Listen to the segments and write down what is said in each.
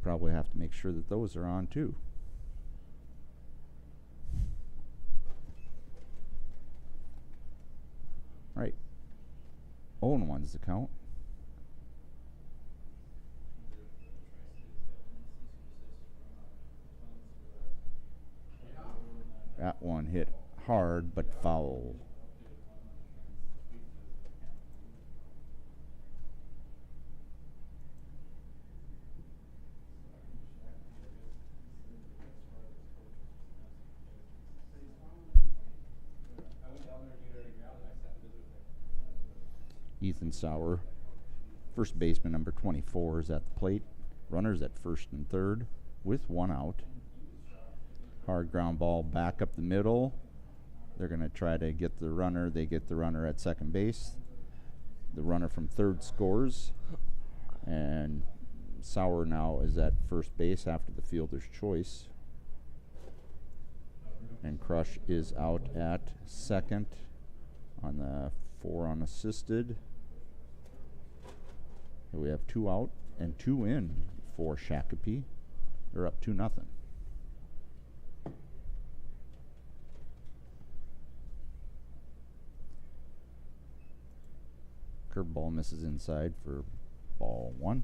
probably have to make sure that those are on too. Right. 0-1's the count. That one hit hard but foul. Ethan Sauer, first baseman number 24, is at the plate. Runners at first and third with one out. Hard ground ball back up the middle. They're going to try to get the runner. They get the runner at second base. The runner from third scores. And Sauer now is at first base after the fielder's choice. And Crush is out at second on the 4 unassisted. So we have 2 out and 2 in for Shakopee. They're up 2-0. Curveball misses inside for ball 1.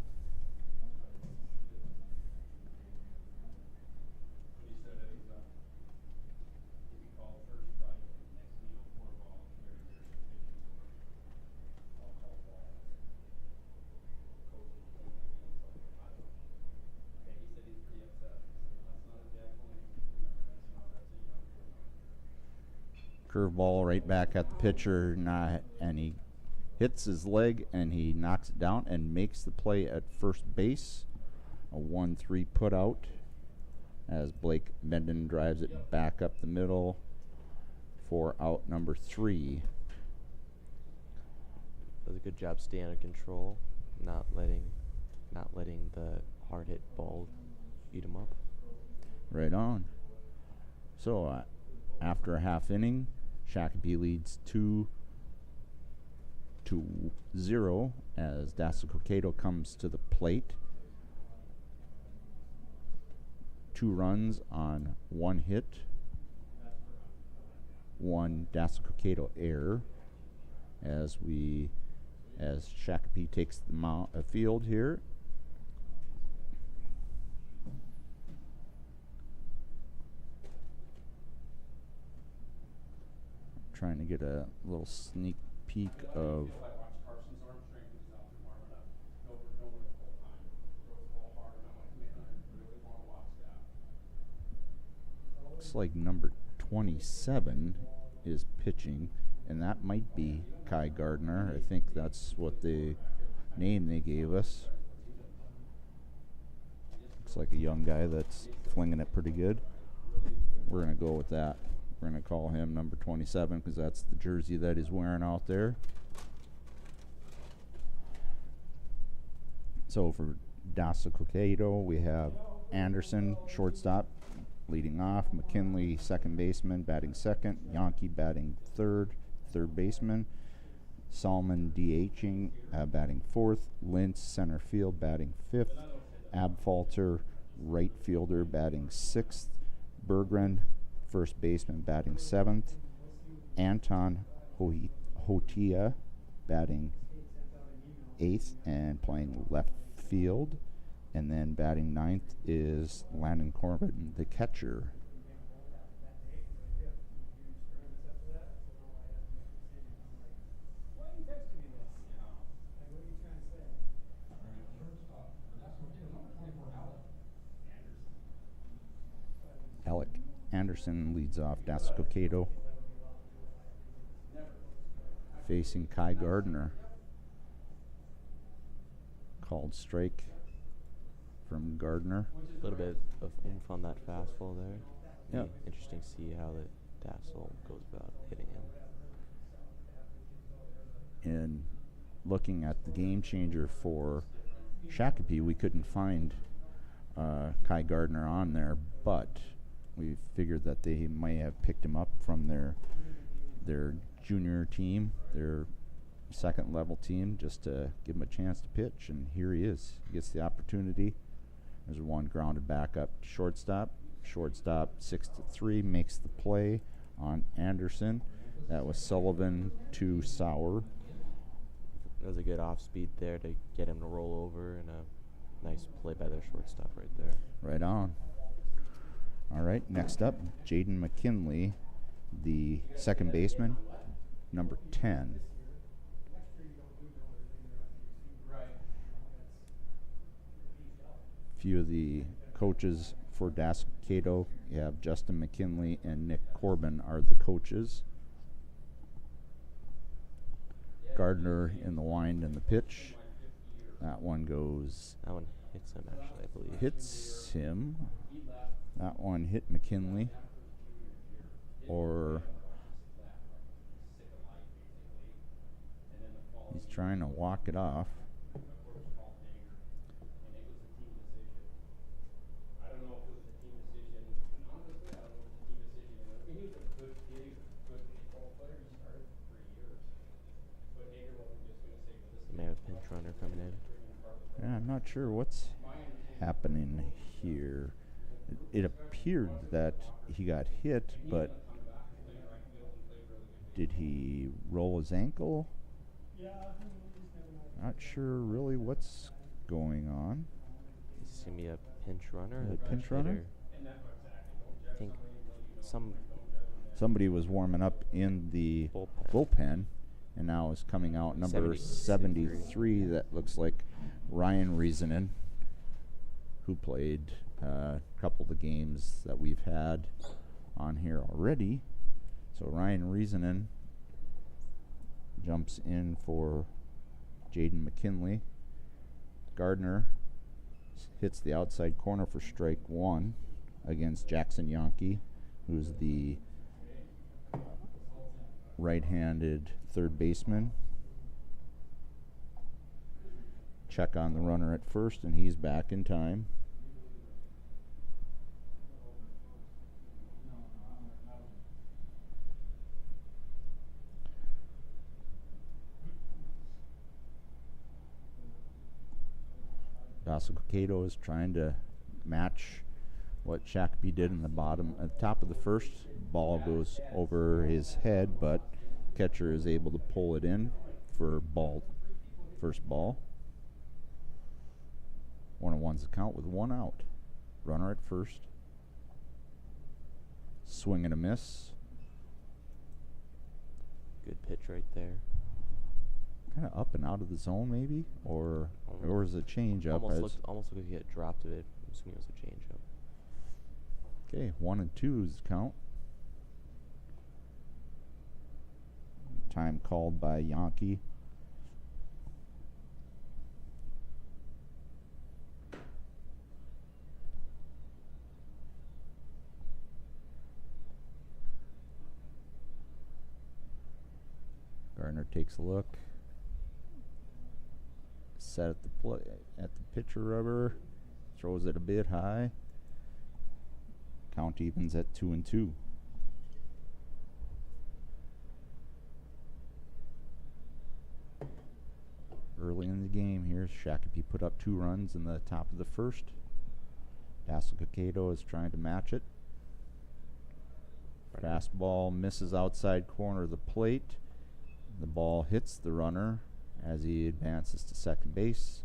Curveball right back at the pitcher, and he hits his leg and he knocks it down and makes the play at first base. A 1-3 put out as Blake Menden drives it back up the middle for out number 3. Does a good job staying under control, not letting the hard hit ball eat him up. Right on. So after a half inning, Shakopee leads 2-0 as Dassel-Cokato comes to the plate. 2 runs on 1 hit, 1 Dassel-Cokato error as Shakopee takes the field here. Trying to get a little sneak peek of looks like number 27 is pitching, and that might be Kai Gardner. I think that's what the name they gave us. Looks like a young guy that's flinging it pretty good. We're going to go with that. We're going to call him number 27 because that's the jersey that he's wearing out there. So for Dassel-Cokato, we have Anderson, shortstop, leading off. McKinley, second baseman, batting second. Yankee batting third baseman. Salmon DHing, batting fourth. Lintz, center field, batting fifth. Abfalter, right fielder, batting sixth. Berggren, first baseman, batting seventh. Anton Hotia, batting eighth and playing left field. And then batting ninth is Landon Corbin, the catcher. Alec Anderson leads off Dassel-Cokato, facing Kai Gardner. Called strike from Gardner. A little bit of oomph on that fastball there. Yeah. Interesting to see how the Dassel goes about hitting him. And looking at the game changer for Shakopee, we couldn't find Kai Gardner on there, but we figured that they may have picked him up from their junior team, their second level team, just to give him a chance to pitch, and here he is. He gets the opportunity, There's one grounded back up to shortstop. Shortstop 6-3 makes the play on Anderson. That was Sullivan to Sauer. That was a good off speed there to get him to roll over, and a nice play by their shortstop right there. Right on. All right, next up, Jaden McKinley, the second baseman, number 10. Few of the coaches for Dassel-Cokato, you have Justin McKinley and Nick Corbin are the coaches. Gardner in the wind and the pitch. That one goes. That one hits him, actually, I believe. Hits him. That one hit McKinley. Or he's trying to walk it off. May have a pinch runner coming in. Yeah, I'm not sure what's happening here. It appeared that he got hit, but did he roll his ankle? Not sure really what's going on. Is he a pinch runner? A pinch runner? I think somebody was warming up in the bullpen and now is coming out number 73. That looks like Ryan Reasonen, who played a couple of the games that we've had on here already. So Ryan Reasonen jumps in for Jaden McKinley. Gardner hits the outside corner for strike one against Jackson Yankee, who's the right-handed third baseman. Check on the runner at first, and he's back in time. Dassel-Cokato is trying to match what Shakopee did in the bottom. At the top of the first, ball goes over his head, but catcher is able to pull it in for first ball. 1-1's the count with one out. Runner at first. Swing and a miss. Good pitch right there. Kind of up and out of the zone, maybe, or is it a change up? Almost looked like he had dropped it. I'm assuming it was a change up. Okay, 1-2's count. Time called by Yankee. Gardner takes a look. Set at the pitcher rubber. Throws it a bit high. Count evens at 2-2. Early in the game here, Shakopee put up 2 runs in the top of the first. Dassel-Cokato is trying to match it. Fastball misses outside corner of the plate. The ball hits the runner as he advances to second base.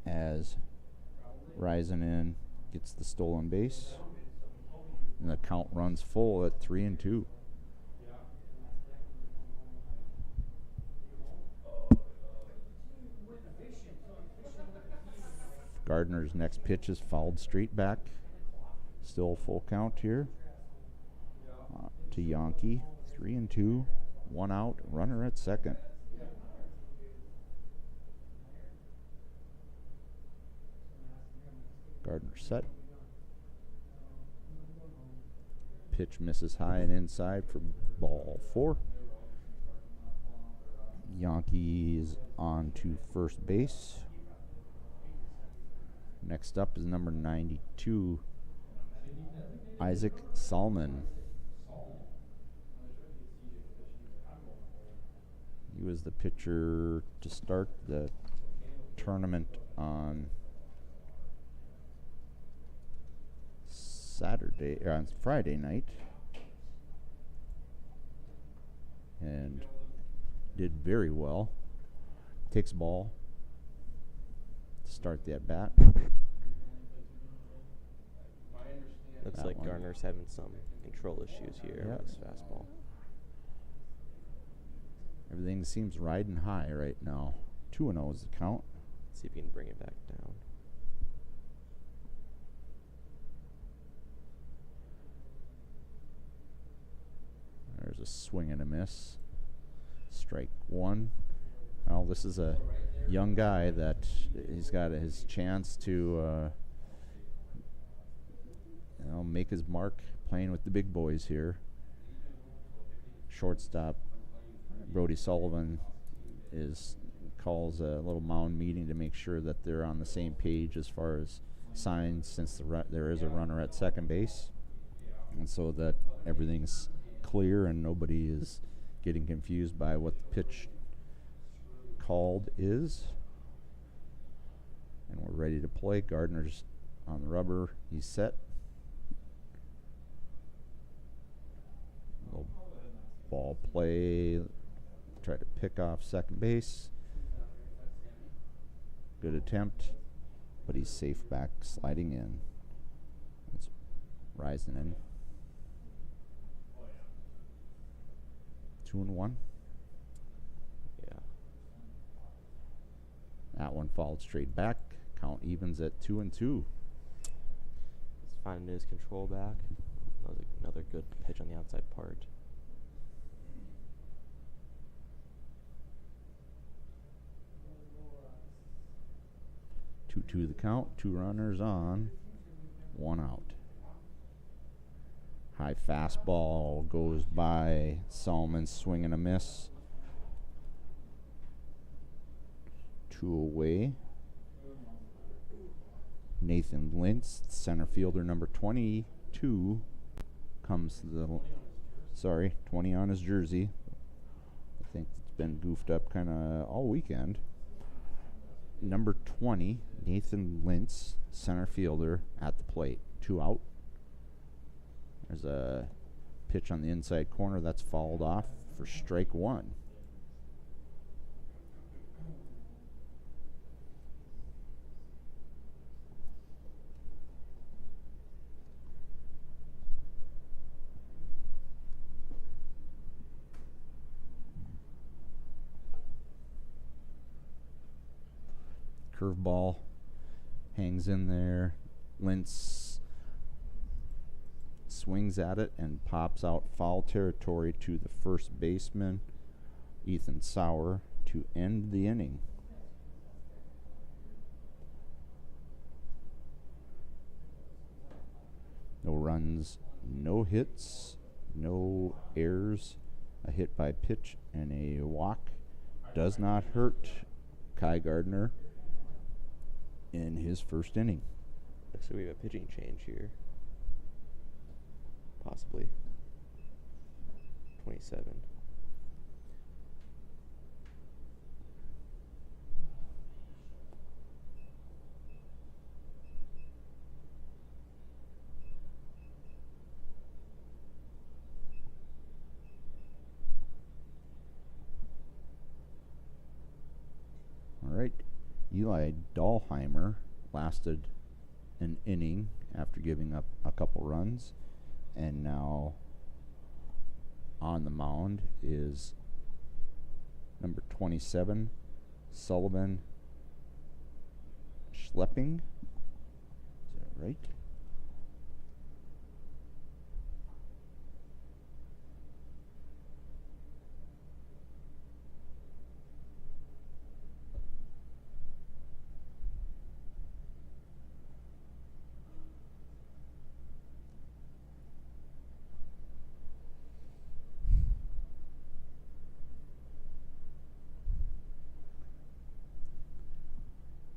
As Reasonen gets the stolen base. And the count runs full at 3-2. Gardner's next pitch is fouled straight back. Still full count here to Yankee. 3-2, 1 out, runner at second. Gardner set. Pitch misses high and inside for ball 4. Yankees on to first base. Next up is number 92, Isaac Salmon. He was the pitcher to start the tournament on on Friday night, and did very well. Takes ball to start the at bat. Looks That like one. Gardner's having some control issues here Yep. with his fastball. Everything seems riding high right now. 2-0 is the count. Let's see if he can bring it back down. There's a swing and a miss. Strike one. Well, this is a young guy that he's got his chance to make his mark playing with the big boys here. Shortstop Brody Sullivan calls a little mound meeting to make sure that they're on the same page as far as signs, since there is a runner at second base, and so that everything's clear and nobody is getting confused by what the pitch called is. And we're ready to play. Gardner's on the rubber. He's set. Little ball play. Try to pick off second base. Good attempt, but he's safe back, sliding in. It's rising in. 2-1. Yeah. That one fouled straight back. Count evens at 2-2. He's finding his control back. That was another good pitch on the outside part. Two the count. 2 runners on. 1 out. High fastball goes by Solomon, swing and a miss. 2 away. Nathan Lintz, center fielder number 22, comes to the 20 on his jersey. I think it's been goofed up kind of all weekend. Number 20, Nathan Lintz, center fielder, at the plate. 2 out. There's a pitch on the inside corner that's fouled off for strike 1. Curveball hangs in there. Lintz swings at it and pops out foul territory to the first baseman, Ethan Sauer, to end the inning. No runs, no hits, no errors. A hit by pitch and a walk does not hurt Kai Gardner in his first inning. So we have a pitching change here. Possibly. 27. All right. Eli Dahlheimer lasted an inning after giving up a couple runs, and now on the mound is number 27, Sullivan Schlepping. Is that right?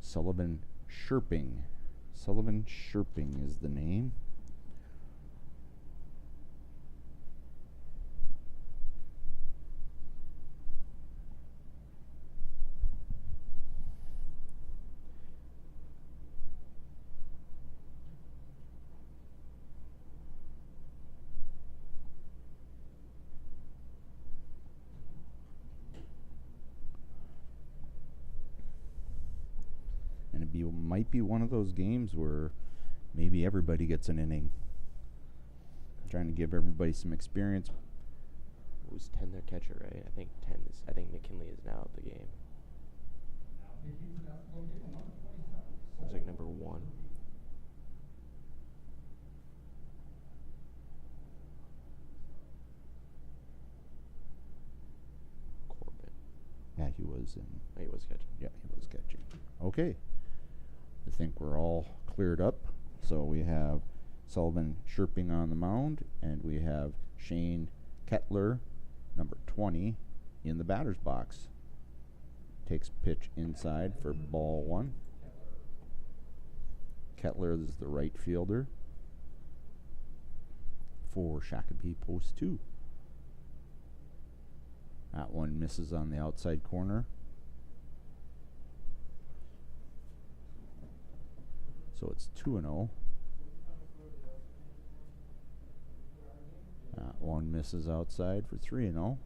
Sullivan Sherping. Sullivan Sherping is the name. might be one of those games where maybe everybody gets an inning. Trying to give everybody some experience. Who's 10 their catcher, right? I think McKinley is now out the game. Looks like number 1. Corbin. Yeah, he was in. Oh, he was catching. Yeah, he was catching. Okay. I think we're all cleared up. So we have Sullivan Sherping on the mound, and we have Shane Kettler, number 20, in the batter's box. Takes pitch inside for ball 1. Kettler is the right fielder for Shakopee post 2. That one misses on the outside corner. So it's 2-0. That one misses outside for 3-0.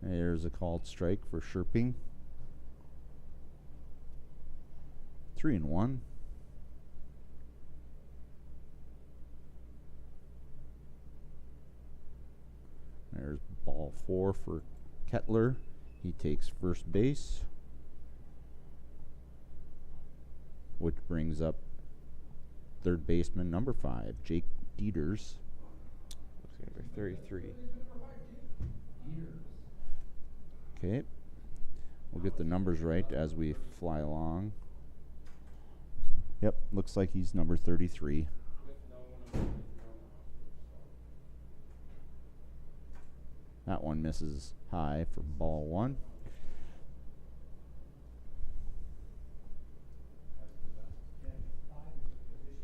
There's a called strike for Sherping. 3-1. There's ball 4 for Kettler. He takes first base, which brings up third baseman number 5, Jake Dieters. Looks like number 33. Okay. We'll get the numbers right as we fly along. Yep, looks like he's number 33. That one misses high for ball 1.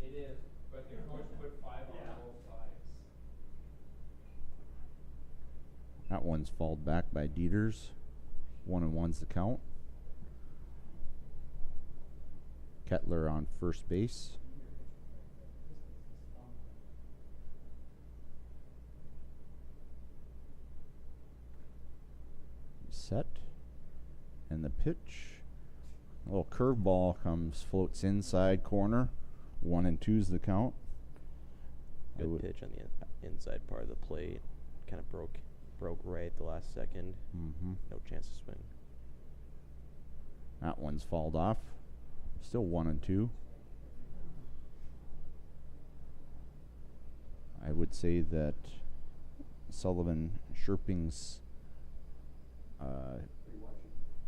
It is, but the coach put 5 on both sides. That one's fouled back by Dieters. 1-1's the count. Kettler on first base. Set. And the pitch. A little curveball floats inside corner. 1-2's the count. Good pitch on the inside part of the plate. Kind of broke right at the last second. No chance to swing. That one's fouled off. Still 1-2. I would say that Sullivan Sherping's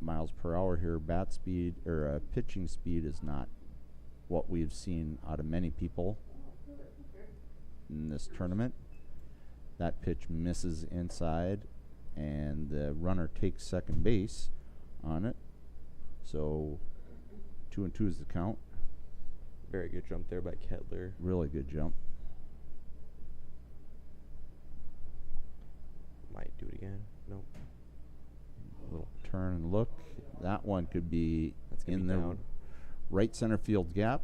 miles per hour here, bat speed or pitching speed is not what we've seen out of many people in this tournament. That pitch misses inside, and the runner takes second base on it. So 2-2 is the count. Very good jump there by Kettler. Really good jump. Might do it again. Nope. Little turn and look. That one could be in the down. right center field gap.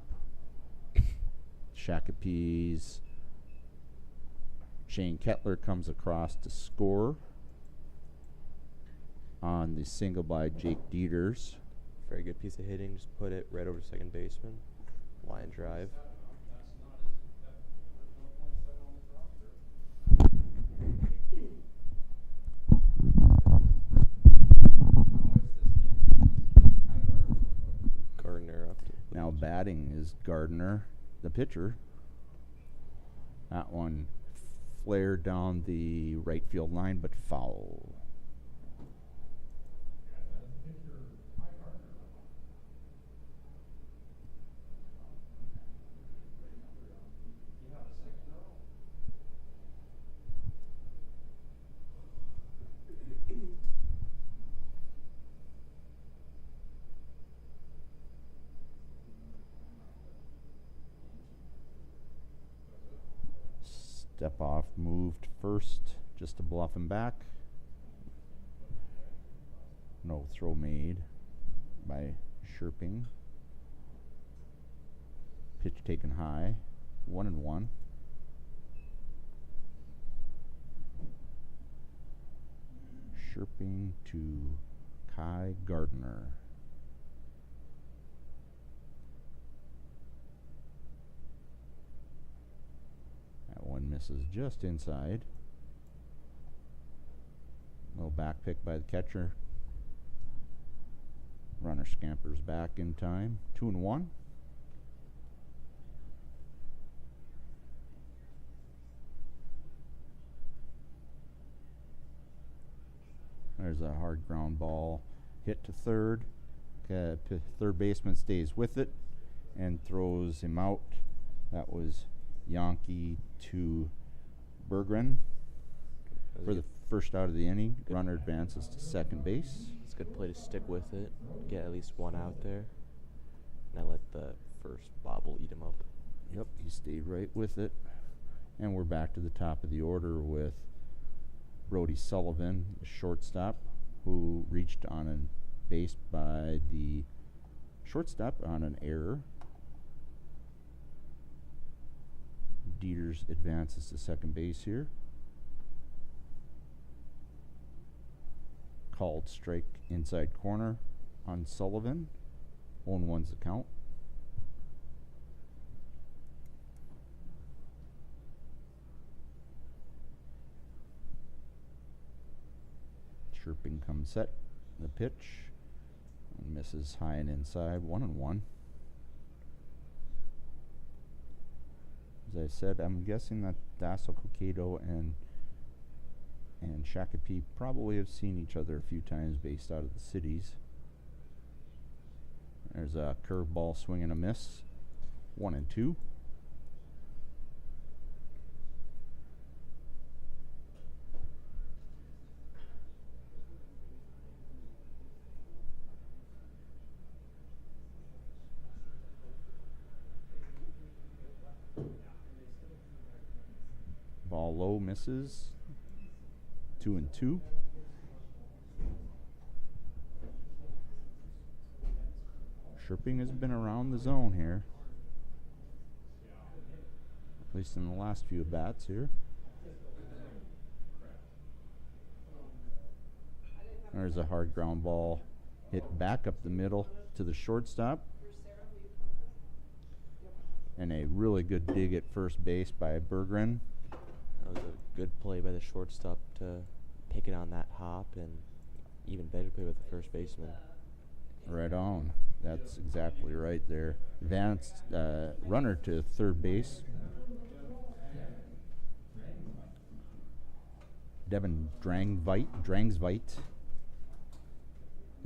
Shakopee's Shane Kettler comes across to score on the single by Jake Dieters. Very good piece of hitting. Just put it right over second baseman. Line drive. Gardner up to Now batting is Gardner, the pitcher. That one flared down the right field line, but foul. Step off, moved first, just to bluff him back. No throw made by Sherping. Pitch taken high, 1-1. Chirping to Kai Gardner. That one misses just inside. Little back pick by the catcher. Runner scampers back in time. 2-1. There's a hard ground ball hit to third. Third baseman stays with it and throws him out. That was Yankee to Berggren for the first out of the inning. Runner advances to second base. It's a good play to stick with it, get at least one out there, and let the first bobble eat him up. Yep, he stayed right with it. And we're back to the top of the order with Brody Sullivan, the shortstop, who reached on a base by the shortstop on an error. Dieters advances to second base here. Called strike inside corner on Sullivan. 0-1's the count. Chirping comes set. The pitch. And misses high and inside. 1-1. As I said, I'm guessing that Dassel-Cokato and Shakopee probably have seen each other a few times based out of the cities. There's a curveball swing and a miss. 1-2. Ball low, misses. 2-2. Chirping has been around the zone here, at least in the last few bats here. There's a hard ground ball hit back up the middle to the shortstop. And a really good dig at first base by Berggren. That was a good play by the shortstop to pick it on that hop, and even better play with the first baseman. Right on. That's exactly right there. Advanced runner to third base. Devin Drangsveit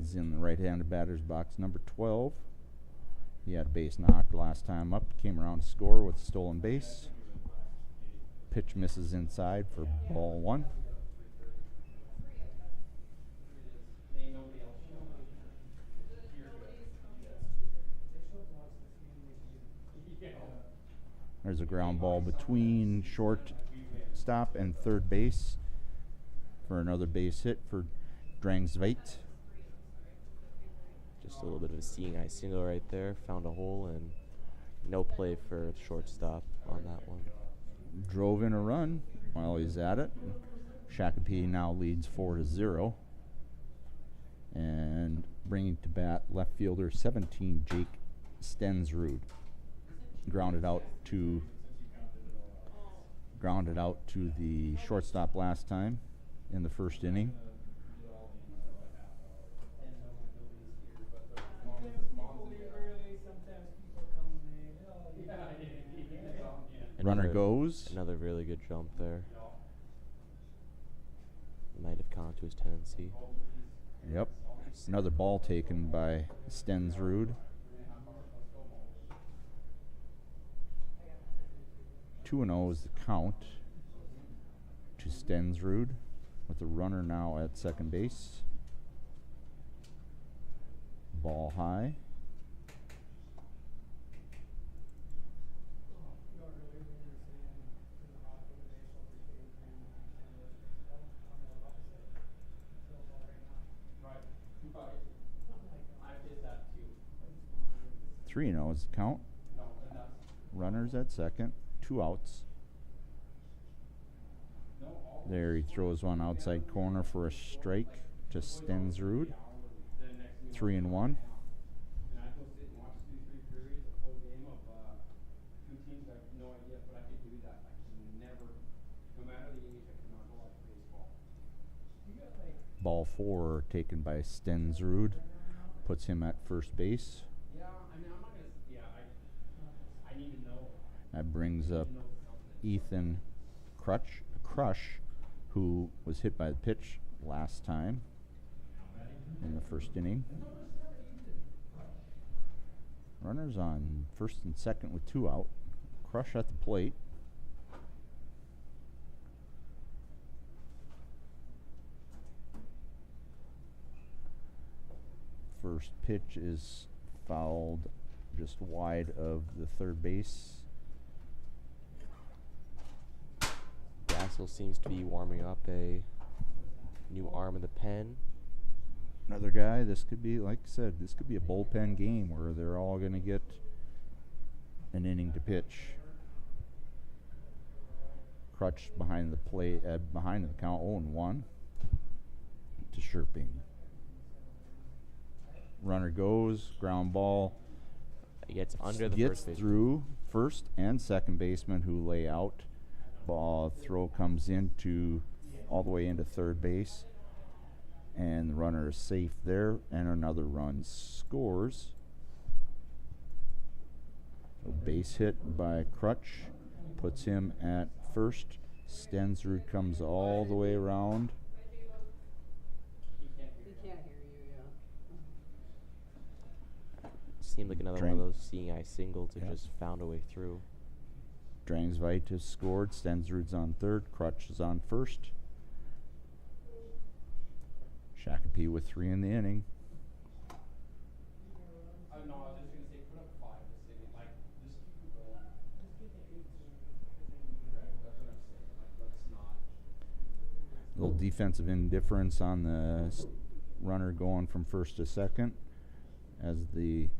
is in the right-handed batter's box, number 12. He had a base knocked last time up, came around to score with a stolen base. Pitch misses inside for ball one. There's a ground ball between shortstop and third base for another base hit for Drangsveit. Just a little bit of a seeing eye single right there. Found a hole, and no play for the shortstop on that one. Drove in a run while he's at it. Shakopee now leads 4-0. And bringing to bat left fielder 17, Jake Stensrud. Grounded out to the shortstop last time in the first inning. Runner goes. Another really good jump there. Might have caught to his tendency. Yep. Another ball taken by Stensrud. 2-0 is the count to Stensrud, with the runner now at second base. Ball high. Three 3-0 is the count. Runners at second, 2 outs. There he throws one outside corner for a strike to Stensrud. 3-1. And I'd go sit and watch 2-3 periods, a full game of two teams. I have no idea, but I could do that. I can never, no matter the age, I cannot go watch baseball. You got like. Ball 4 taken by Stensrud. Puts him at first base. Yeah, I mean, I'm not gonna. Yeah, I need to know. That brings up Ethan Crush, who was hit by the pitch last time in the first inning. Runners on first and second with 2 out. Crush at the plate. First pitch is fouled just wide of the third base. Dassel seems to be warming up a new arm in the pen. Another guy, this could be, like I said, this could be a bullpen game where they're all going to get an inning to pitch. Crutch behind the plate, behind the count, 0-1 to Sherping. Runner goes, ground ball. He gets under the gets first base. Through first and second baseman who lay out. Ball throw comes into all the way into third base. And the runner is safe there, and another run scores. A base hit by Crutch puts him at first. Stensrud comes all the way around. He can't hear you, yeah. Seemed like another one of those seeing eye singles that just found a way through. Drangsveit has scored. Stensrud's on third. Crutch is on first. Shakopee with 3 in the inning. No, I was just gonna say put up 5 this inning. Like, just keep it going. Just get the 8. Correct. That's what I'm saying. Like, let's not. Little defensive indifference on the runner going from first to second, as they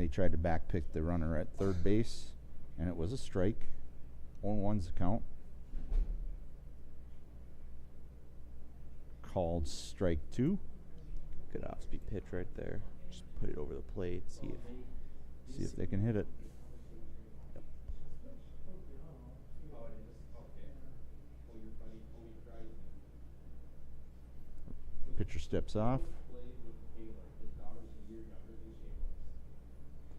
tried to backpick the runner at third base, and it was a strike. 0-1's the count. Called strike 2. Good off-speed pitch right there. Just put it over the plate. See if they can hit it. Yep. Oh, it is? Okay. Oh, you're funny. Oh, you tried it. Pitcher steps off. Played with Taylor. His daughter's a year younger than Shayla's.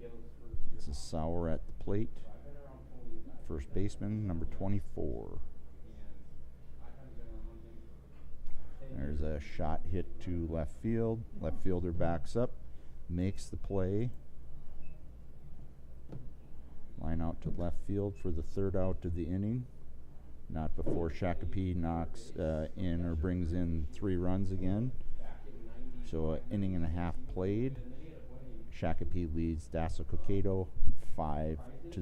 Caleb's first year. It's a Sauer at the plate. So I've been around Tony. First baseman, number 24. And I haven't been around him for 10 There's years. a shot hit to left field. Left fielder backs up, makes the play. Line out to left field for the third out of the inning. Not before Shakopee knocks in or brings in 3 runs again. So an inning and a half played. Shakopee leads Dassel-Cokato 5-0. He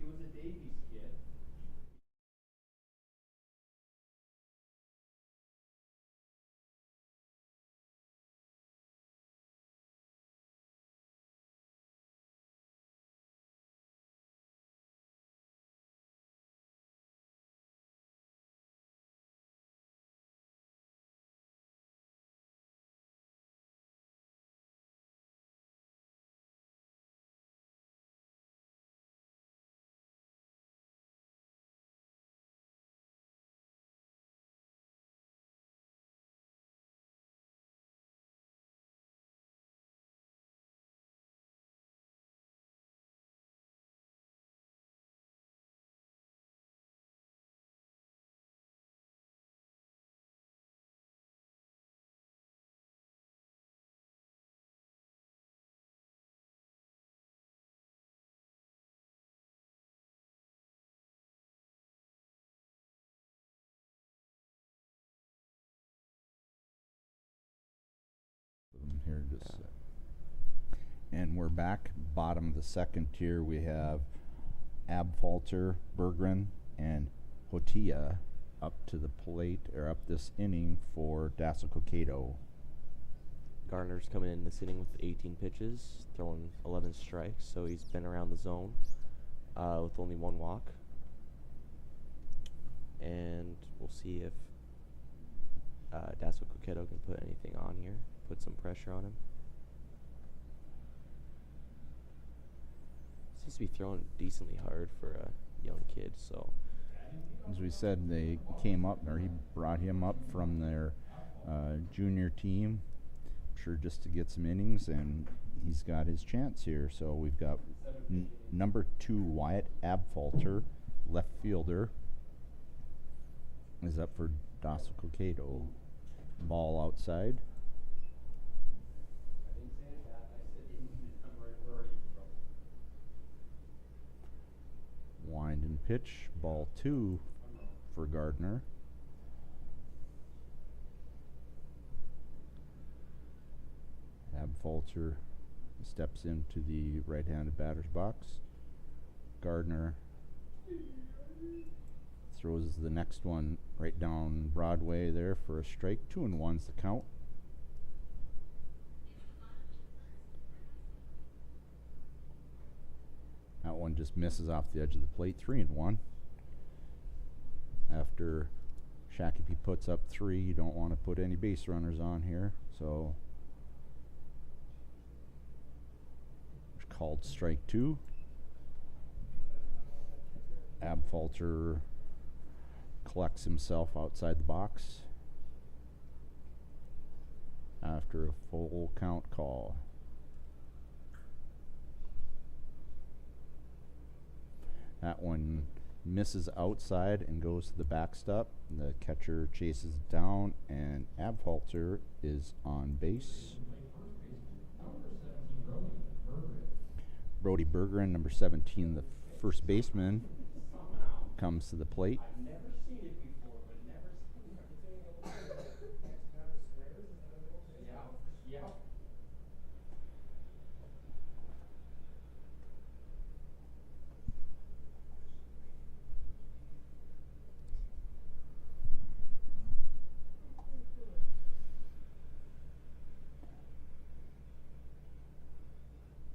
was a Davies kid. Here just and we're back. Bottom of the second tier, we have Abfalter, Berggren, and Hotia up to the plate, or up this inning for Dassel-Cokato. Garner's coming in this inning with 18 pitches, throwing 11 strikes, so he's been around the zone with only 1 walk. And we'll see if Dassel-Cokato can put anything on here, put some pressure on him. Seems to be throwing decently hard for a young kid, so. As we said, they came up, or he brought him up from their junior team, I'm sure just to get some innings, and he's got his chance here. So we've got number 2 Wyatt Abfalter, left fielder, is up for Dassel-Cokato. Ball outside. I didn't say that. I said you need to come right where you throw. Wind and pitch. Ball 2 for Gardner. Abfalter steps into the right-handed batter's box. Gardner throws the next one right down Broadway there for a strike. 2-1's the count. That one just misses off the edge of the plate. 3-1. After Shakopee puts up 3, you don't want to put any base runners on here, so it's called strike 2. Abfalter collects himself outside the box after a full count call. That one misses outside and goes to the backstop. The catcher chases it down, and Abfalter is on base. Brody Bergeron, number 17, the first baseman, comes to the plate. I've never seen it before, but never seen it. Yeah. Yeah.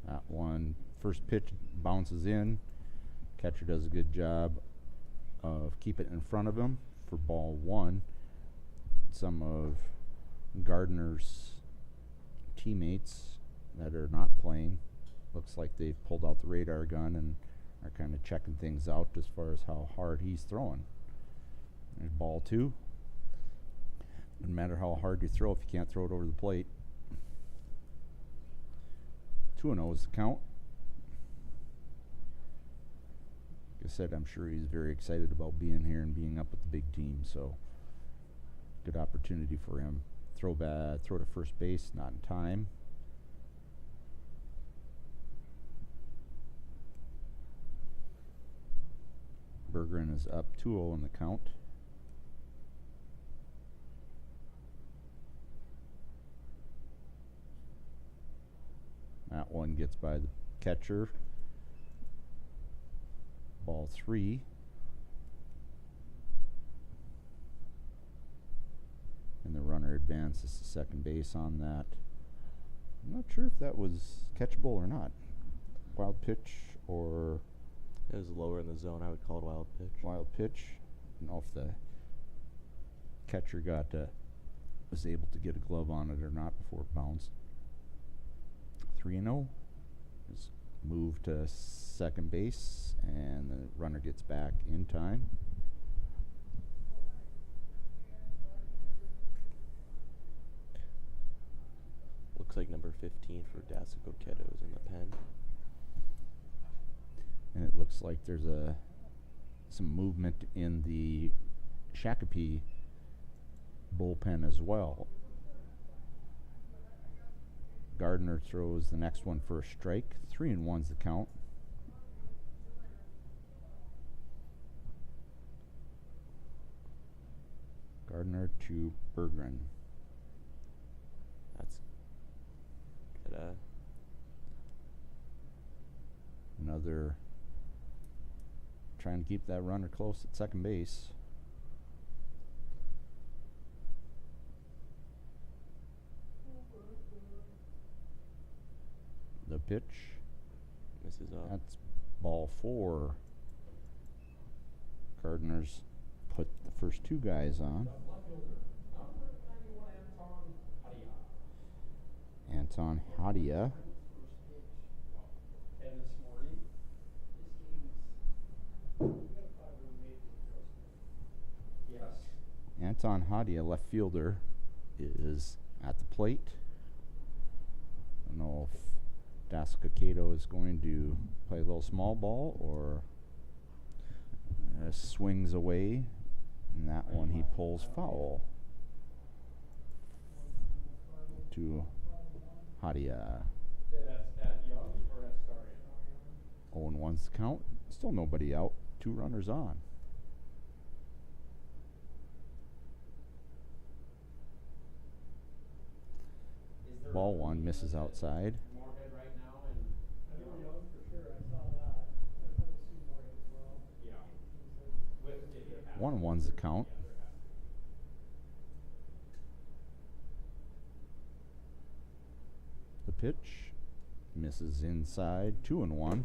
That one, first pitch bounces in. Catcher does a good job of keeping it in front of him for ball 1. Some of Gardner's teammates that are not playing, looks like they've pulled out the radar gun and are kind of checking things out as far as how hard he's throwing. There's ball 2. Doesn't matter how hard you throw if you can't throw it over the plate. 2-0 is the count. Like I said, I'm sure he's very excited about being here and being up with the big team, so good opportunity for him. Throw to first base, not in time. Bergeron is up 2-0 in the count. That one gets by the catcher. Ball 3. And the runner advances to second base on that. I'm not sure if that was catchable or not. Wild pitch or... It was lower in the zone. I would call it wild pitch. Wild pitch. I don't know if the catcher was able to get a glove on it or not before it bounced. 3-0 is moved to second base, and the runner gets back in time. Looks like number 15 for Dassel-Cokato is in the pen. And it looks like there's some movement in the Shakopee bullpen as well. Gardner throws the next one for a strike. 3-1's the count. Gardner to Bergeron. That's good. Another trying to keep that runner close at second base. pitch. Misses up. That's ball 4. Gardner's put the first 2 guys on. Anton Hadia. And this morning, yes. Anton Hadia, left fielder, is at the plate. I don't know if Dassel-Cokato is going to play a little small ball or swings away. And that one he pulls foul to Hadia. That's at Young or at starting? 0-1's the count. Still nobody out. 2 runners on. Ball 1 misses outside. Moorhead right now and Young for sure, I saw that. I haven't seen Moorhead as well. yeah. With it has- 1-1's the count. Yeah, there has- The pitch misses inside. 2-1.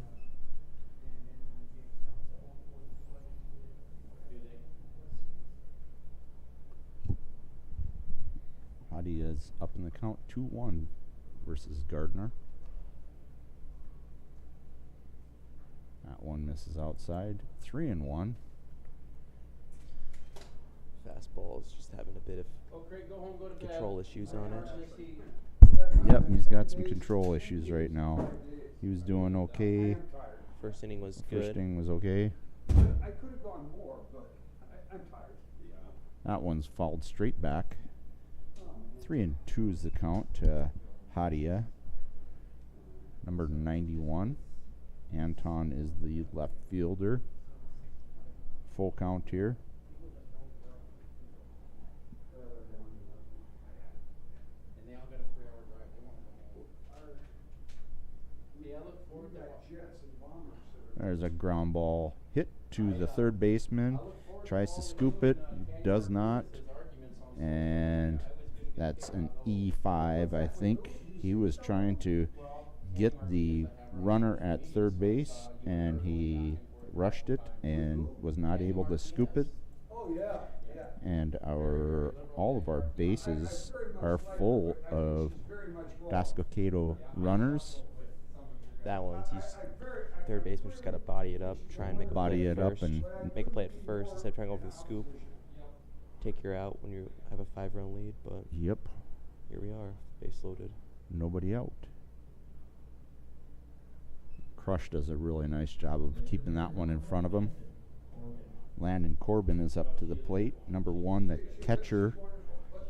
Do they? Hadia's up in the count. 2-1 versus Gardner. That one misses outside. 3-1. Fastball is just having a bit of Oh, Craig, go home, go to bed. control issues on it. Yep, he's got some control issues right now. He was doing okay. First inning was First good. inning was okay. I could have gone more, but I'm tired. Yeah. That one's fouled straight back. Oh, man. 3-2 is the count to Hadia. Number 91. Anton is the left fielder. Full count here. And they all got a 3-hour drive. They wanna go home. Yeah, I look forward to Got jets and bombers that are. There's a ground ball hit to the third baseman. Tries to scoop it, does not. And that's an E5, I think. He was trying to get the runner at third base, and he rushed it and was not able to scoop it. Oh, yeah, yeah. And all of our bases are full of Dassel-Cokato runners. That one's third baseman just got to body it up, try and make a Body play it at up first. and make a play at first instead of trying to go for the scoop. Take your out when you have a 5-run lead, but yep, here we are, base loaded. nobody out. Crush does a really nice job of keeping that one in front of him. Landon Corbin is up to the plate. Number 1, the catcher.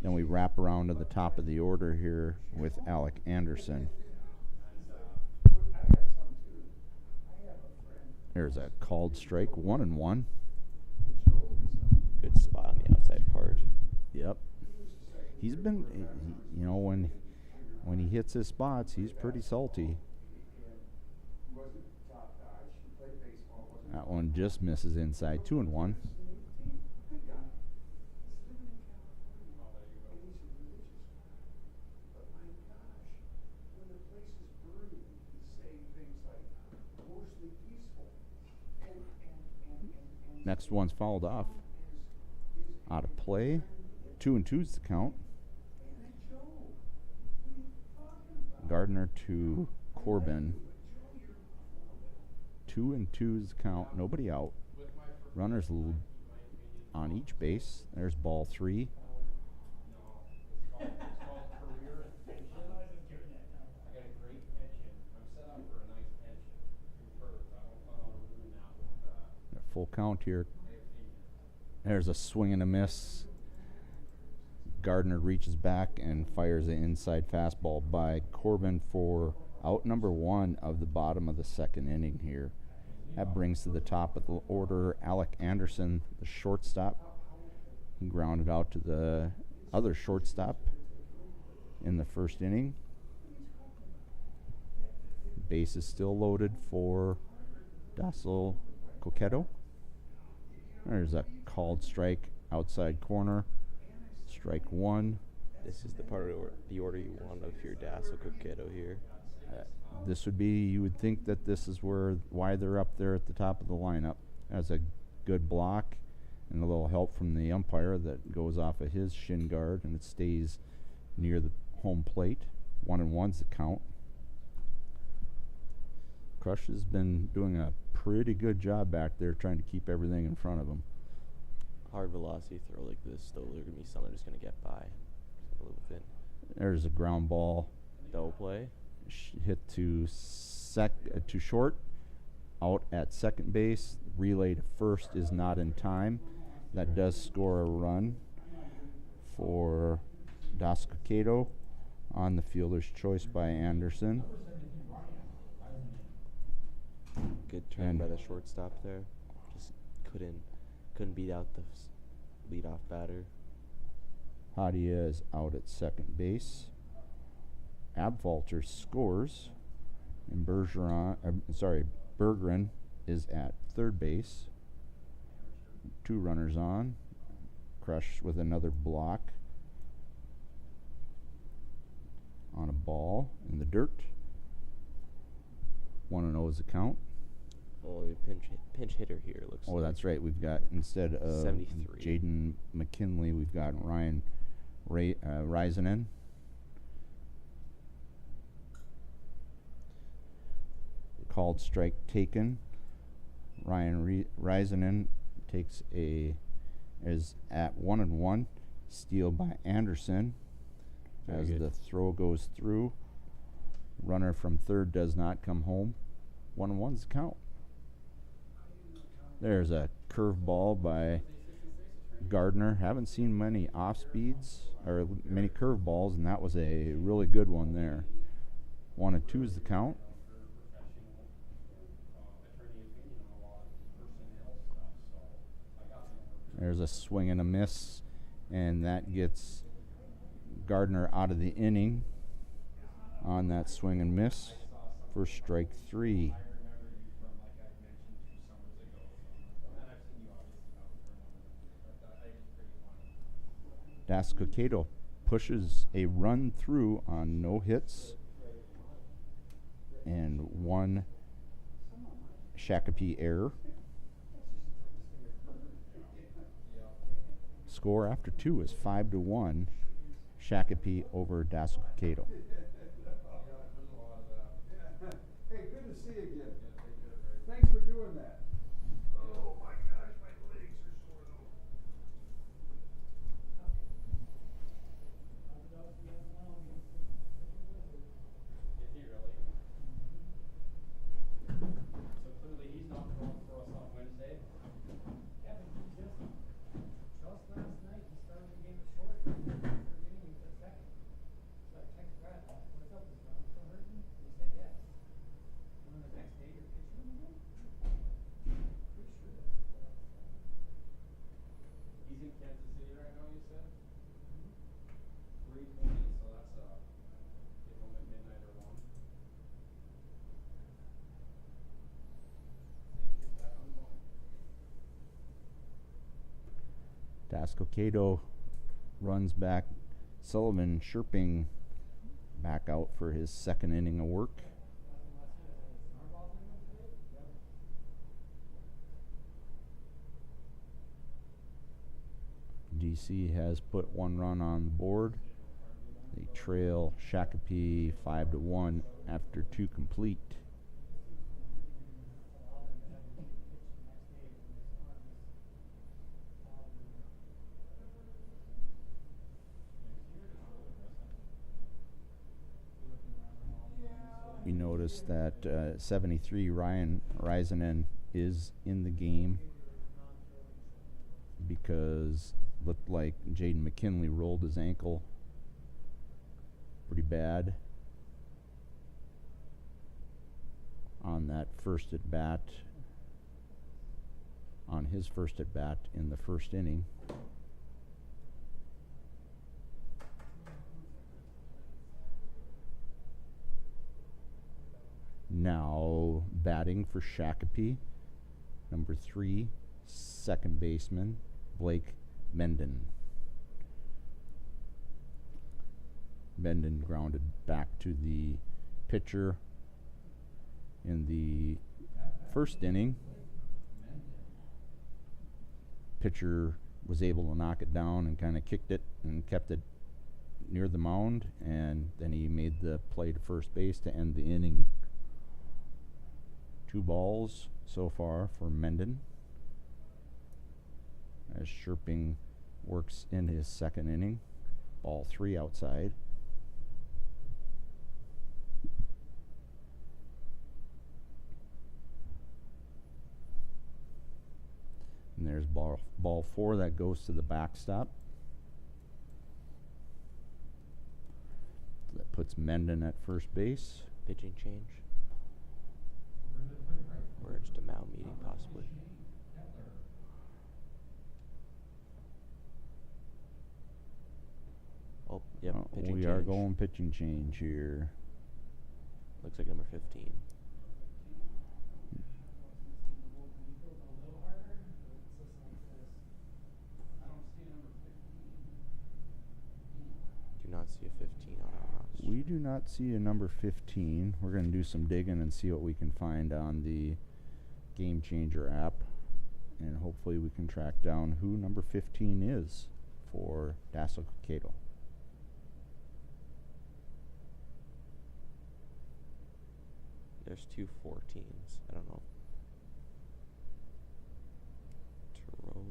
Then we wrap around to the top of the order here with Alec Anderson. There's a called strike. 1-1. Good spot on the outside part. Yep. He's been, you know, when he hits his spots, he's pretty salty. That one just misses inside. 2-1. Next one's fouled off. Out of play. 2-2's the count. Gardner to Corbin. 2-2's the count. Nobody out. Runners on each base. There's ball 3. It's called career and pension. I got a great pension. I'm set up for a nice pension through PERS. I don't plan on ruining that with Full count here. AFC. There's a swing and a miss. Gardner reaches back and fires an inside fastball by Corbin for out number 1 of the bottom of the second inning here. That brings to the top of the order Alec Anderson, the shortstop. He grounded out to the other shortstop in the first inning. Base is still loaded for Dassel-Cokato. There's a called strike outside corner. Strike 1. This is the part of the order you want if you're Dassel-Cokato here. This would be, you would think that this is why they're up there at the top of the lineup, as a good block and a little help from the umpire that goes off of his shin guard and it stays near the home plate. 1-1's the count. Crush has been doing a pretty good job back there trying to keep everything in front of him. Hard velocity throw like this, though, there's going to be some that are just going to get by. Just gotta live with it. There's a ground ball Double play. hit to short, out at second base. Relay to first is not in time. That does score a run for Dassel-Cokato on the fielder's choice by Anderson. Good turn by the shortstop there. Just couldn't beat out the leadoff batter. Hadia is out at second base. Abvalter scores, and Bergeron is at third base. 2 runners on. Crush with another block on a ball in the dirt. 1-0 is the count. Oh, pinch hitter here looks. Oh, like. that's right. We've got, instead of 73. Jaden McKinley, we've got Ryan Risenen. Called strike taken. Ryan Risenen is at 1-1. Steal by Anderson. Very As good. the throw goes through. Runner from third does not come home. 1-1's the count. There's a curveball by Gardner. Haven't seen many off speeds or many curveballs, and that was a really good one there. 1-2 is the count. There's a swing and a miss, and that gets Gardner out of the inning on that swing and miss for strike 3. Dassel-Cokato pushes a run through on no hits and 1 Shakopee error. Score after 2 is 5-1. Shakopee over Dassel-Cokato. Hey, good to see you again. Thanks for doing that. Oh my gosh, my legs are sore though. Is he really? So clearly he's not throwing for us on Wednesday. Yeah, but he just last night, he started the game short. Third inning, he was at second. So I texted Brad, what's up, is Ron still hurting? He said yes. And then the next day, you're pitching him again? Pretty sure that's what that was. He's in Kansas City right now, you said? 3:20, so that's get home at midnight or 1. Then get back on the phone. Dassel-Cokato runs back. Sullivan chirping back out for his second inning of work. DC has put 1 run on the board. They trail Shakopee 5-1 after 2 complete. We notice that 73 Ryan Risenen is in the game because looked like Jaden McKinley rolled his ankle pretty bad on that first at bat, on his first at bat in the first inning. Now batting for Shakopee, number 3, second baseman, Blake Menden. Menden grounded back to the pitcher in the first inning. Pitcher was able to knock it down and kind of kicked it and kept it near the mound, and then he made the play to first base to end the inning. 2 balls so far for Menden, as Sherping works in his second inning. Ball 3 outside. And there's ball 4 that goes to the backstop. That puts Menden at first base. Pitching change. Or just a Mao meeting, possibly. Oh, yep. Pitching We change. are going pitching change here. Looks like number 15. Do not see a 15 on our roster. We do not see a number 15. We're going to do some digging and see what we can find on the Game Changer app. And hopefully we can track down who number 15 is for Dassel-Cokato. There's 2 14s. I don't know. Tyrone?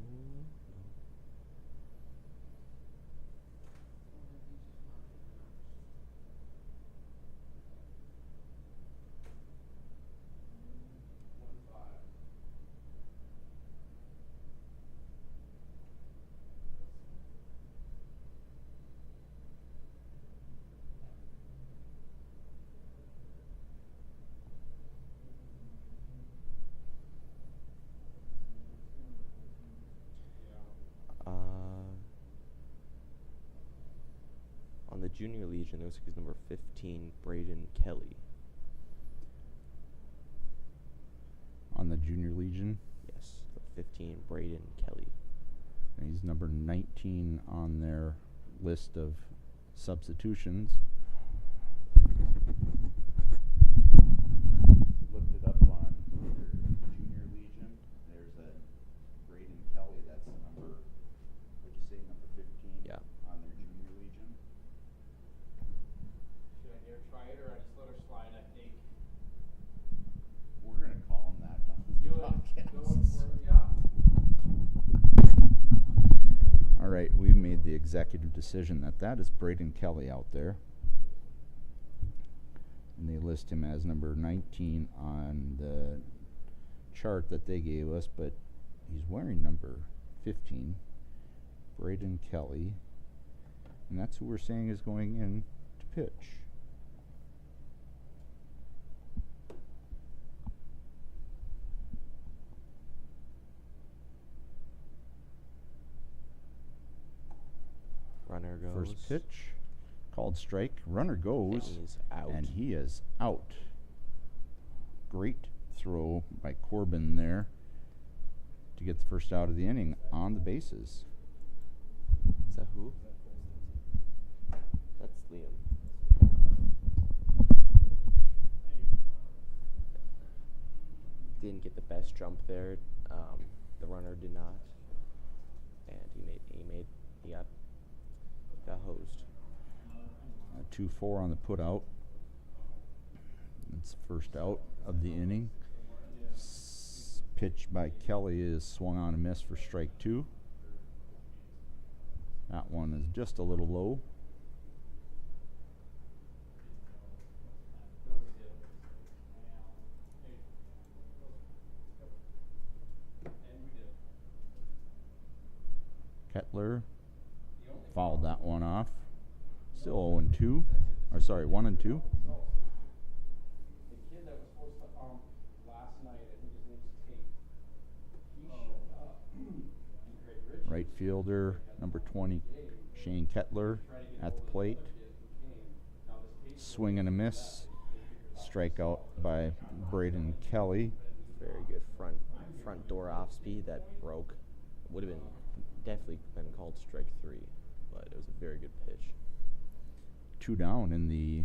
No. On the Junior Legion, looks like he's number 15, Braden Kelly. On the Junior Legion, Yes, the 15, Braden Kelly. and he's number 19 on their list of substitutions. Looked it up on Junior Legion. There's a Braden Kelly. That's the number. Would you say number 15? Yeah. On their Junior Legion. Should I dare try it, or I just let her slide, I think? We're gonna call him that on the Do it, podcast. go in for it, yeah. All right, we've made the executive decision that is Braden Kelly out there. And they list him as number 19 on the chart that they gave us, but he's wearing number 15, Braden Kelly. And that's who we're saying is going in to pitch. Runner goes. First pitch, called strike, runner goes, And he's out. and he is out. Great throw by Corbin there to get the first out of the inning on the bases. Is that who? That's Liam. Didn't get the best jump there. The runner did not, and he got hosed. 2-4 on the put out. That's the first out of the inning. Pitch by Kelly is swung on and missed for strike 2. That one is just a little low. Kettler fouled that one off. Still 0-2. Or sorry, 1-2. The kid that was supposed to last night, I think his name's Tate. He showed up. And Greg Richards, Right fielder, number 20, Shane Kettler at the plate. Swing and a miss. Strikeout by Braden Kelly. Very good front door off speed that broke. Would have definitely been called strike 3, but it was a very good pitch. 2 down in the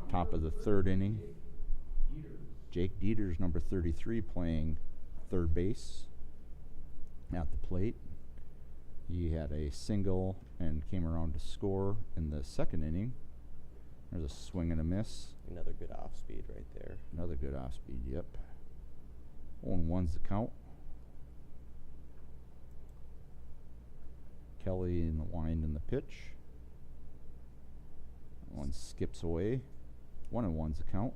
Top of the third inning. Jake Dieters, number 33, playing third base at the plate. He had a single and came around to score in the second inning. There's a swing and a miss. Another good off speed right there. Another good off speed, yep. 0-1's the count. Kelly in the wind and the pitch. One skips away. 1-1's the count.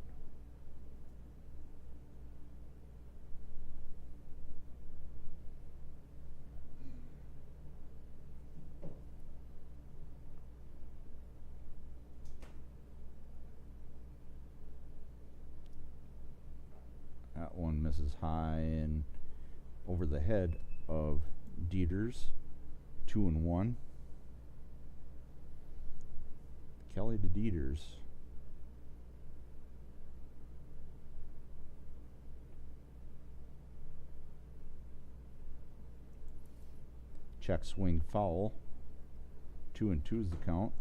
That one misses high and over the head of Dieters. 2-1. Kelly to Dieters. Check swing foul. 2-2's the count.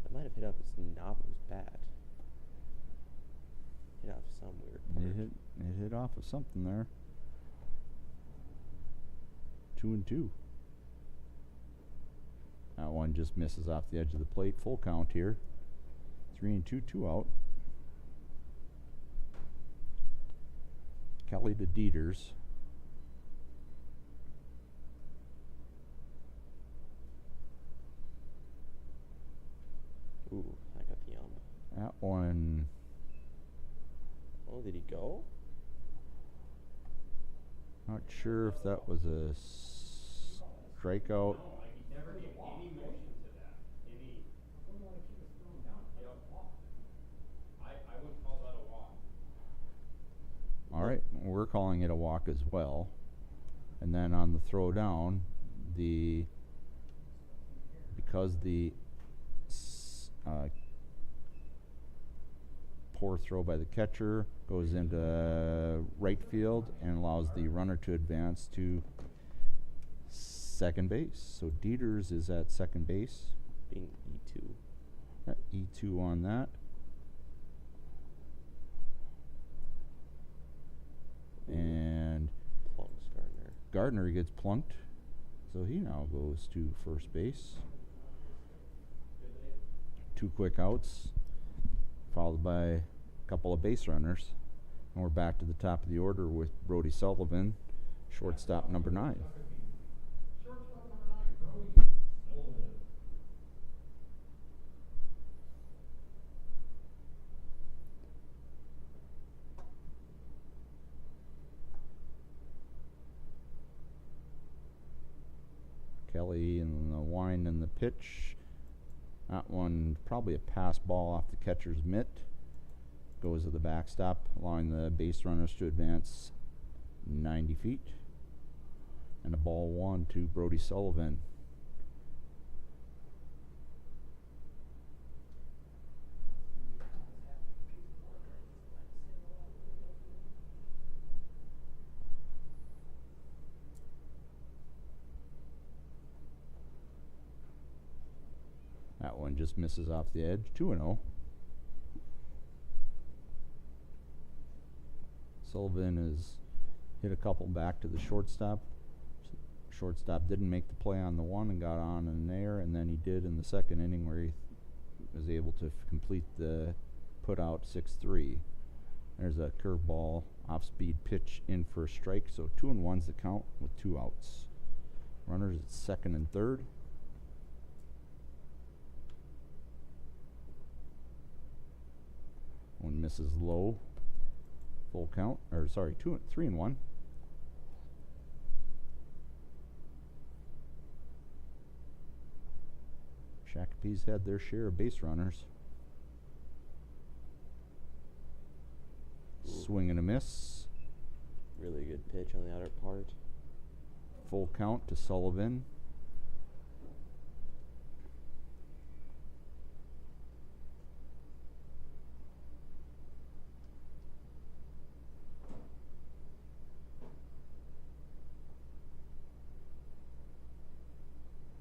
That might have hit off his knob of his bat. Hit off some weird part. It hit off of something there. 2-2. That one just misses off the edge of the plate. Full count here. 3-2, 2 out. Kelly to Dieters. Ooh, I got the ump. That one. Oh, did he go? Not sure if that was a strikeout. No, like he never gave any motion to that. Any. Yep. I wouldn't call that a walk. All right, we're calling it a walk as well. And then on the throw down, because the poor throw by the catcher goes into right field and allows the runner to advance to second base. So Dieters is at second base. Being E2. E2 on that. And Plunks Gardner. Gardner gets plunked, so he now goes to first base. 2 quick outs, followed by a couple of base runners. And we're back to the top of the order with Brody Sullivan, shortstop number 9. Shortstop number 9, Brody Sullivan. Kelly in the wind and the pitch. That one probably a pass ball off the catcher's mitt. Goes to the backstop, allowing the base runners to advance 90 feet. And a ball 1 to Brody Sullivan. That one just misses off the edge. 2-0. Sullivan has hit a couple back to the shortstop. Shortstop didn't make the play on the one and got on in there, and then he did in the second inning where he was able to complete the put out 6-3. There's a curveball off-speed pitch in for a strike, so 2-1's the count with 2 outs. Runners at second and third. One misses low. Full count, or sorry, 3-1. Shakopee's had their share of base runners. Swing and a miss. Really good pitch on the outer part. Full count to Sullivan.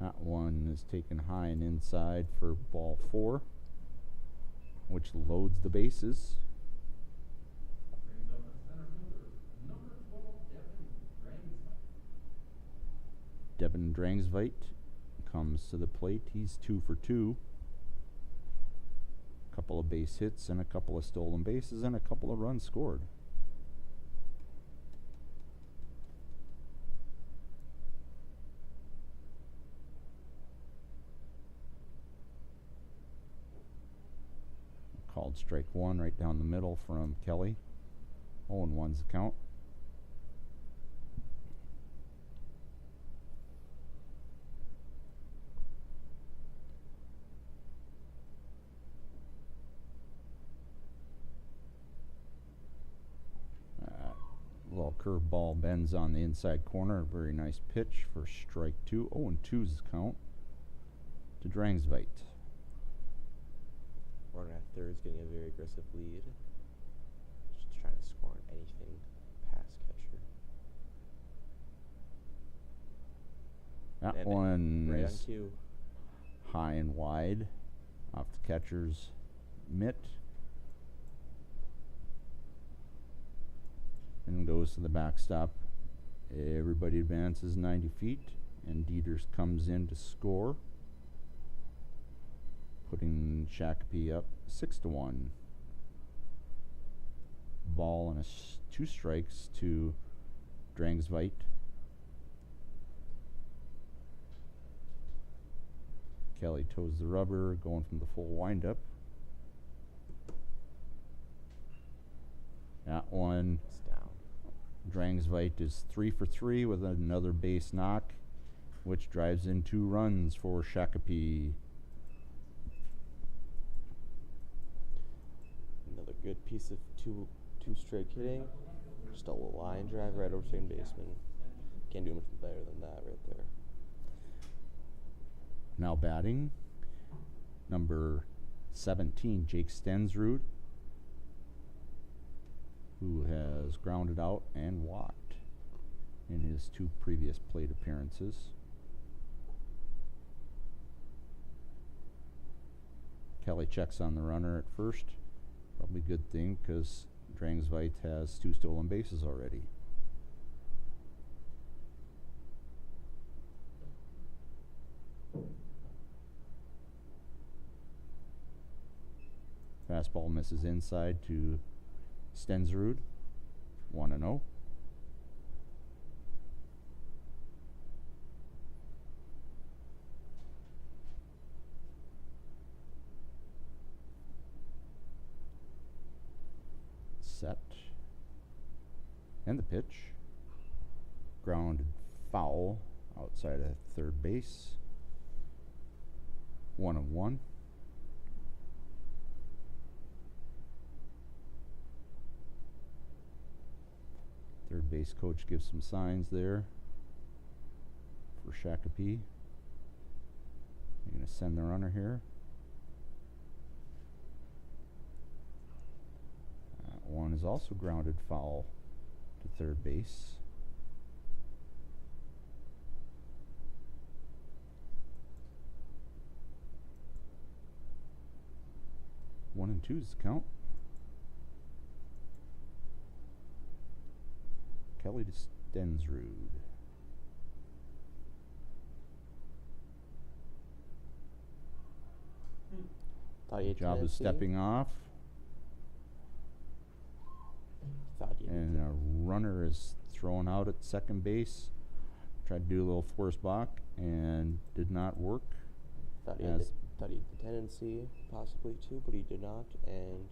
That one is taken high and inside for ball 4. which loads the bases. Brings up the center fielder, number 12, Devin Drangsvite. Devin Drangsvite comes to the plate. He's 2 for 2. Couple of base hits and a couple of stolen bases and a couple of runs scored. Called strike 1 right down the middle from Kelly. 0-1's the count. Little curveball bends on the inside corner. Very nice pitch for strike 2. 0-2's the count to Drangsvite. Runner at third is getting a very aggressive lead. Just trying to score on anything past catcher. That And one right on is cue. high and wide off the catcher's mitt. And goes to the backstop. Everybody advances 90 feet, and Dieters comes in to score, putting Shakopee up 6-1. Ball and 2 strikes to Drangsvite. Kelly toes the rubber, going from the full windup. That one, It's down. Drangsvite is 3 for 3 with another base knock, which drives in 2 runs for Shakopee. Another good piece of two strike hitting. Just a line drive right over second baseman. Can't do much better than that right there. Now batting, number 17, Jake Stensrud, who has grounded out and walked in his 2 previous plate appearances. Kelly checks on the runner at first. Probably a good thing because Drangsvite has 2 stolen bases already. Fastball misses inside to Stensrud, 1-0. Set. And the pitch. Grounded foul outside of third base. 1-1. Third base coach gives some signs there for Shakopee. You're going to send the runner here. That one is also grounded foul to third base. One and 2's the count. Kelly to Stensrud. Thought he had Job is tendency. stepping off, Thought he had and a runner is thrown out at second base. Tried to do a little force balk and did not work. Thought he had the tendency possibly to, but he did not. And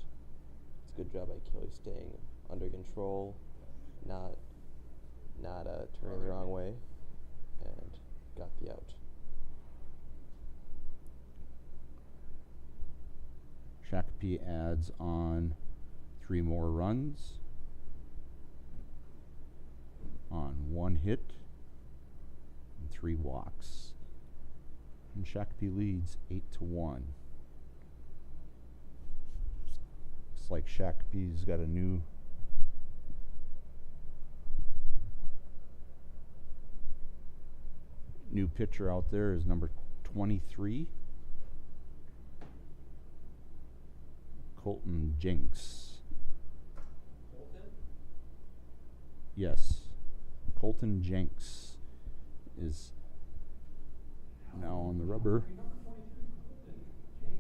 it's a good job by Kelly staying under control, not turning the wrong way, and got the out. Shakopee adds on 3 more runs on 1 hit and 3 walks. And Shakopee leads 8-1. Looks like Shakopee's got a new pitcher out there is number 23. Colton Jenks. Colton? Yes. Colton Jenks is now on the rubber. Number 23, Colton Jenks.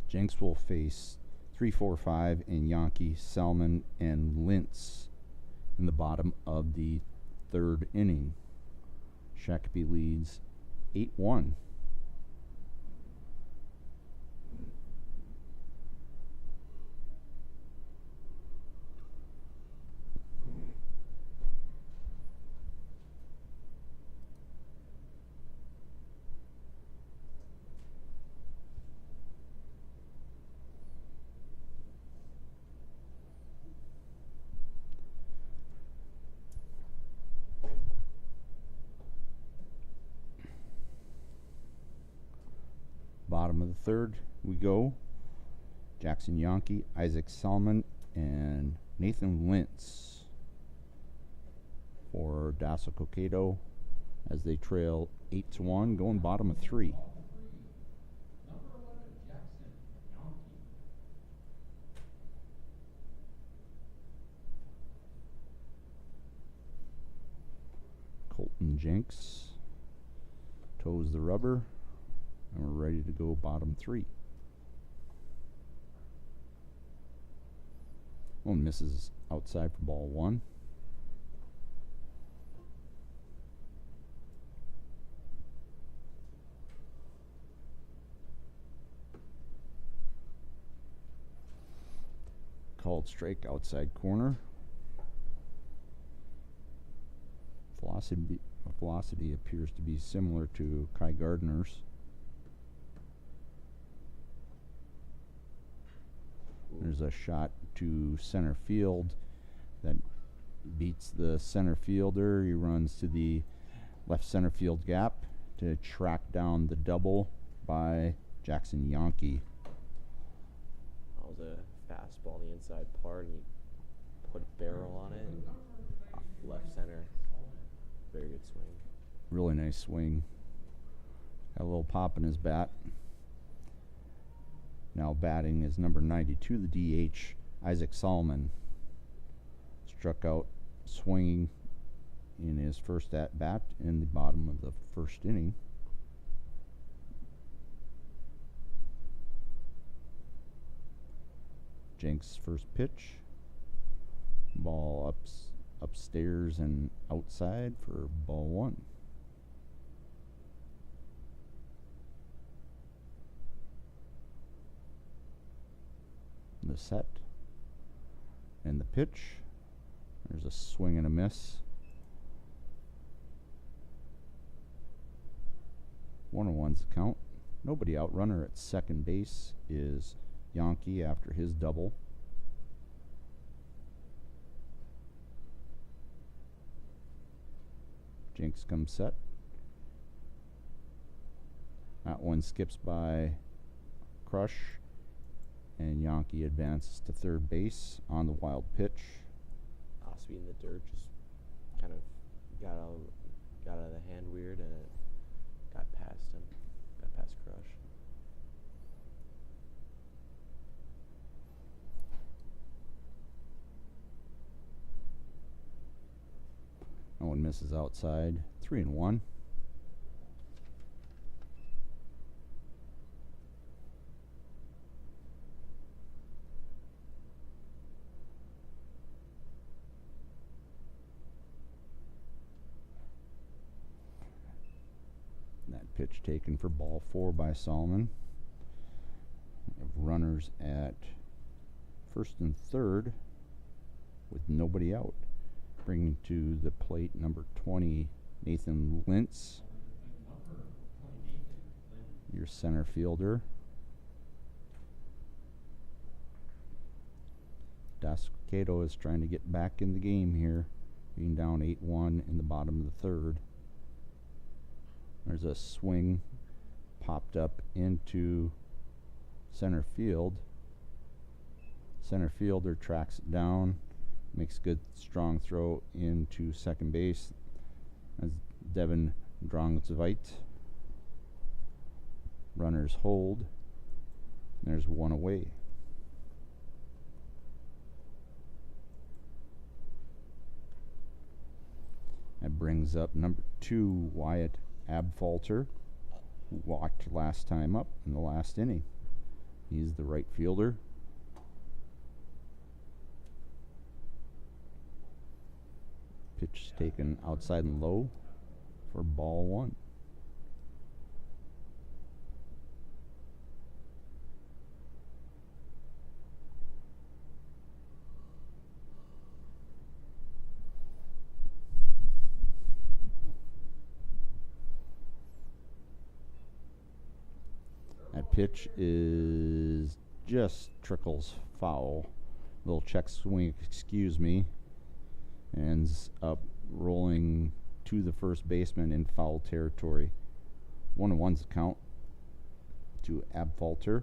Jenks will face 3-4-5 and Yankee, Selman, and Lintz in the bottom of the third inning. Shakopee leads 8-1. Bottom of the third, we go. Jackson Yankee, Isaac Selman, and Nathan Lintz for Dassel-Cokato as they trail 8-1, going bottom of three. Number 11, Jackson Yankee. Colton Jenks toes the rubber, and we're ready to go bottom three. One misses outside for ball one. Called strike outside corner. Velocity appears to be similar to Kai Gardner's. There's a shot to center field that beats the center fielder. He runs to the left center field gap to track down the double by Jackson Yankee. That was a fastball on the inside part, and he put a barrel on it and off left center. Very good swing. Really nice swing. Got a little pop in his bat. Now batting is number 92, the DH, Isaac Solomon. Struck out swinging in his first at bat in the bottom of the first inning. Jenks' first pitch. Ball upstairs and outside for ball one. The set and the pitch. There's a swing and a miss. 1-1's the count. Nobody out. Runner at second base is Yankee after his double. Jenks comes set. That one skips by Crush, and Yankee advances to third base on the wild pitch. Osby in the dirt just kind of got out of the hand weird, and it got past him, got past Crush. No one misses outside. 3-1. That pitch taken for ball four by Solomon. We have runners at first and third with nobody out. Bringing to the plate number 20, Nathan Lintz, your center fielder. Dassel-Cokato is trying to get back in the game here, being down 8-1 in the bottom of the third. There's a swing popped up into center field. Center fielder tracks it down, makes good strong throw into second base. As Devin Drongzveit. Runners hold. There's one away. That brings up number 2, Wyatt Abfalter, who walked last time up in the last inning. He's the right fielder. Pitch taken outside and low for ball 1. That pitch is just trickles foul. Little check swing, excuse me. Ends up rolling to the first baseman in foul territory. 1-1's the count to Abfalter.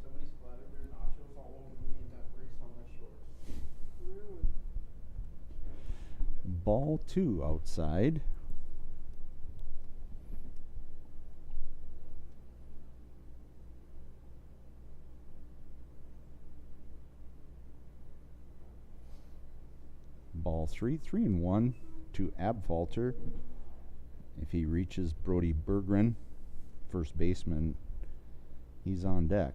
Somebody splattered their nachos all over me and got grease on my shorts. Ball 2 outside. Ball 3, 3-1 to Abfalter. If he reaches Brody Berggren, first baseman, he's on deck.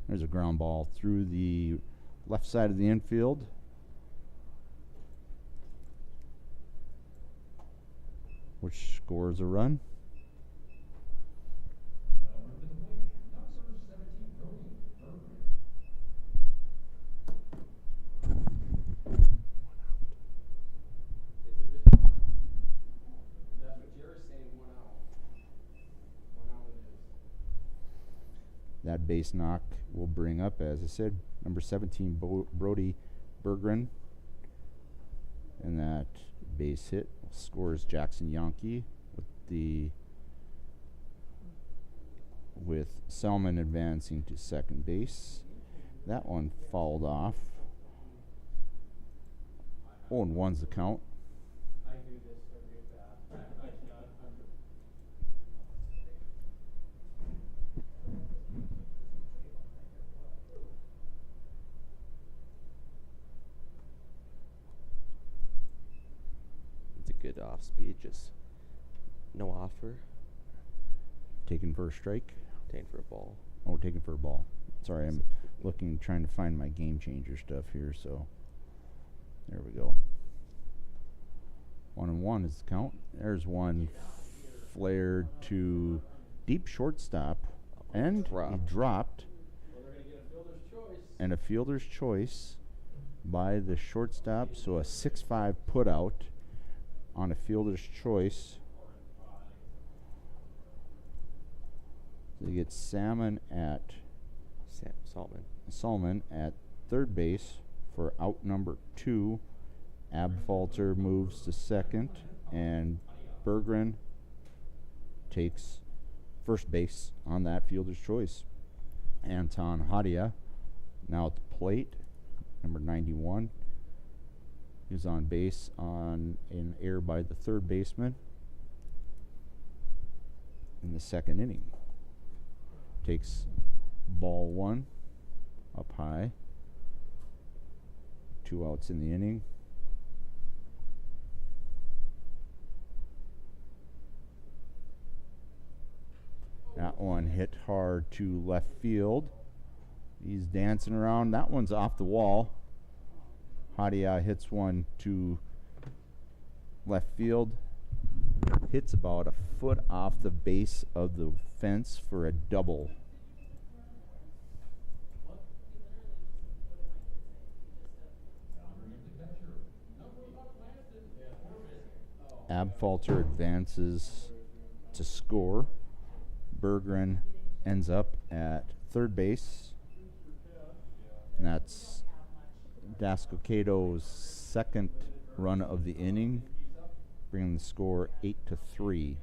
There's a ground ball through the left side of the infield. Which scores a run. Is there just one out? That's what Jerry's saying, 1 out. 1 out it is. That base knock will bring up, as I said, number 17, Brody Berggren. And that base hit scores Jackson Yonke with Selman advancing to second base. That one fouled off. 0-1's the count. I do this every at bat. It's a good off speed, just no offer. Taken for a strike. Taken for a ball. Oh, taken for a ball. Sorry, I'm trying to find my game changer stuff here, so there we go. 1-1 is the count. There's one flared to deep shortstop, and he dropped. Well, they're going to get a fielder's choice. And a fielder's choice by the shortstop, so a 6-5 put out on a fielder's choice. So you get Salmon at Salmon at third base for out number 2. Abfalter moves to second, and Berggren takes first base on that fielder's choice. Anton Hadia now at the plate, number 91. He's on base on an error by the third baseman in the second inning. Takes ball 1 up high. 2 outs in the inning. That one hit hard to left field. He's dancing around. That one's off the wall. Hadia hits one to left field. Hits about a foot off the base of the fence for a double. Abfalter advances to score. Berggren ends up at third base. And that's Dassel-Cokato's second run of the inning, bringing the score 8-3.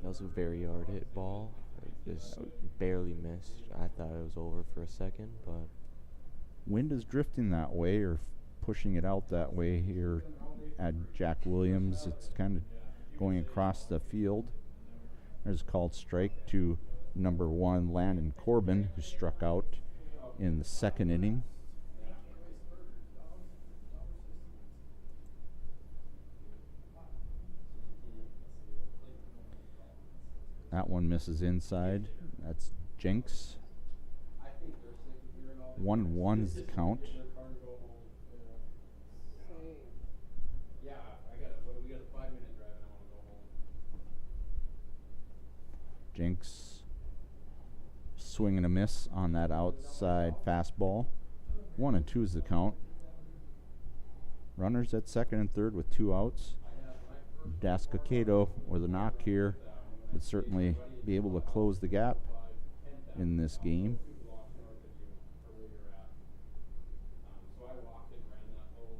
That was a very hard hit ball. It just barely missed. I thought it was over for a second, but Wind is drifting that way, or pushing it out that way here at Jack Williams. It's kind of going across the field. There's a called strike to number 1, Landon Corbin, who struck out in the second inning. That one misses inside. That's Jenks. 1-1 is the count. Yeah, we got a 5-minute drive and I want to go home. Jenks swing and a miss on that outside fastball. 1-2 is the count. Runners at second and third with 2 outs. Dassel-Cokato with a knock here would certainly be able to close the gap in this game. So I walked and ran that whole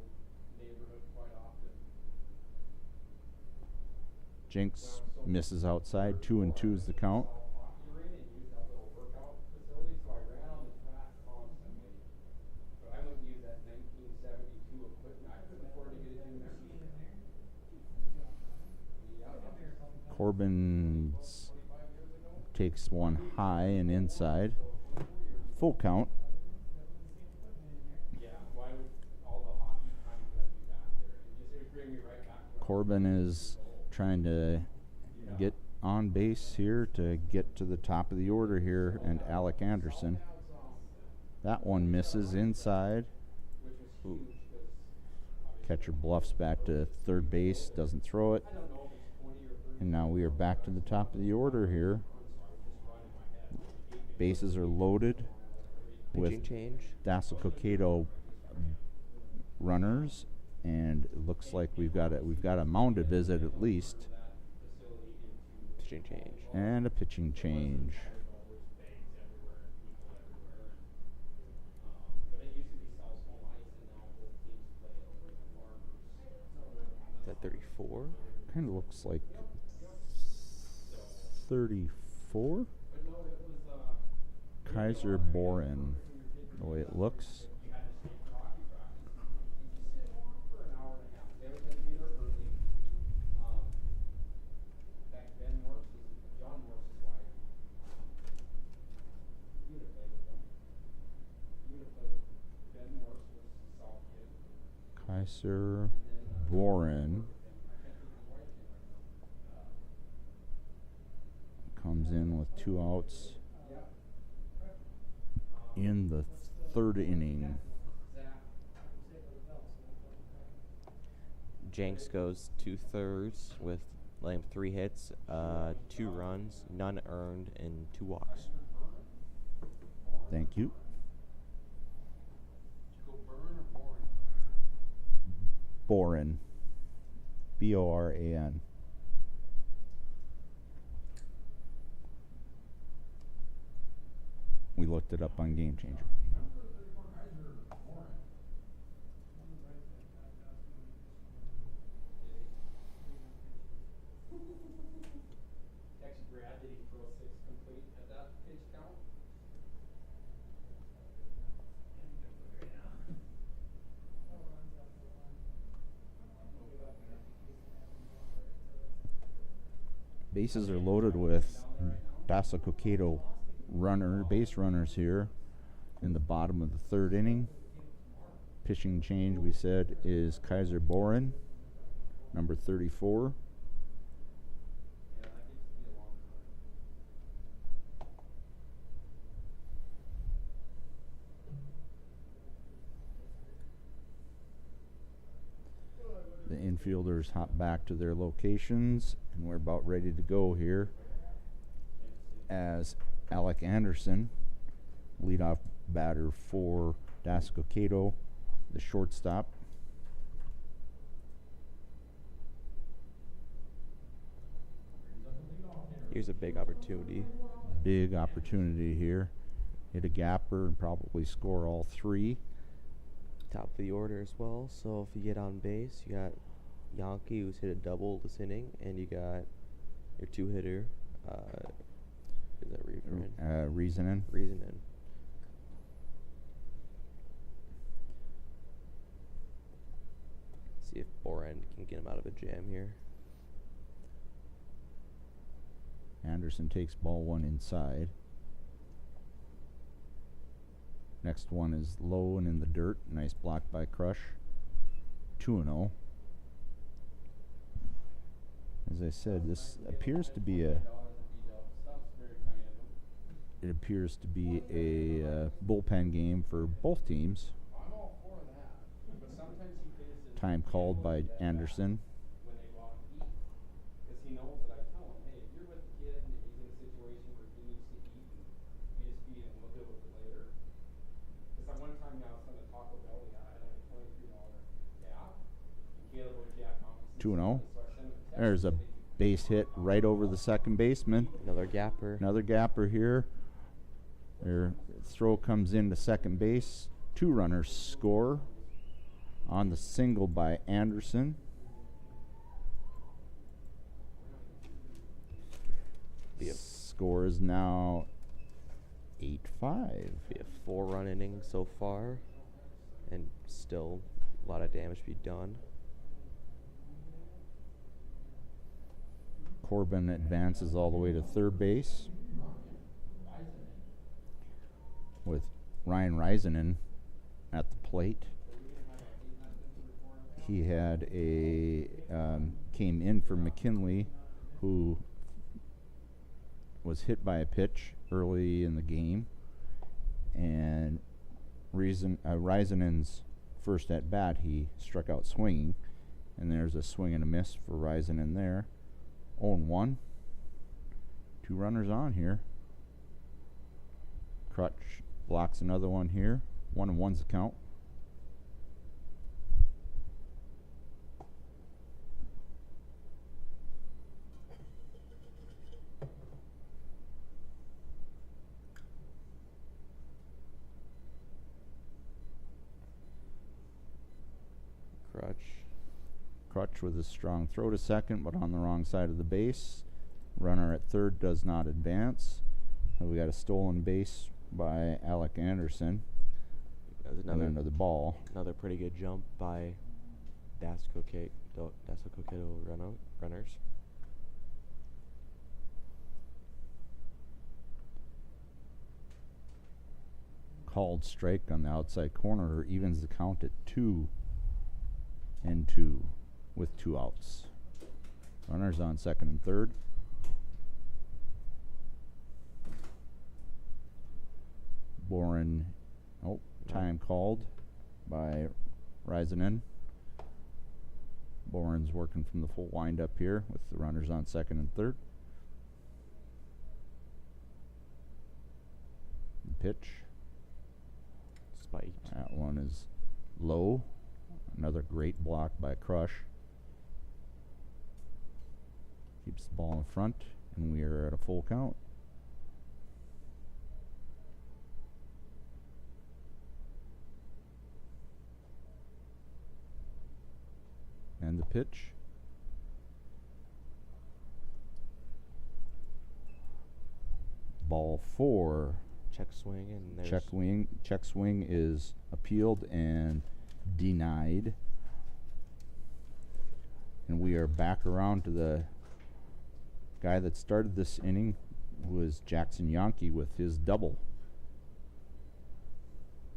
neighborhood quite often. Jenks misses outside. 2-2 is the count. Ran and used that little workout facility, so I ran on the track constantly. But I wouldn't use that 1972 equipment. I couldn't afford to get a new machine. Corbin's takes one high and inside. Full count. Yeah, why would all the hockey time let me back there? It would bring me right back to Corbin is trying to get on base here to get to the top of the order here, and Alec Anderson. That one misses inside. Ooh. Catcher bluffs back to third base, doesn't throw it. And now we are back to the top of the order here. Bases are loaded with pitching change. Dassel-Cokato runners, and it looks like we've got a mounded visit at least, Pitching change. and a pitching change. Is that 34? Kind of looks like 34. Kaiser Boren, the way it looks. Kaiser Boren comes in with 2 outs in the third inning. Jenks goes 2/3 with letting 3 hits, 2 runs, none earned, and 2 walks. Thank you. Boren. Boran. We looked it up on Game Changer. Text Brad, did he throw 6 complete at that pitch count? Bases are loaded with Dassel-Cokato base runners here in the bottom of the third inning. Pitching change, we said, is Kaiser Boren, number 34. The infielders hop back to their locations, and we're about ready to go here as Alec Anderson, leadoff batter for Dassel-Cokato, the shortstop. Here's a big opportunity. Big opportunity here. Hit a gapper and probably score all three. Top of the order as well. So if you get on base, you got Yankee, who's hit a double this inning, and you got your two-hitter. Is that Reasonin? Reasoning. Reasonin. See if Boren can get him out of a jam here. Anderson takes ball one inside. Next one is low and in the dirt. Nice block by Crush. 2-0. As I said, this appears to be a bullpen game for both teams. I'm all for that, but sometimes he faces Time called by Anderson. when they go out and eat, because he knows that I tell him, hey, if you're with the kid and he's in a situation where he needs to eat, and you just feed him, we'll deal with it later. Because at one time, I was on the Taco Bell, I had like a $23 tab, and Caleb would jack off. 2-0. So I sent him a text. There's a base hit right over the second baseman. Another gapper. Another gapper here. Their throw comes into second base. Two runners score on the single by Anderson. Score is now 8-5. Be a 4-run inning so far, and still a lot of damage to be done. Corbin advances all the way to third base with Ryan Risenen at the plate. He had came in for McKinley, who was hit by a pitch early in the game, and Risenen's first at bat he struck out swinging, and there's a swing and a miss for Risenen there. 0-1. Two runners on here. Crutch blocks another one here. 1-1's the count. Crutch with a strong throw to second, but on the wrong side of the base. Runner at third does not advance. We got a stolen base by Alec Anderson. There's And another ball. Another pretty good jump by Dassel-Cokato runners. Called strike on the outside corner evens the count at 2-2 with 2 outs. Runners on second and third. Boren, time called by Risenen. Boren's working from the full windup here with the runners on second and third. Pitch. Spiked. That one is low. Another great block by Crush. Keeps the ball in front, and we are at a full count. And the pitch. Ball 4. Check swing, and there's Check swing is appealed and denied. And we are back around to the guy that started this inning, was Jackson Yankee with his double.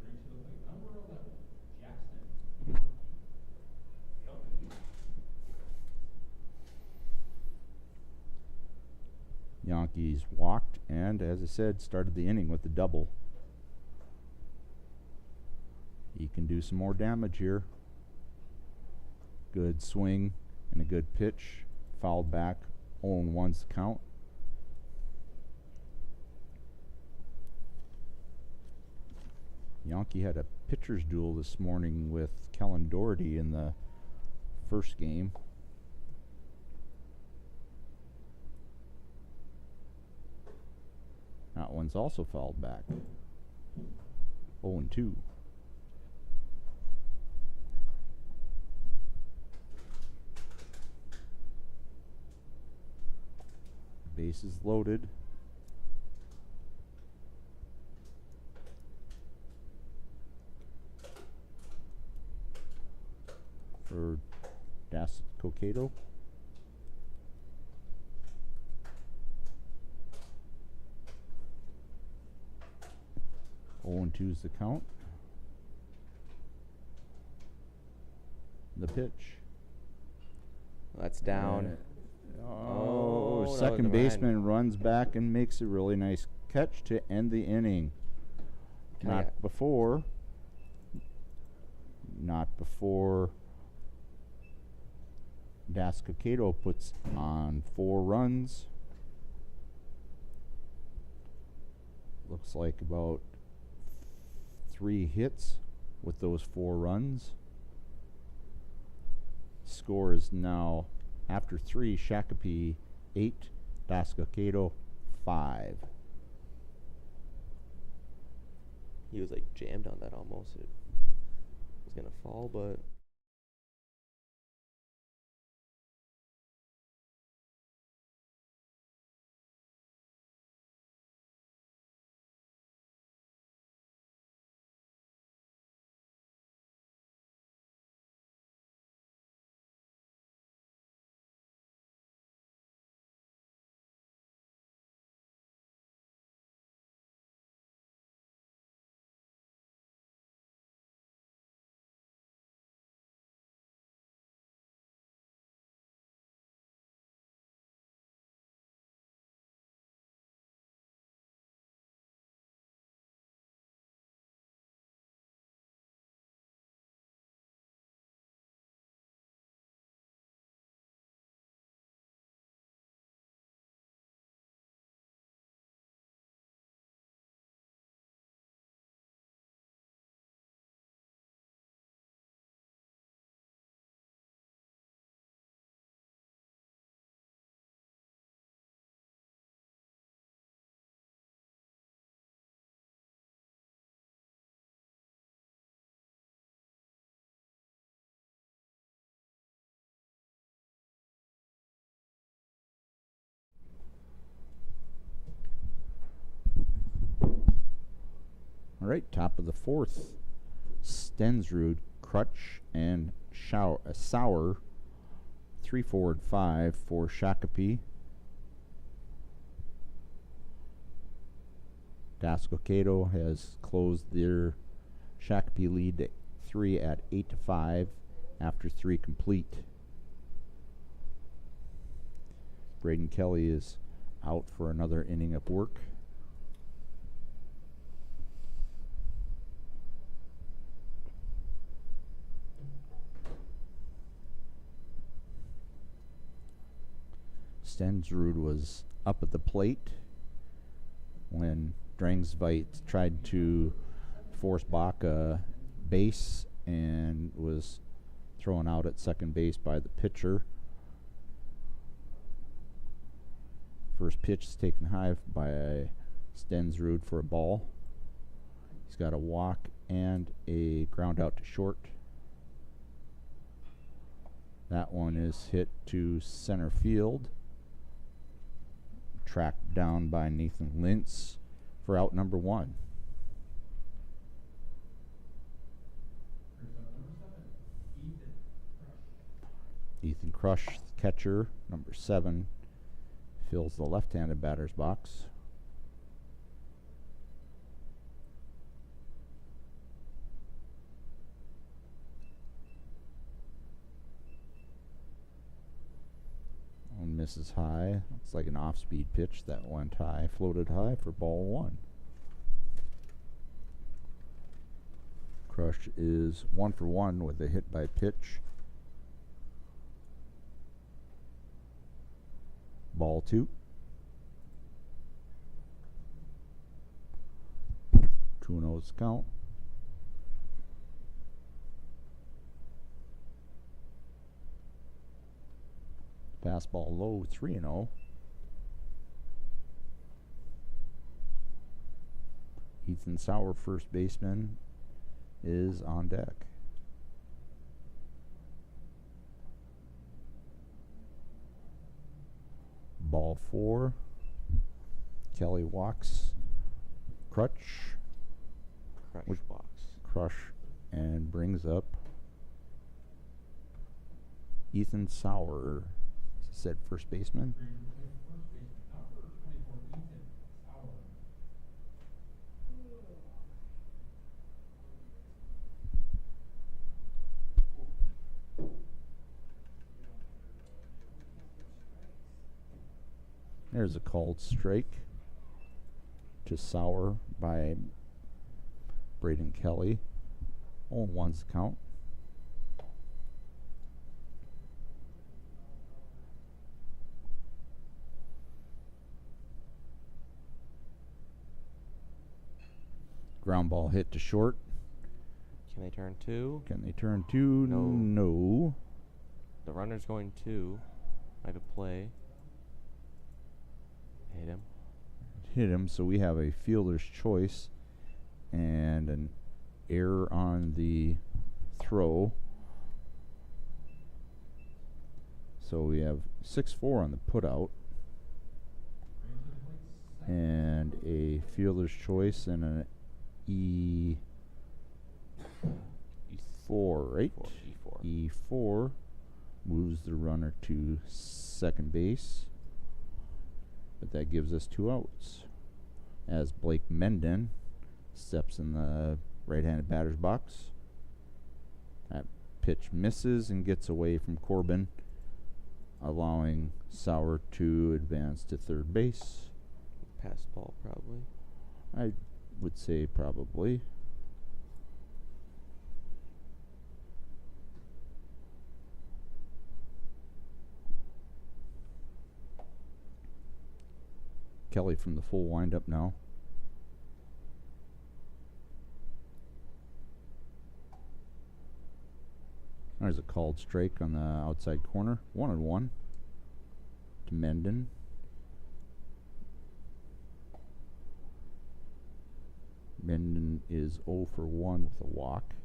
Brings to the plate number 11, Jackson. Yankees walked and, as I said, started the inning with the double. He can do some more damage here. Good swing and a good pitch. Fouled back. 0-1's the count. Yankee had a pitcher's duel this morning with Kellen Doherty in the first game. That one's also fouled back. 0-2. Bases loaded. For Dassel-Cokato. Oh, and 2 is the count. The pitch. That's down. Oh, no, second never mind. baseman runs back and makes a really nice catch to end the inning. Kinda got- Not before Dassel-Cokato puts on 4 runs. Looks like about 3 hits with those 4 runs. Score is now, after 3, Shakopee 8, Dassel-Cokato 5. He was like jammed on that almost. It was gonna fall, but All right, top of the 4th. Stensrud, Crutch, and Sauer. 3, 4, and 5 for Shakopee. Dassel-Cokato has closed their Shakopee lead to 3 at 8-5 after 3 complete. Braden Kelly is out for another inning of work. Stensrud was up at the plate when Drangsveit tried to force Bach a base and was thrown out at second base by the pitcher. First pitch is taken high by Stensrud for a ball. He's got a walk and a ground out to short. That one is hit to center field. Tracked down by Nathan Lintz for out number 1. Here's number 7, Ethan Crush. Ethan Crush, catcher, number 7, fills the left-handed batter's box. One misses high. Looks like an off-speed pitch that went high, floated high for ball 1. Crush is 1 for 1 with a hit by pitch. Ball 2. 2-0's count. Fastball low, 3-0. Ethan Sauer, first baseman, is on deck. Ball 4. Kelly walks. Crutch. Crush Which- box. Crush and brings up Ethan Sauer. Said first baseman. Green Bay first baseman, number 24, Ethan Sauer. There's a called strike to Sauer by Braden Kelly. 0-1's the count. Ground ball hit to short. Can they turn 2? Can they turn 2? No. No. The runner's going 2. I have a play. Hit him. Hit him, so we have a fielder's choice and an error on the throw. So we have 6-4 on the putout and a fielder's choice and an E4, right? E4. E4 moves the runner to second base, but that gives us 2 outs as Blake Menden steps in the right-handed batter's box. That pitch misses and gets away from Corbin, allowing Sauer to advance to third base. Pass ball, probably. I would say probably. Kelly from the full windup now. There's a called strike on the outside corner. 1-1 to Menden. Menden is 0 for 1 with a walk.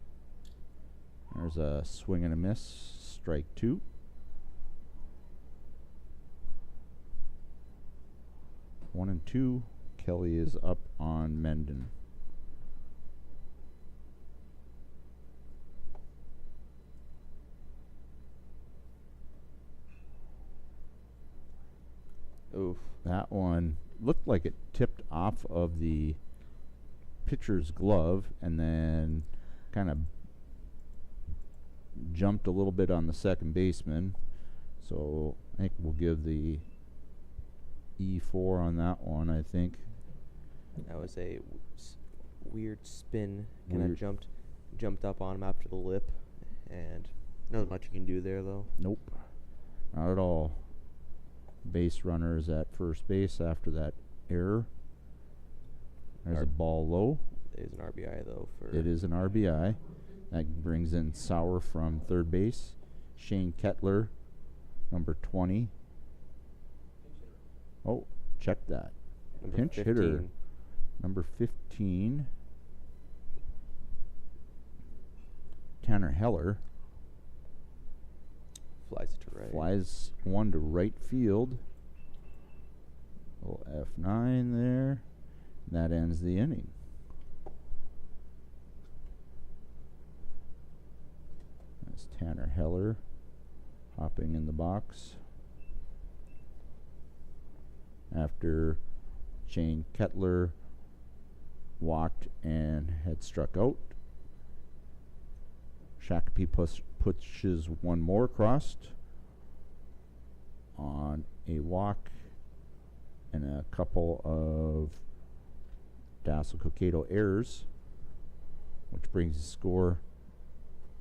There's a swing and a miss. Strike 2. One and 2. Kelly is up on Menden. Oof. That one looked like it tipped off of the pitcher's glove and then kind of jumped a little bit on the second baseman. So I think we'll give the E4 on that one, I think. That was a weird spin. Kind Weird. of jumped up on him after the lip, and not much you can do there though. Nope. Not at all. Base runner is at first base after that error. There's a ball low. It is an RBI though for. It is an RBI. That brings in Sauer from third base. Shane Kettler, number 20. Oh, check that. Number Pinch 15. hitter. Number 15. Tanner Heller Flies it to right. flies one to right field. Little F9 there. That ends the inning. That's Tanner Heller hopping in the box after Shane Kettler walked and had struck out. Shakopee pushes one more across on a walk and a couple of Dassel-Cokato errors, which brings the score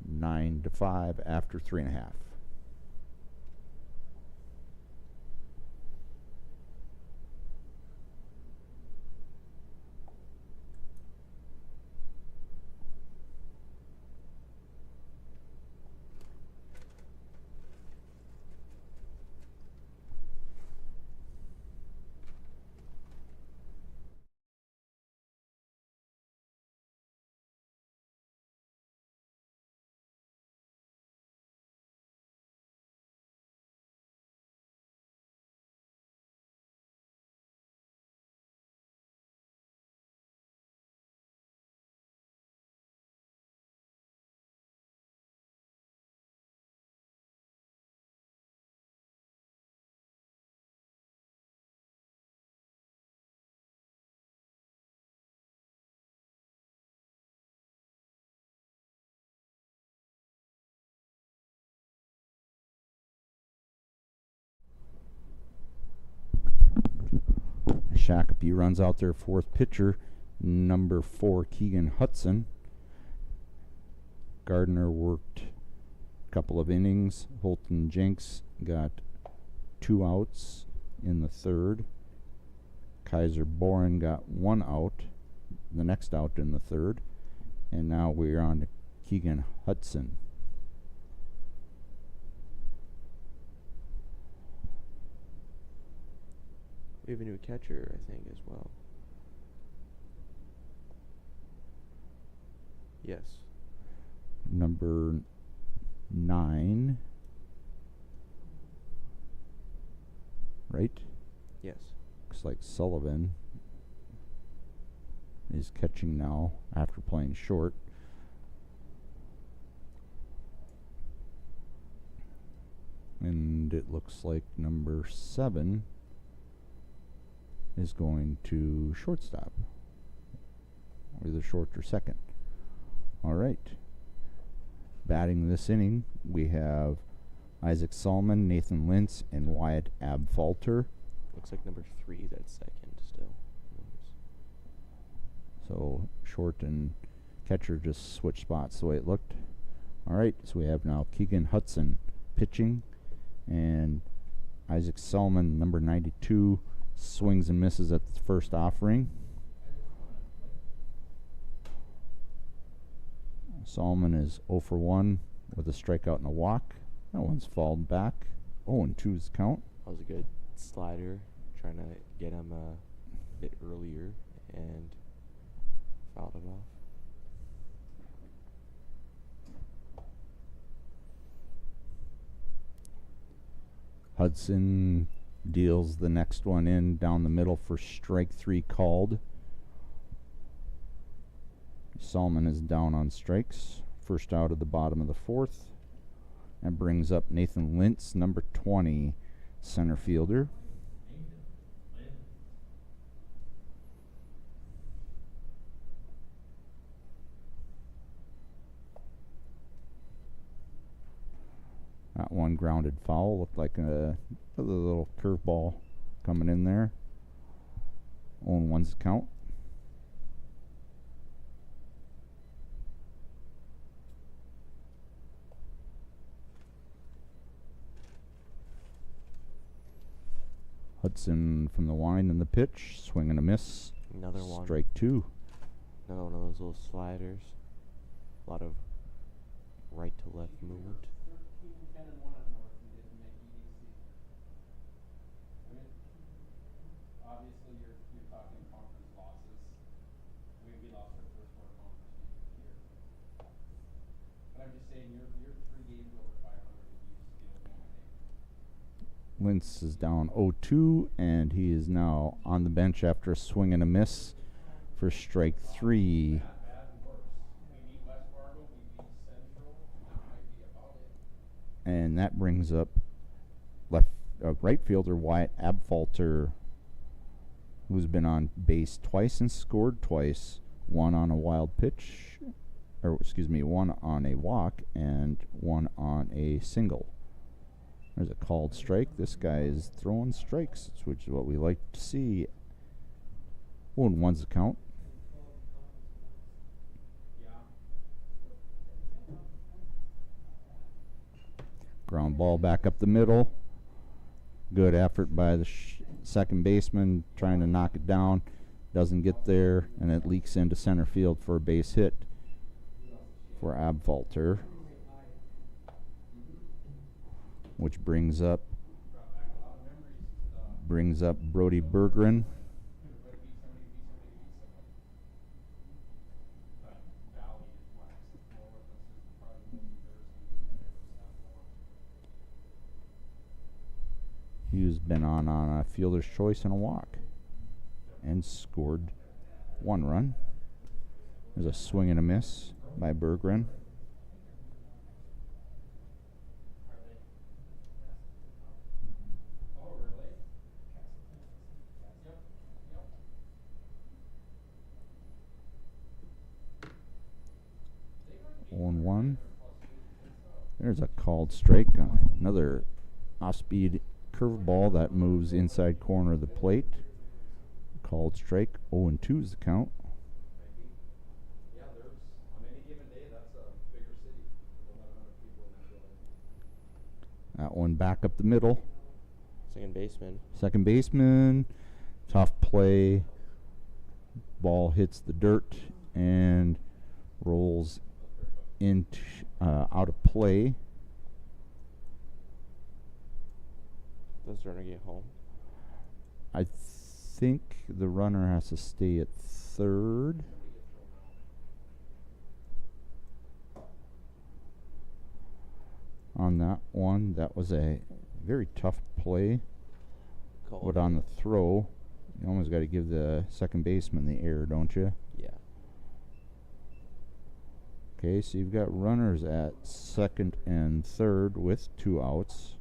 9-5 after 3.5. Shakopee runs out their fourth pitcher, number 4, Keegan Hudson. Gardner worked a couple of innings. Holton Jenks got 2 outs in the third. Kaiser Boren got 1 out, the next out in the third. And now we're on to Keegan Hudson. We have a new catcher, I think, as well. Yes. Number 9. Right? Yes. Looks like Sullivan is catching now after playing short. And it looks like number 7 is going to shortstop. Either short or second. All right. Batting this inning, we have Isaac Solomon, Nathan Lintz, and Wyatt Abfalter. Looks like number 3 is at second still. So short and catcher just switched spots the way it looked. All right, so we have now Keegan Hudson pitching, and Isaac Solomon, number 92, swings and misses at the first offering. Solomon is 0 for 1 with a strikeout and a walk. That one's fouled back. 0-2's count. That was a good slider, trying to get him a bit earlier, and fouled it off. Hudson deals the next one in down the middle for strike 3 called. Solomon is down on strikes. First out of the bottom of the fourth. That brings up Nathan Lintz, number 20, center fielder. That one grounded foul. Looked like a little curveball coming in there. 0-1's count. Hudson from the line in the pitch, swing and a miss. Another one. Strike 2. Another one of those little sliders. A lot of right to left movement. 13-10-1 at North and didn't make EDC. I mean, obviously you're talking conference losses. We lost our first 4 conference games of the year. But I'm just saying you're 3 games over 500 and you still won't make. Lintz is down 0-2, and he is now on the bench after a swing and a miss for strike 3. Bad and worse. We beat West Fargo, we beat Central, and that might be about it. And that brings up right fielder Wyatt Abfalter, who's been on base twice and scored twice. One on a wild pitch, one on a walk, and one on a single. There's a called strike. This guy is throwing strikes, which is what we like to see. 0-1's the count. Ground ball back up the middle. Good effort by the second baseman trying to knock it down. Doesn't get there, and it leaks into center field for a base hit for Abfalter. Which brings up Brody Berggren. He's been on a fielder's choice and a walk and scored 1 run. There's a swing and a miss by Berggren. On 1. There's a called strike. Another off-speed curveball that moves inside corner of the plate. called strike. 0-2 is the count. Maybe. Yeah, there's, on any given day, that's a bigger city with 1,100 people in that building. That one back up the middle. Second baseman. Second baseman, tough play. Ball hits the dirt and rolls into out of play. Does the runner get home? I think the runner has to stay at third. On that one, that was a very tough play. Called. But on the throw, you almost got to give the second baseman the air, don't you? Yeah. Okay, so you've got runners at second and third with 2 outs.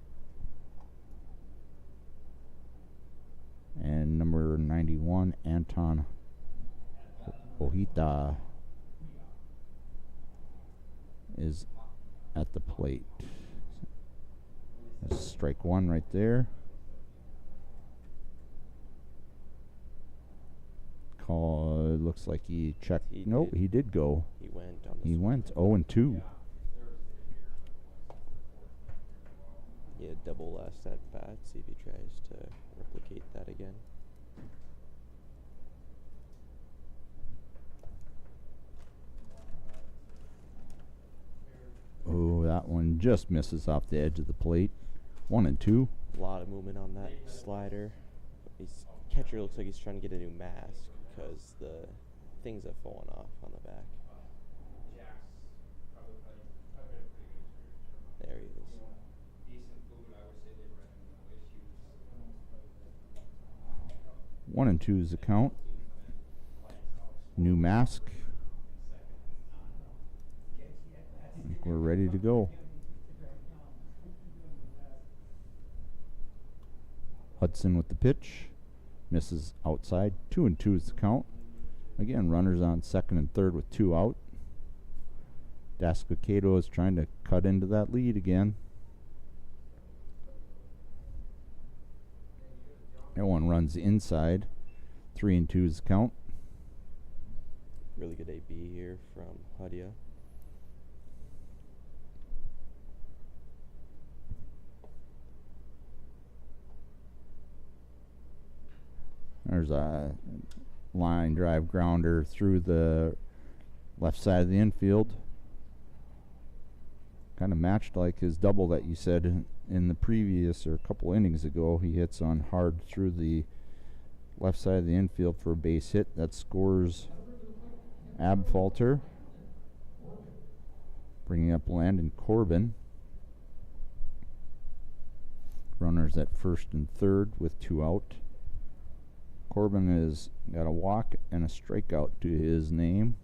And number 91, Anton Ojita, is at the plate. That's strike one right there. Call, looks like he checked. He Nope, did. he did go. He went on the He swing. went 0-2. Yeah, double last at bat. See if he tries to replicate that again. Oh, that one just misses off the edge of the plate. 1-2. A lot of movement on that slider. His catcher looks like he's trying to get a new mask because the things have fallen off on the back. Jack's probably had a pretty good experience. There he is. Decent food, I would say they were having no issues. 1-2 is the count. New mask. I think we're ready to go. Hudson with the pitch. Misses outside. 2-2 is the count. Again, runners on second and third with 2 out. Dassel-Cokato is trying to cut into that lead again. That one runs inside. 3-2 is the count. Really good AB here from Hudia. There's a line drive grounder through the left side of the infield. Kind of matched like his double that you said in the previous or a couple innings ago. He hits on hard through the left side of the infield for a base hit. That scores Abfalter. Bringing up Landon Corbin. Runners at first and third with 2 out. Corbin has got a walk and a strikeout to his name.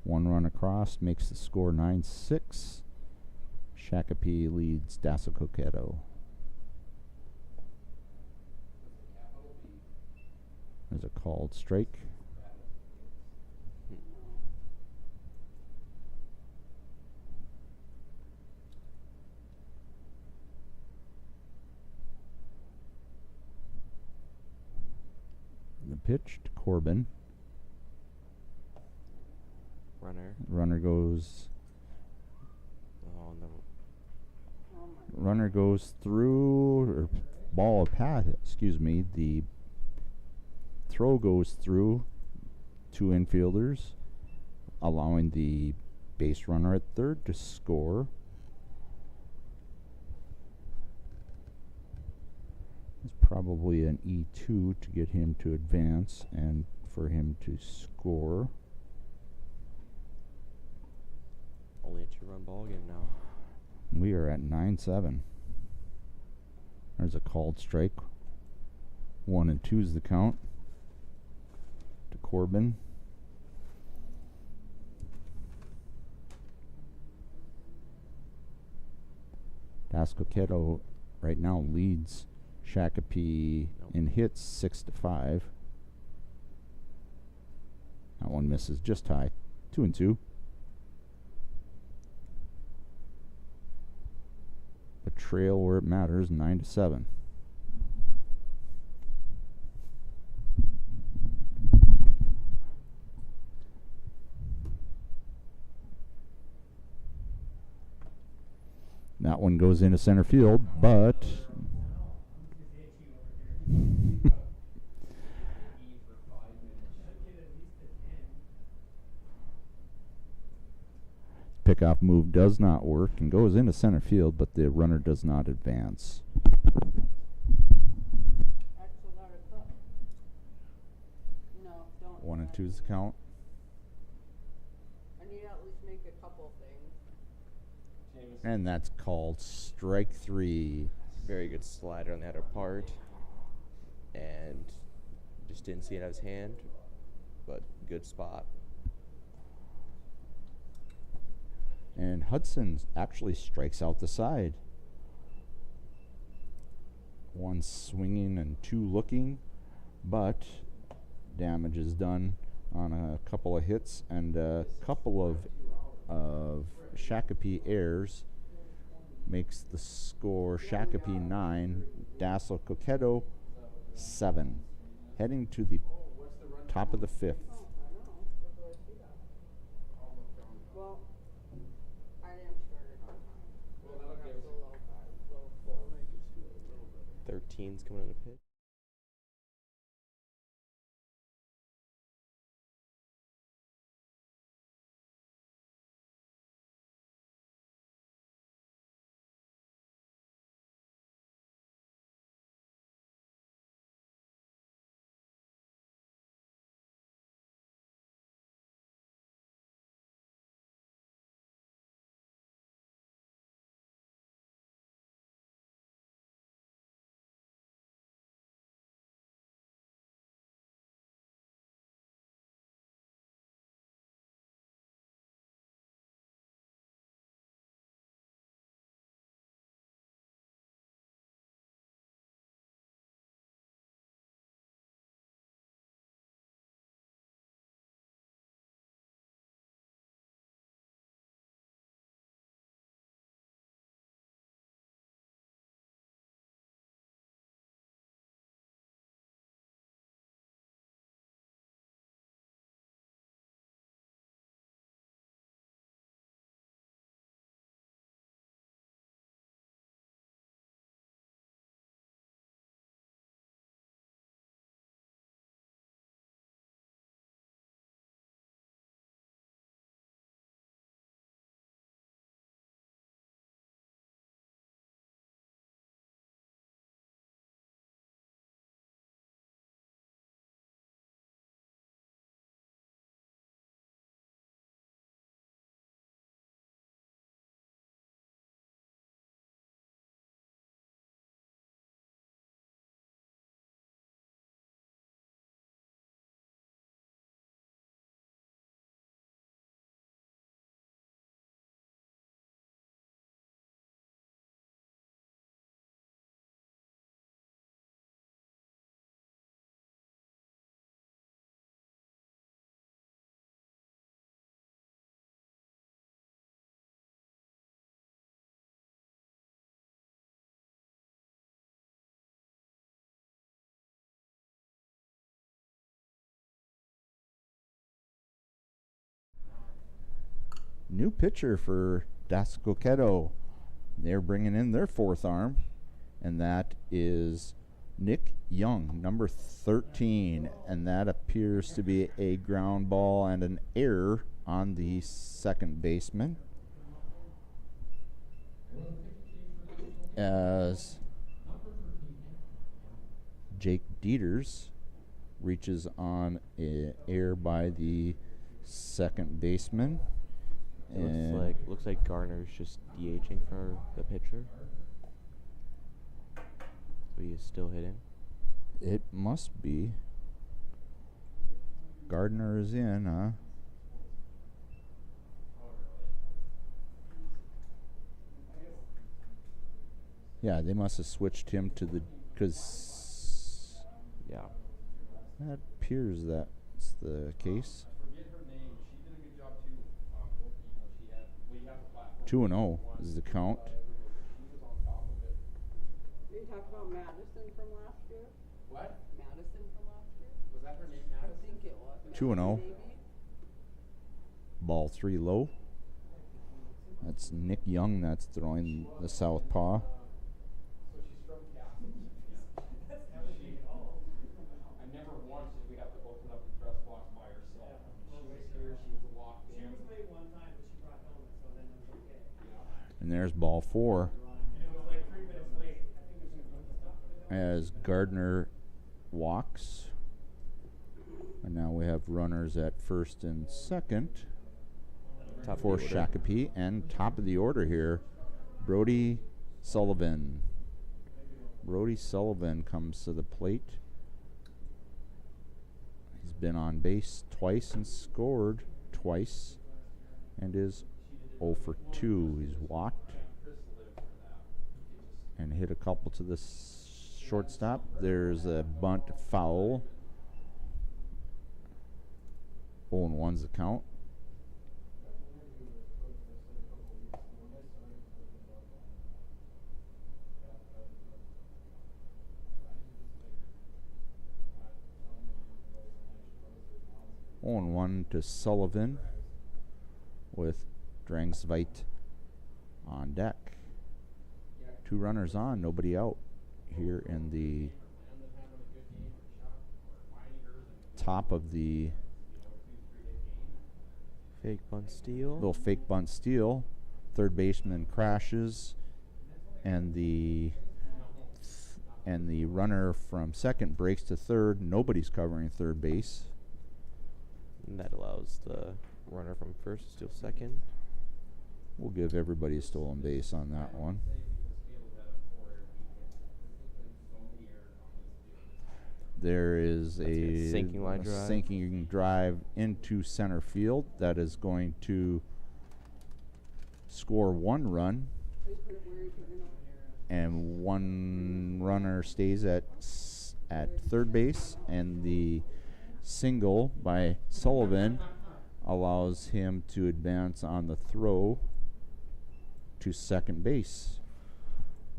One run across makes the score 9-6. Shakopee leads Dassel-Cokato. There's a called strike. The pitch to Corbin. Runner goes. Oh no. Runner goes through, or ball pass. Excuse me. The throw goes through 2 infielders, allowing the base runner at third to score. It's probably an E2 to get him to advance and for him to score. Only a 2-run ball game now. We are at 9-7. There's a called strike. 1-2 is the count to Corbin. Dassel-Cokato right now leads Shakopee in hits 6-5. That one misses just high. 2-2. trail where it matters, 9-7. That one goes into center field, but pickoff move does not work and goes into center field, but the runner does not advance. Actually, not a cup. No, don't. 1 and 2 is the count. I need to at least make a couple things. And that's called strike 3. Very good slider on the other part. And just didn't see it out of his hand, but good spot. And Hudson actually strikes out the side. 1 swinging and 2 looking, but damage is done on a couple of hits and a couple of Shakopee errors. Makes the score Shakopee 9, Dassel-Cokato 7. Heading to the top of the 5th. Oh, I know. Where do I see that? Well, I didn't start it on time. Well, that'll I give us- got so low, so full. 13's coming on the pitch. New pitcher for Dassel-Cokato. They're bringing in their 4th arm, and that is Nick Young, number 13. And that appears to be a ground ball and an error on the second baseman. As Jake Dieters reaches on an error by the second baseman. It looks like Garner's just DHing for the pitcher. So he is still hitting. It must be. Gardner is in, huh? Yeah, they must have switched him to the, because Yeah. that appears that's the case. Forget her name. She did a good job too. She had, well, you have the platform. 2-0 is the count. She was on top of talk about Madison from last year? What? Madison from last year? Was that her name, I Madison? think it was. 2-0. Maybe. Ball 3 low. That's Nick Young that's throwing the southpaw. So she's from Castle. That's never been at all. I never once did we have to open up the press box by herself. She was here, she was locked She in. was late one time, but she brought helmets, so then it was okay. And there's ball 4 And it was like 3 minutes late. I think it was gonna put stuff with it. as Gardner walks. And now we have runners at first and second Top of for the order. Shakopee. And top of the order here, Brody Sullivan. Brody Sullivan comes to the plate. He's been on base twice and scored twice and is 0 for 2. He's walked and hit a couple to the shortstop. There's a bunt foul. 0-1's the count. On 1 to Sullivan with Drangsveit on deck. 2 runners on, nobody out here in the top of the Fake bunt steal. little fake bunt steal. Third baseman crashes, and the runner from second breaks to third. Nobody's covering third base. And that allows the runner from first to steal second. We'll give everybody a stolen base on that one. There is That's a sinking line drive. sinking drive into center field that is going to score 1 run, They put it where he put it on. and 1 runner stays at third base, and the single by Sullivan allows him to advance on the throw to second base.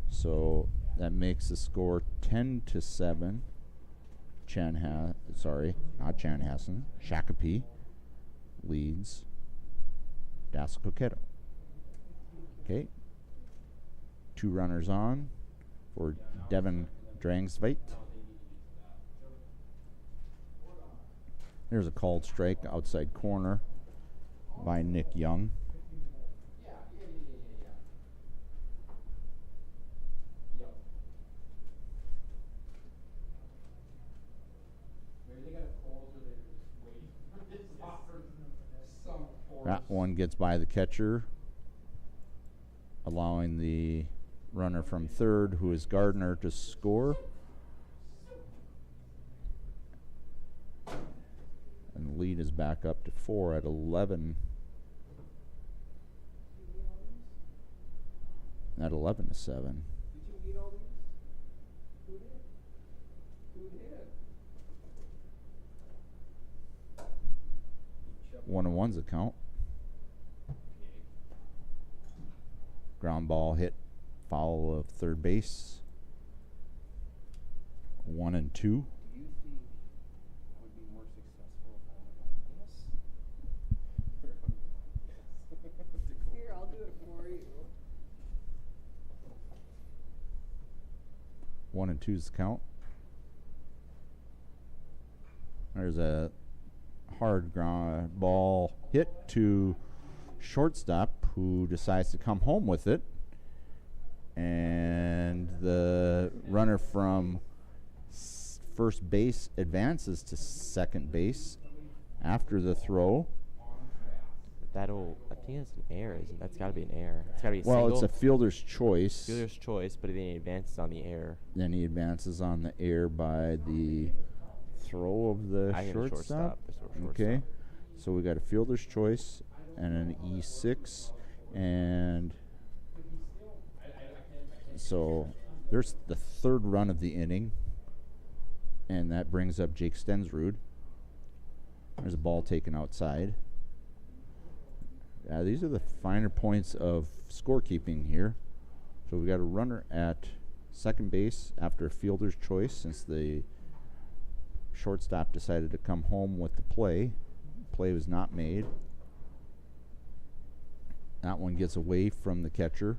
So that makes the score 10-7. Shakopee leads Dassel-Cokato. Okay. 2 runners on for Devin Drangsveit. There's a called strike outside corner by Nick Young. Maybe they got it closed or they were just waiting for this offer. Some force. That one gets by the catcher, allowing the runner from third, who is Gardner, to score. And the lead is back up to 4 at 11. At 11-7. Did you eat all these? Who did? Who did? 1-1's the count. Ground ball hit foul of third base. 1-2. Do you think I would be more successful if I went like this? Here, I'll do it for you. 1-2's the count. There's a hard ground ball hit to shortstop, who decides to come home with it, and the runner from first base advances to second base after the throw. I think it's an error, isn't it? That's got to be an error. It's got to be a Well, single. it's a fielder's choice. Fielder's choice, but then he advances on the error. Then he advances on the air by the throw of the I get a shortstop. shortstop. Okay, so we got a fielder's choice and an E6, and so there's the third run of the inning, and that brings up Jake Stensrud. There's a ball taken outside. These are the finer points of scorekeeping here. So we got a runner at second base after a fielder's choice since the shortstop decided to come home with the play. Play was not made. That one gets away from the catcher,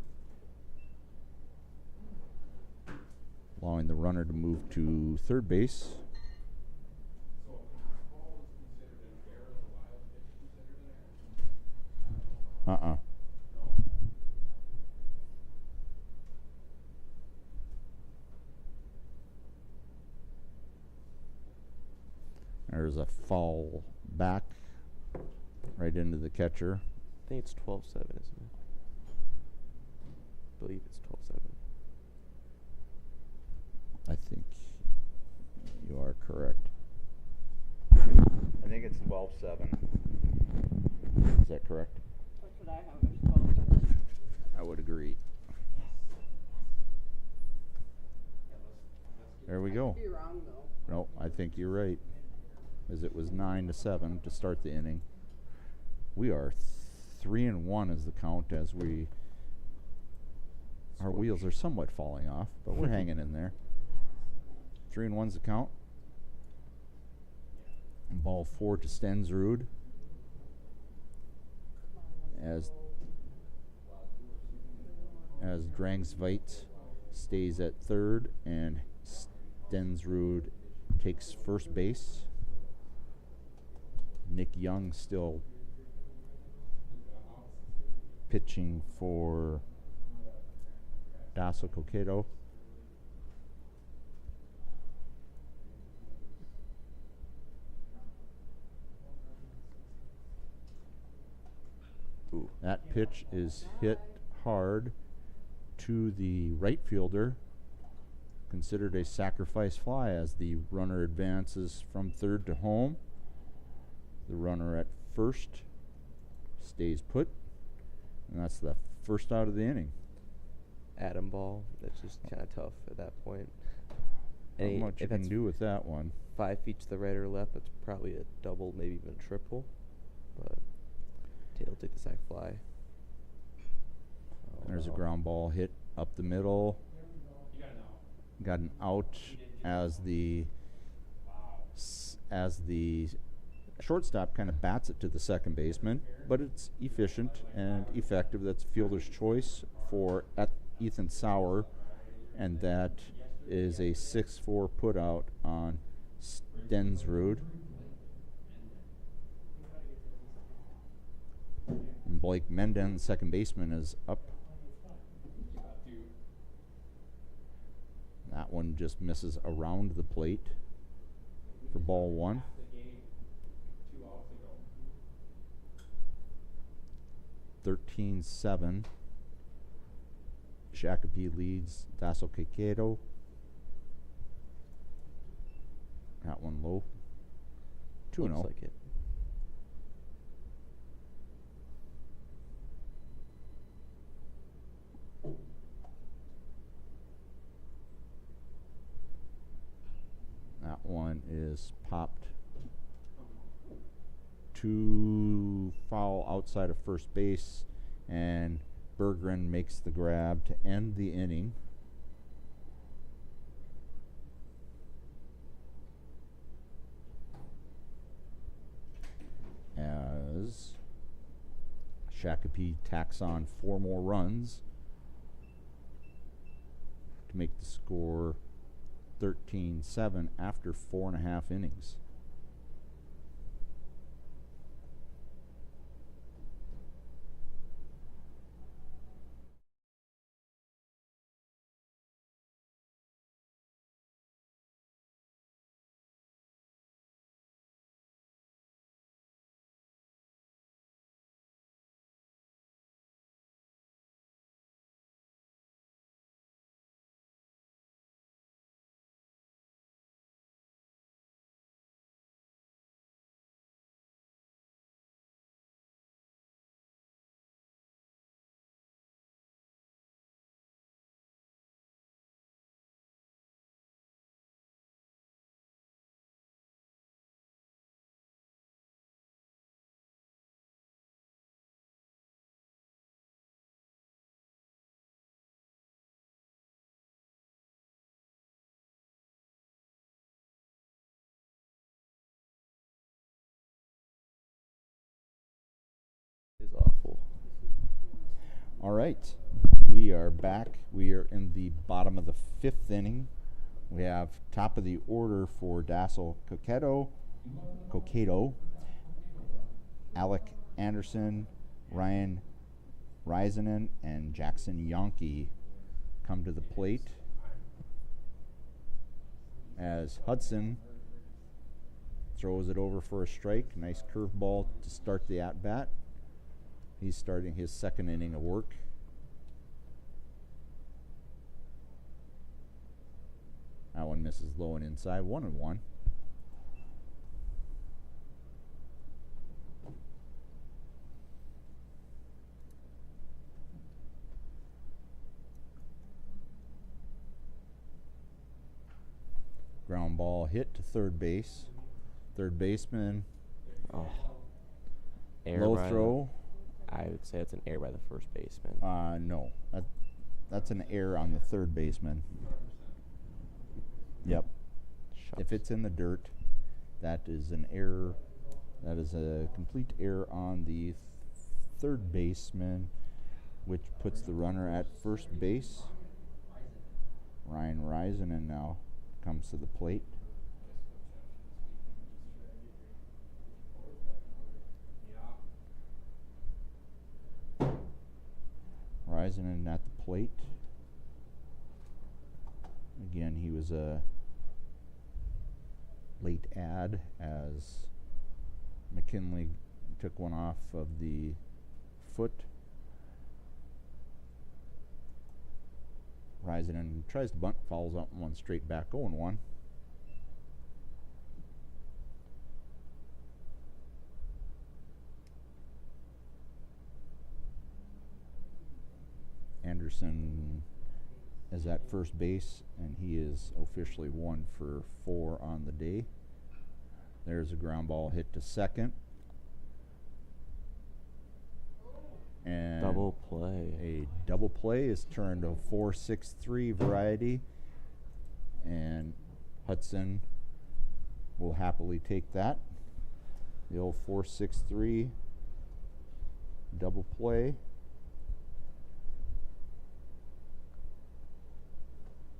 allowing the runner to move to third base. So a pass ball is considered an error, is a wild pitch considered an error? No. There's a foul back right into the catcher. I think it's 12-7, isn't it? I believe it's 12-7. I think you are correct. I think it's 12-7. Is that correct? That's what I have as 12. I would agree. There we go. I could be wrong though. No, I think you're right. As it was 9-7 to start the inning. We are 3-1 is the count as our wheels are somewhat falling off, but we're hanging in there. 3-1's the count. And ball 4 to Stensrud. As Drangsveit stays at third and Stensrud takes first base. Nick Young still pitching for Dassel-Cokato. Ooh. That pitch is hit hard to the right fielder, considered a sacrifice fly as the runner advances from third to home. The runner at first stays put, and that's the first out of the inning. Atom ball. That's just kind of tough at that point. Not much you can do with that one. 5 feet to the right or left, that's probably a double, maybe even a triple. But Taylor take the sac fly. Oh, There's a no. ground ball hit up the middle. You got an out. Got an out as the shortstop kind of bats it to the second baseman, but it's efficient and effective. That's fielder's choice for Ethan Sauer, and that is a 6-4 put out on Stensrud. And Blake Menden, second baseman, is up. That one just misses around the plate for ball 1. The game 2 outs ago. 13-7. Shakopee leads Dassel-Cokato. That one low. 2-0. Looks like it. That one is popped too foul outside of first base, and Berggren makes the grab to end the inning. As Shakopee tacks on 4 more runs to make the score 13-7 after 4.5 innings. All right, we are back. We are in the bottom of the 5th inning. We have top of the order for Dassel-Cokato, Alec Anderson, Ryan Risenen, and Jackson Yonke come to the plate as Hudson throws it over for a strike. Nice curveball to start the at-bat. He's starting his 2nd inning of work. That one misses low and inside, 1-1. Ground ball hit to third base. Third baseman, Oh. Error low by throw. I would say it's an error by the first baseman. No, that's an error on the third baseman. Yep. Shucks. If it's in the dirt, that is an error. That is a complete error on the third baseman, which puts the runner at first base. Ryan Risenen now comes to the plate. Risenen at the plate. Again, he was a late add as McKinley took one off of the foot. Risenen tries to bunt, fouls up one straight back, 0-1. Anderson is at first base, and he is officially 1 for 4 on the day. There's a ground ball hit to second. And Double play. a double play is turned a 4-6-3 variety, and Hudson will happily take that. The old 4-6-3 double play.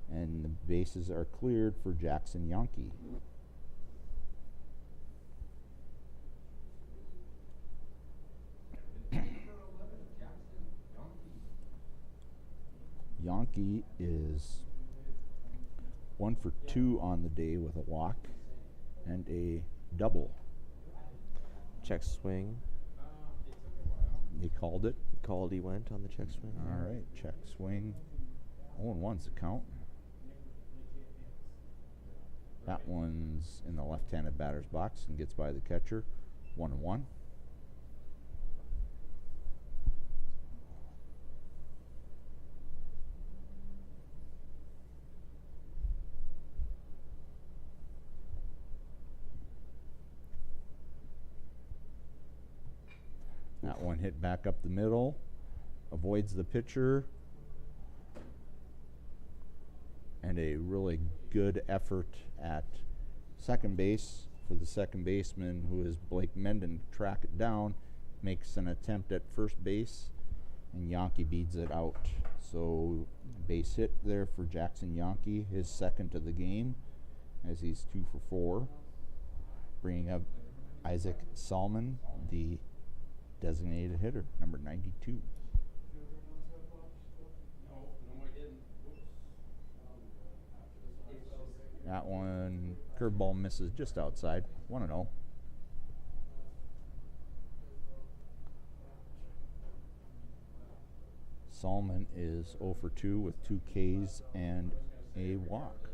And the bases are cleared for Jackson Yonke. Yonke is 1 for 2 on the day with a walk and a double. Check swing. They called it. Called he went on the check swing. All right, check swing. 0-1's the count. That one's in the left-handed batter's box and gets by the catcher. 1-1. That one hit back up the middle, avoids the pitcher, and a really good effort at second base for the second baseman, who is Blake Menden, to track it down, makes an attempt at first base, and Yonke beats it out. So base hit there for Jackson Yonke, his 2nd of the game, as he's 2 for 4. Bringing up Isaac Salmon, the designated hitter, number 92. No, I didn't. That one, curveball misses just outside, 1-0. Salmon is 0 for 2 with 2 Ks and a walk.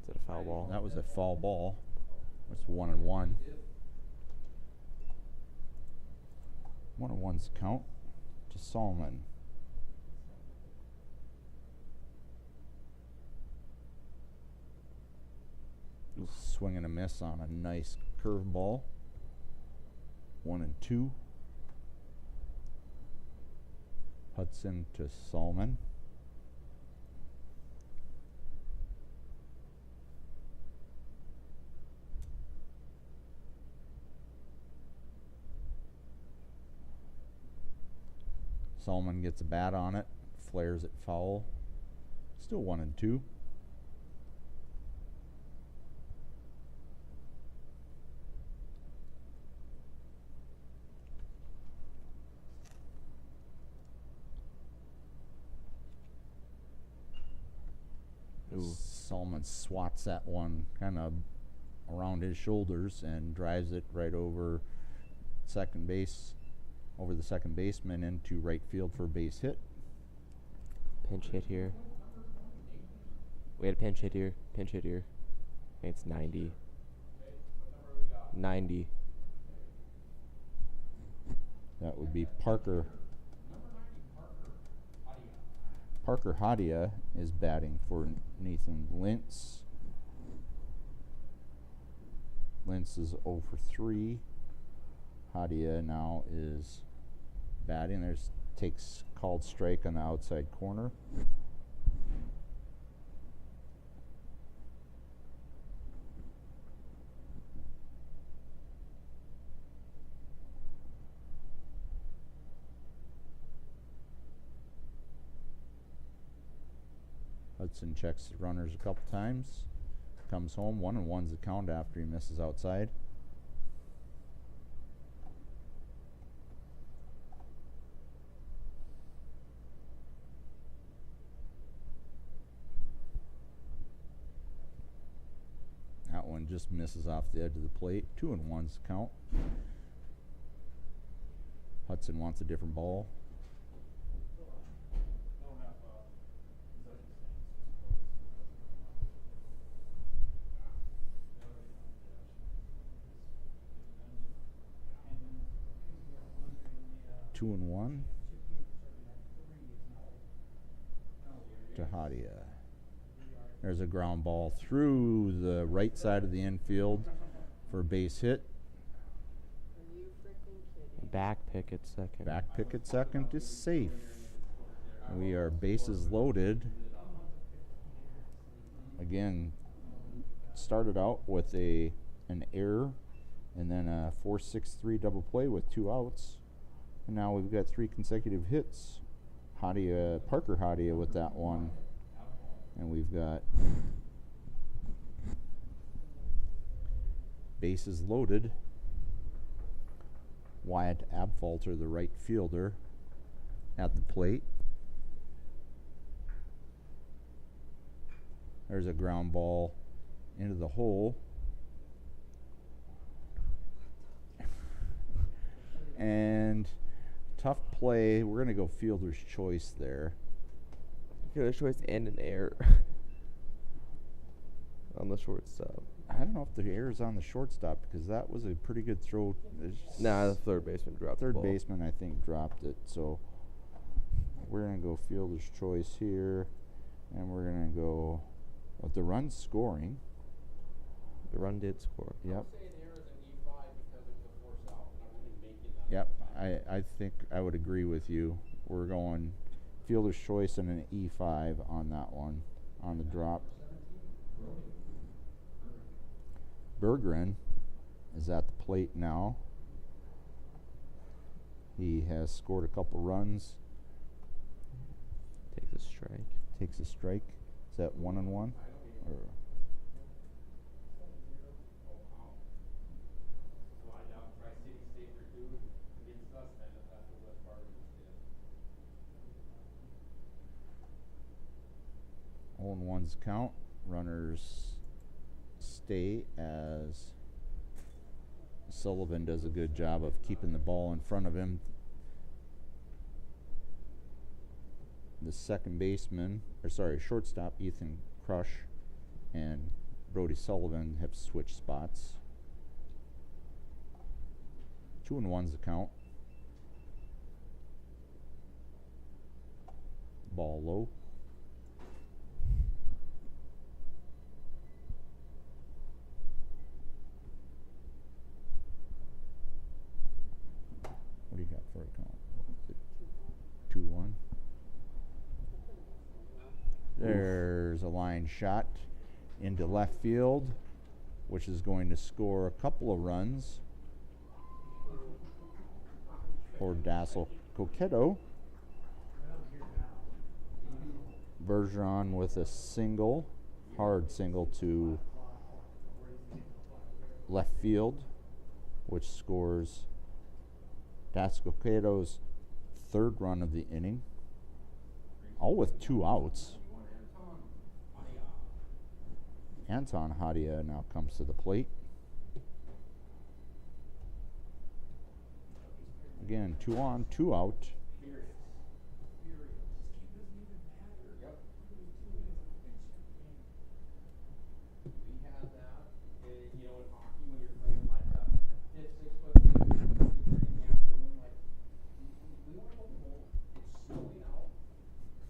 Is that a foul ball? That was a foul ball. It's 1-1. 1-1's count to Salmon. Swing and a miss on a nice curveball. 1-2. Hudson to Salmon. Solomon gets a bat on it, flares it foul. Still 1-2. Ooh. Solomon swats that one kind of around his shoulders and drives it right over second base, over the second baseman into right field for a base hit. Pinch hit here. We had a pinch hit here. Pinch hit here. I think it's 90. 90. That would be Parker. Parker Hadia is batting for Nathan Lintz. Lintz is 0 for 3. Hadia now is batting. There's takes called strike on the outside corner. Hudson checks the runners a couple times. Comes home. 1-1's the count after he misses outside. That one just misses off the edge of the plate. 2-1's the count. Hudson wants a different ball. Two and one to Hadia. There's a ground ball through the right side of the infield for a base hit. Are you freaking kidding? Back pick at second. Back pick at second is safe. We are bases loaded. Again, started out with an error and then a 4-6-3 double play with 2 outs. And now we've got 3 consecutive hits. Parker Hadia with that one. And we've got bases loaded. Wyatt Abfalter, the right fielder, at the plate. There's a ground ball into the hole. And tough play. We're going to go fielder's choice there. Fielder's choice and an error on the shortstop. I don't know if the error is on the shortstop because that was a pretty good throw. Nah, the third baseman dropped the Third ball. baseman, I think, dropped it. So we're going to go fielder's choice here. And we're going to go with the run scoring. The run did score. Yep. I'm saying error is an E5 because it was a force out, and I'm only making that. Yep. I think I would agree with you. We're going fielder's choice and an E5 on that one, on the drop. Berggren is at the plate now. He has scored a couple runs. Takes a strike. Takes a strike. Is that 1-1? Or Fly down Tri-City Safer dude against us then if that's what West Fargo just did. 0-1's count. Runners stay as Sullivan does a good job of keeping the ball in front of him. The second baseman, shortstop Ethan Crush and Brody Sullivan have switched spots. 2-1's the count. Ball low. What do you got for a count? 2-1. There's a line shot into left field, which is going to score a couple of runs for Dassel-Cokato. Bergeron with a single, hard single to left field, which scores Dassel-Cokato's third run of the inning, all with 2 outs. Anton Hadia now comes to the plate. Again, 2 on, 2 out. We had that, you know, in hockey when you're playing like a 5th, 6th foot game, 2, 3 in the afternoon, like, we want to go home. It's snowing out.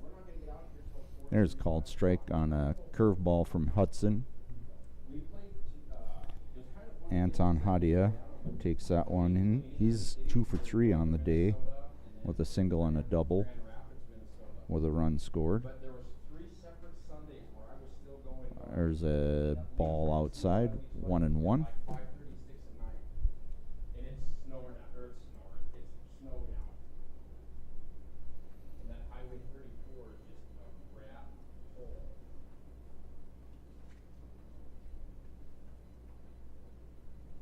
We're not going to get out here till 4. There's called strike on a curveball from Hudson. We played, it was kind of funny. Anton Hadia takes that one in. He's 2 for 3 on the day with a single and a double Grand Rapids, Minnesota. with a run scored. But there was 3 separate Sundays where I was still going. There's a ball outside, 1-1. 5:36 at night, and it's snowing out, or it's snowing out. And that Highway 34 is just a rat hole.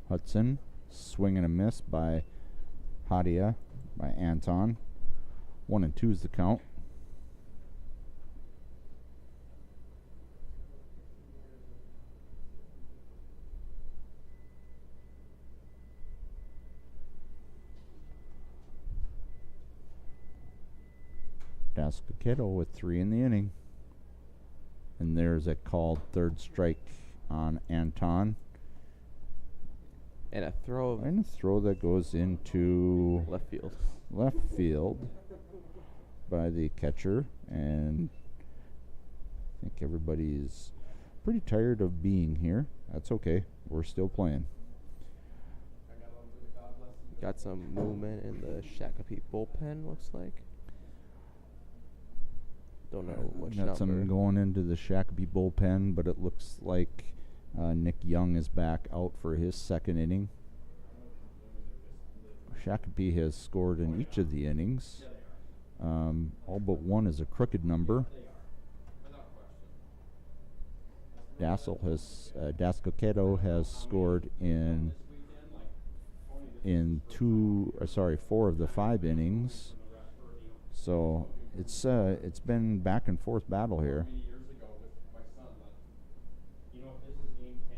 Hudson, swing and a miss by Hadia, by Anton. 1-2 is the count. Dassel-Cokato with 3 in the inning. And there's a called third strike on Anton. And a throw And a throw that goes into left field. left field by the catcher. And I think everybody's pretty tired of being here. That's okay. We're still playing. Got some movement in the Shakopee bullpen, looks like. Don't know which Got some number. going into the Shakopee bullpen, but it looks like Nick Young is back out for his second inning. Shakopee has scored in each of the innings. All but one is a crooked number. Dassel-Cokato has scored in 4 of the 5 innings. So it's been back and forth battle here. Many years ago with my son, but, you know, if this is game 10,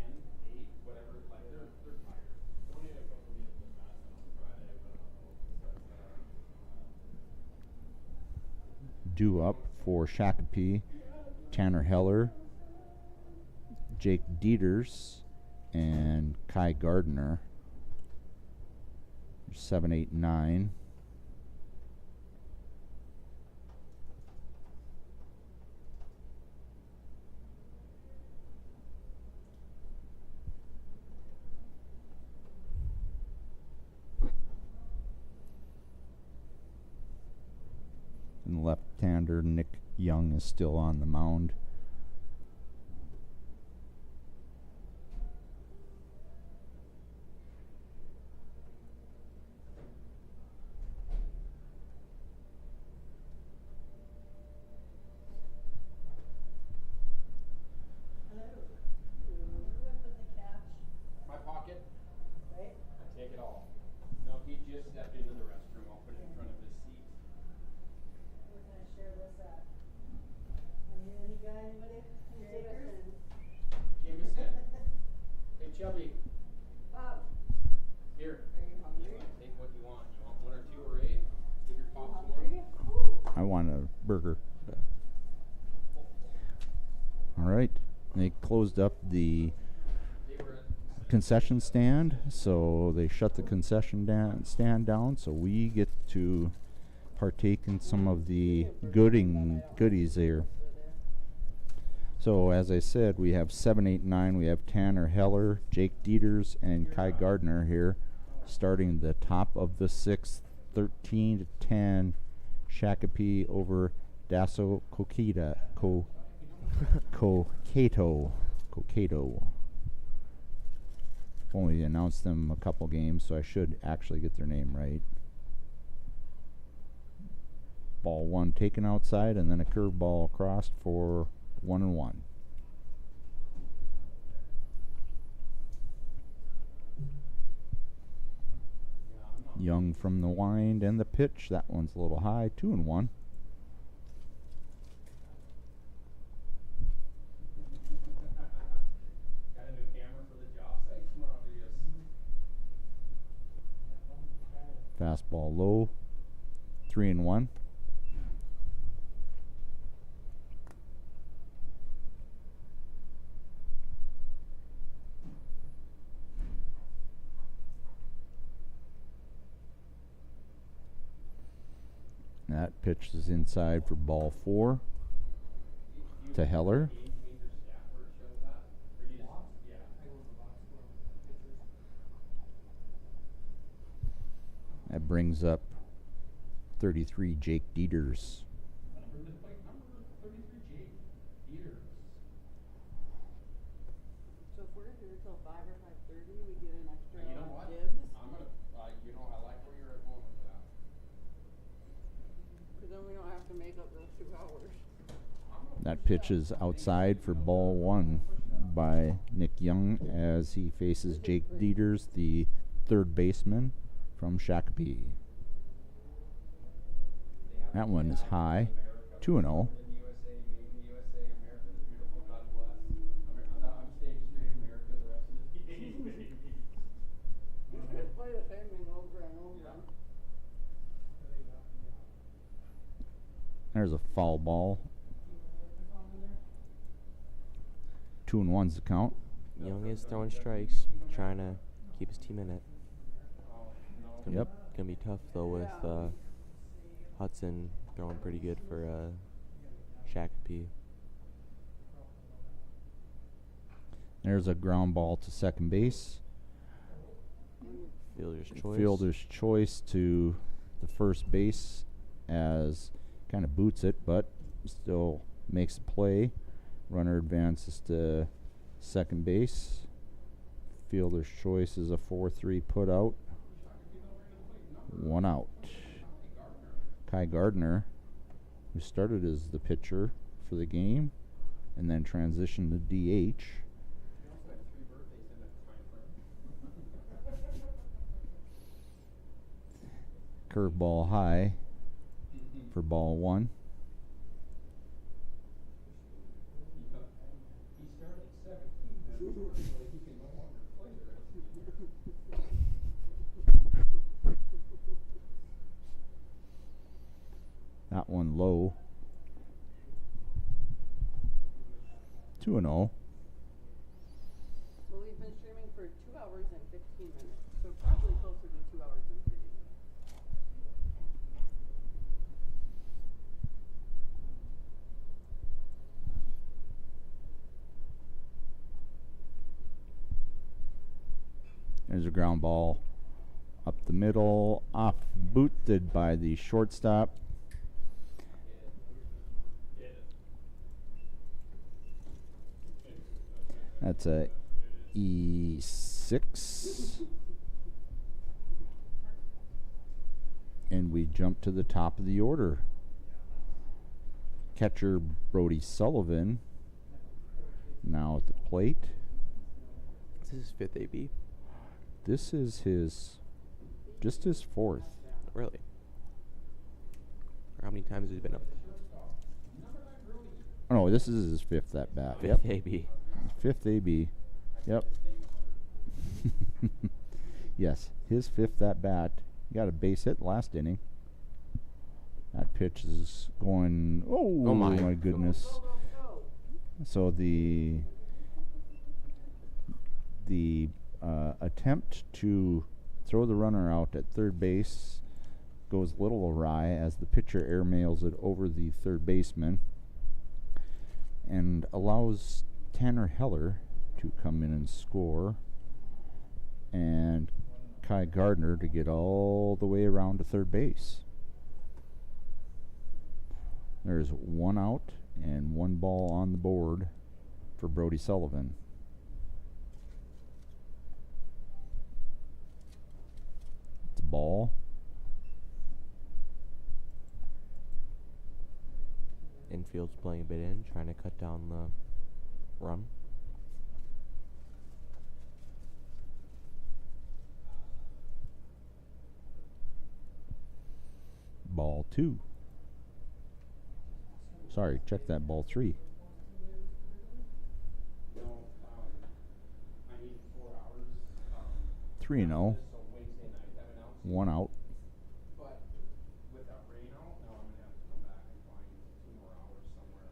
8, whatever, like, they're tired. Only had a couple games in Madison on Friday, but Due up for Shakopee, Tanner Heller, Jake Dieters, and Kai Gardner. 7, 8, 9. And left-hander Nick Young is still on the mound. my pocket, I take it all. No, he just stepped into the restroom. I'll put it in front of his seat. Where can I share this at? Any guy, anybody? Jameson. Jameson. Hey, Chubby, here. Are you hungry? Take what you want. You want 1 or 2 or 8? Take your pops Hungry? one. I want a burger. All right. They closed up the They were at concession stand, so they shut the concession stand down, so we get to partake in some of the goodies there. So as I said, we have 7, 8, 9. We have Tanner Heller, Jake Dieters, and Kai Gardner here, starting the top of the 6th, 13-10. Shakopee over Dassel-Cokato. Cokato. Only announced them a couple games, so I should actually get their name right. Ball 1 taken outside, and then a curveball across for 1-1. Young from the wind and the pitch. That one's a little high. 2-1. Got a new camera for the job site tomorrow, do you? Fastball low. 3-1. That pitch is inside for ball 4 to Heller. That brings up 33 Jake Dieters. Number 33, Jake Dieters. So if we're here till 5 or 5:30, we get an extra You know what? dibs? I'm gonna, you know, I like where you're at going with that. Cause then we don't have to make up those 2 hours. That pitch is outside for ball 1 by Nick Young as he faces Jake Dieters, the third baseman from Shakopee. That one is high. 2-0. In the USA, made in the USA, America the beautiful, God bless. I'm staying straight America the rest of the days, baby. You just play the same thing over and over. There's a foul ball. 2-1's the count. Young is throwing strikes, trying to keep his team in it. It's Yep. gonna be tough though with Hudson throwing pretty good for Shakopee. There's a ground ball to second base. Fielder's choice. Fielder's choice to the first base as kind of boots it, but still makes a play. Runner advances to second base. Fielder's choice is a 4-3 put out. 1 out. Kai Gardner, who started as the pitcher for the game and then transitioned to DH. Curveball high for ball 1. He started at 17, man. He can no longer play the rest of the year. That one low. 2-0. Well, we've been streaming for 2 hours and 15 minutes, so probably closer to 2 hours and 30 minutes. There's a ground ball up the middle, off booted by the shortstop. That's a E6. And we jump to the top of the order. Catcher Brody Sullivan now at the plate. This is his 5th AB. This is just his 4th. Really? Or how many times has he been up? Oh no, this is his 5th at bat. 5th Yep. AB. 5th AB. Yep. Yes, his 5th at bat. Got a base hit last inning. That pitch is going. Oh, my goodness! Go, go, go. So the attempt to throw the runner out at third base goes a little awry as the pitcher airmails it over the third baseman and allows Tanner Heller to come in and score, and Kai Gardner to get all the way around to third base. There's 1 out and 1 ball on the board for Brody Sullivan. It's a ball. Infield's playing a bit in, trying to cut down the run. Ball 2. Sorry, check that, ball 3. No, I need 4 hours. 3-0. So Wednesday night I've announced. 1 out. But with that rain out, now I'm gonna have to come back and find 2 more hours somewhere.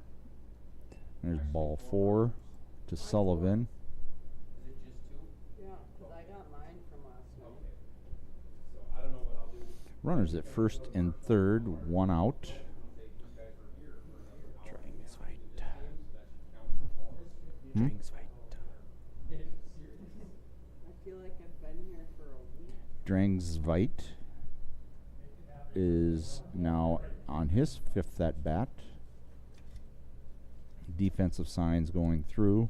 There's Actually, ball 4 4 hours. to Sullivan. Is it just 2? Yeah, 'cause I got mine from last night. Okay. So I don't know what I'll do. Runners at first and third, 1 out. Say these guys are here for another hour. Dragons fight. So that should count for more. Dragons fight. I feel like I've been here for a week. Drangsveit is now on his 5th at bat. Defensive signs going through.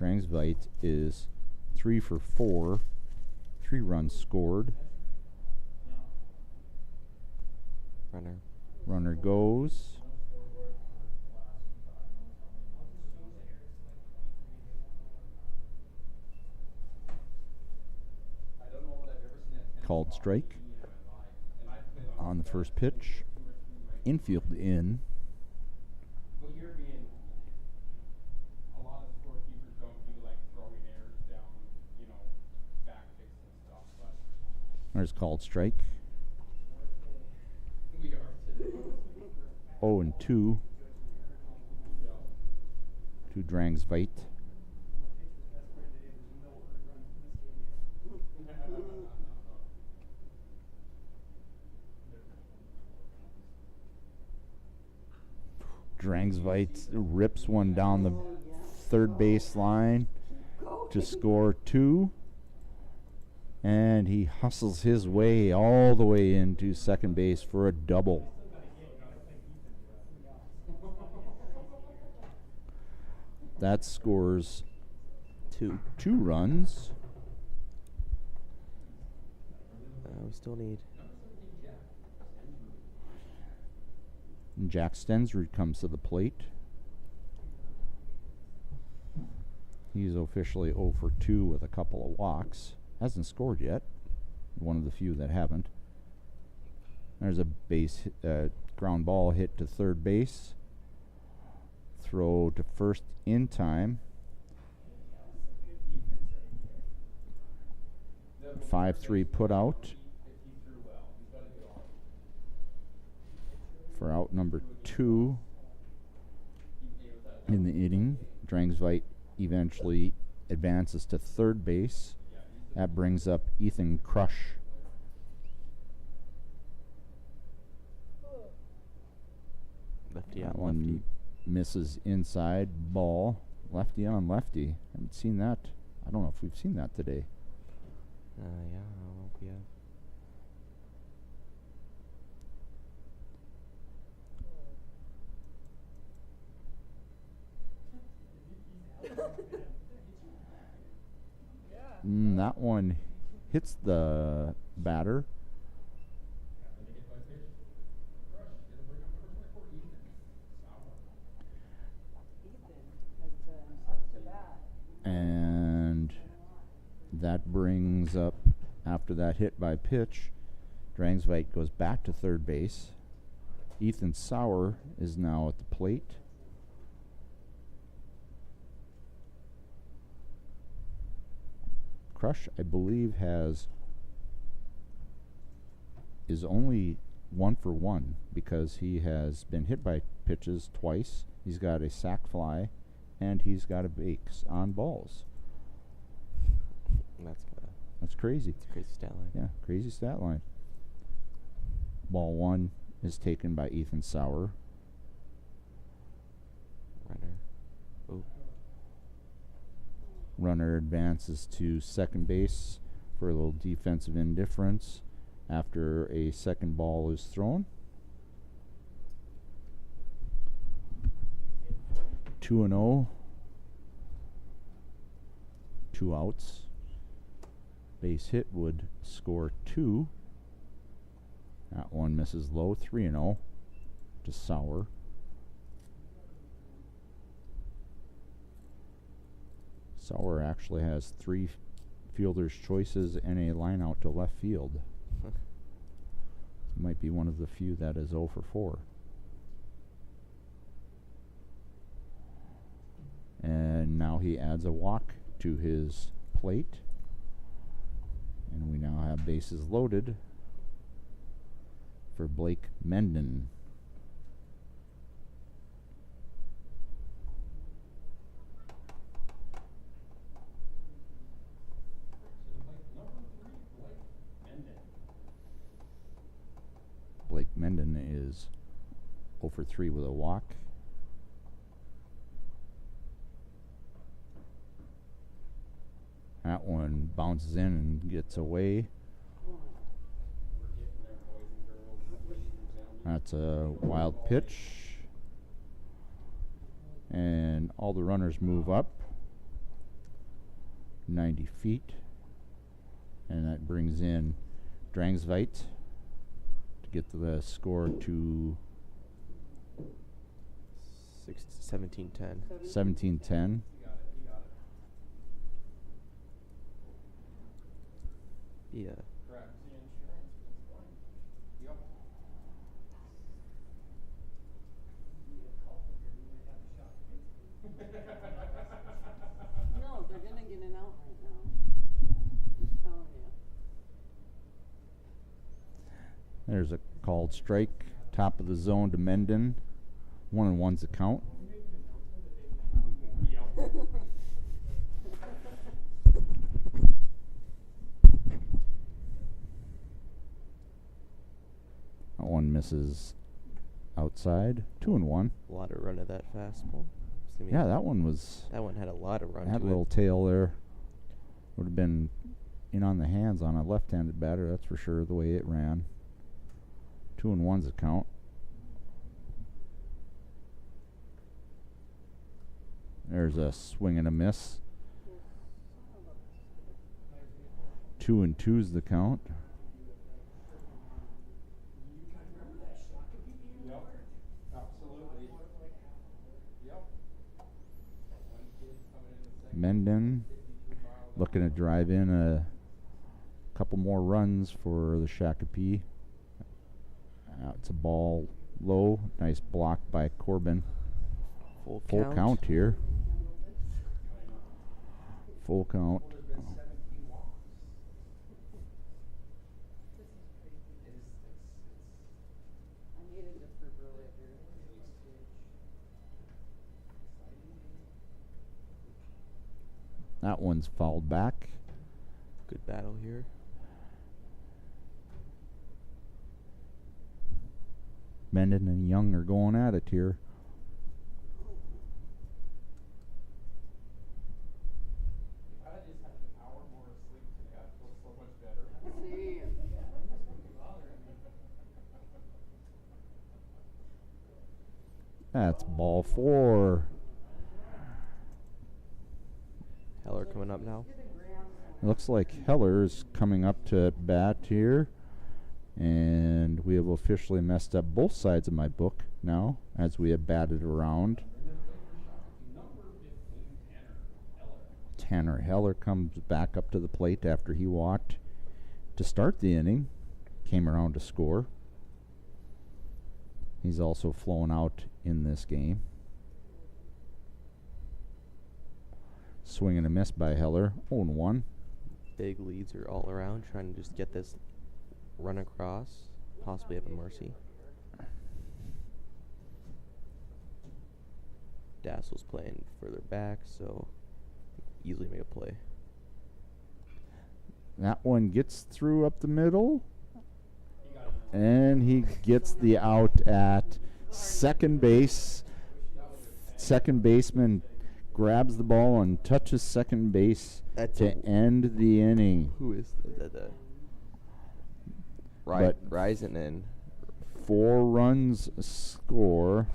Drangsveit is 3 for 4. 3 runs scored. Runner. Runner goes. I don't know that I've ever seen that Called strike in my life. And I've played on the first pitch. Infield in. But you're being, a lot of scorekeepers don't do like throwing errors down, you know, back picks and stuff, but There's called strike. we are today. 0-2 to Drangsveit. Drangsveit rips one down the third base line to score 2. And he hustles his way all the way into second base for a double. That scores 2 runs. We still need. And Jack Stensrud comes to the plate. He's officially 0 for 2 with a couple of walks. Hasn't scored yet. One of the few that haven't. There's a ground ball hit to third base. Throw to first in time. 5-3 put out for out number 2 in the inning. Drangsveit eventually advances to third base. That brings up Ethan Crush. Lefty That on one lefty. misses inside, ball. Lefty on lefty. Haven't seen that. I don't know if we've seen that today. Yeah, I don't know if we have. That one hits the batter. And that brings up, after that hit by pitch, Drangsveit goes back to third base. Ethan Sauer is now at the plate. Crush, I believe, is only 1 for 1 because he has been hit by pitches twice. He's got a sac fly, and he's got a base on balls. That's crazy. It's a crazy stat line. Yeah, crazy stat line. Ball 1 is taken by Ethan Sauer. Runner. Ooh. Runner advances to second base for a little defensive indifference after a second ball is thrown. 2-0. 2 outs. Base hit would score 2. That one misses low, 3-0 to Sauer. Sauer actually has 3 fielder's choices and a line out to left field. Might be one of the few that is 0 for 4. And now he adds a walk to his plate. And we now have bases loaded for Blake Menden. Blake Menden is 0 for 3 with a walk. That one bounces in and gets away. That's a wild pitch. And all the runners move up 90 feet. And that brings in Drangsveit to get the score to 17-10. 17-10. Yeah. Correct. The insurance was one. Yep. Be a couple here, we might have a shot. No, they're gonna get it out right now. Just telling you. There's a called strike, top of the zone to Menden. 1-1's the count. Yep. That one misses outside. 2-1. A lot of run of that fastball. It's gonna be- Yeah, that one was. That one had a lot of run That to little it. tail there would have been in on the hands on a left-handed batter. That's for sure. The way it ran. 2-1's the count. There's a swing and a miss. 2-2's the count. Yep. Absolutely. Yep. One kid coming in second. Menden 52 miles looking to drive in a couple more runs for the Shakopee. It's a ball low. Nice block by Corbin. Full Full count here. Full count. Well, there's been 17 walks. I needed this for earlier. That one's fouled back. Good battle here. Menden and Young are going at it here. If I just had an hour more of sleep today, I'd feel so much better. See, That's ball 4. Heller coming up now. It looks like Heller's coming up to bat here. And we have officially messed up both sides of my book now as we have batted around. Tanner Heller comes back up to the plate after he walked to start the inning. Came around to score. He's also flown out in this game. Swing and a miss by Heller. 0-1. Big leads are all around, trying to just get this run across, possibly have a mercy. Dassel's playing further back, so easily make a play. That one gets through up the middle. And he gets the out at second base. Second baseman grabs the ball and touches second base That's to end the inning. Who is the But- Rising in. 4 runs score,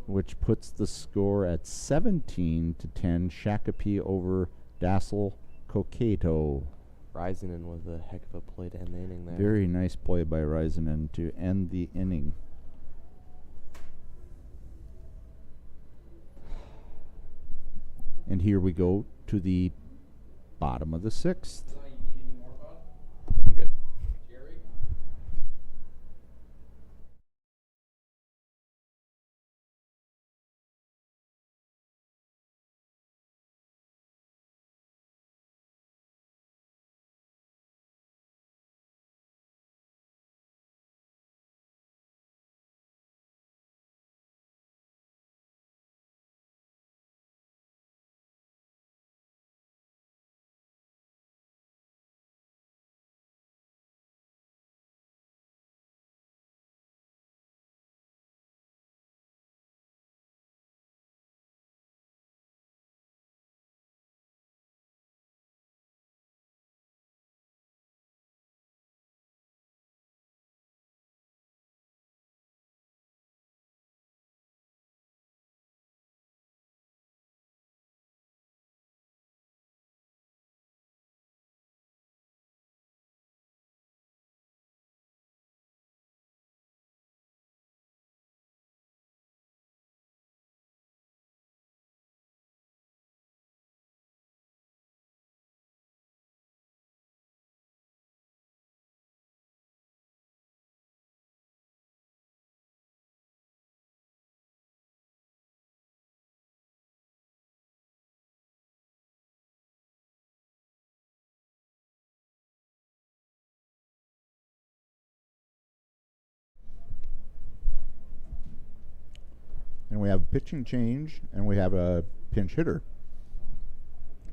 which puts the score at 17-10. Shakopee over Dassel-Cokato. Rising with a heck of a play to end the inning there. Very nice play by Rising to end the inning. And here we go to the bottom of the 6th. You need any more, bud? I'm good. Jerry? And we have a pitching change, and we have a pinch hitter.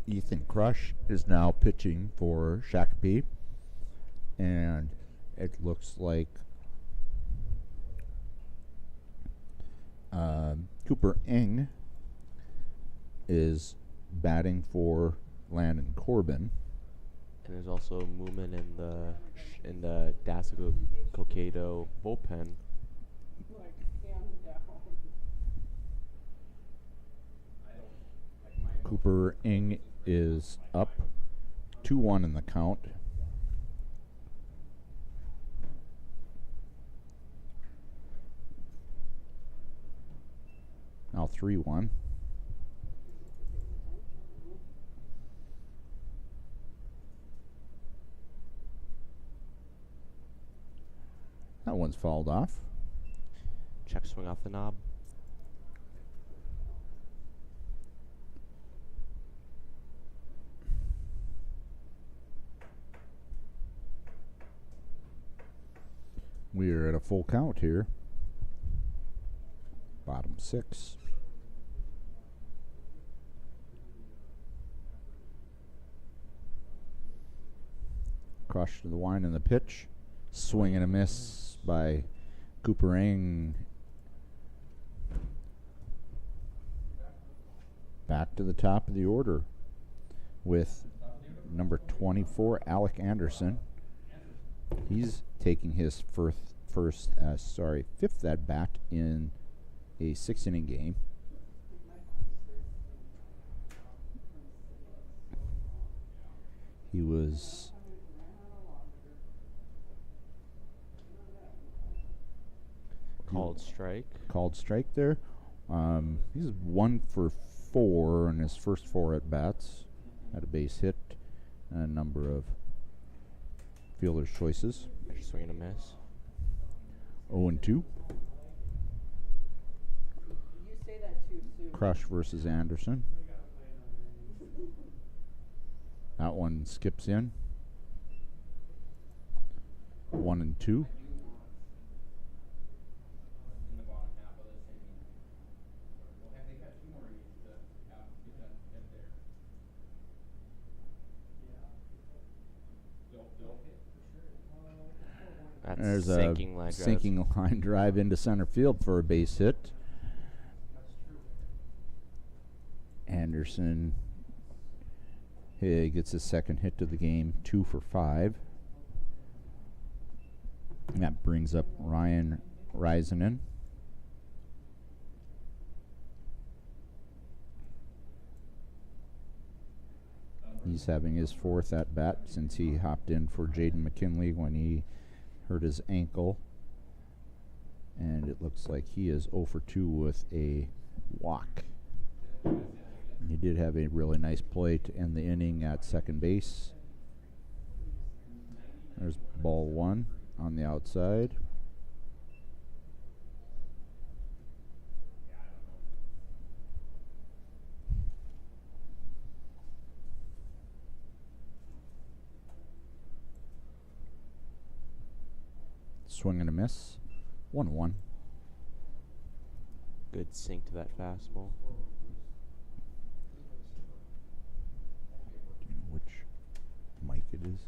Ethan Crush is now pitching for Shakopee, and it looks like Cooper Ing is batting for Landon Corbin. And there's also movement in the Dassel-Cokato bullpen. Like, hands down. Cooper Ing is up 2-1 in the count. Now 3-1. That one's fouled off. Check swing off the knob. We're at a full count here. Bottom 6. Crush to the line in the pitch. Swing and a miss by Cooper Ing. Back to the top of the order with number 24, Alec Anderson. He's taking his fifth at bat in a 6-inning game. He was Called strike there. He's 1 for 4 in his first 4 at bats. Had a base hit and a number of fielder's choices. Pitcher swing and a miss. 0-2. You say that too soon. Crush versus Anderson. That one skips in. 1-2. In the bottom half of this inning. Well, have they got 2 more innings to get that there? They'll hit for sure. That's There's sinking a line drive. sinking line drive into center field for a base hit. Anderson gets his second hit of the game, 2 for 5. And that brings up Ryan Risenen. He's having his 4th at bat since he hopped in for Jaden McKinley when he hurt his ankle. And it looks like he is 0 for 2 with a walk. He did have a really nice play to end the inning at second base. There's ball 1 on the outside. Swing and a miss. 1-1. Good sink to that fastball. Do you know which mic it is?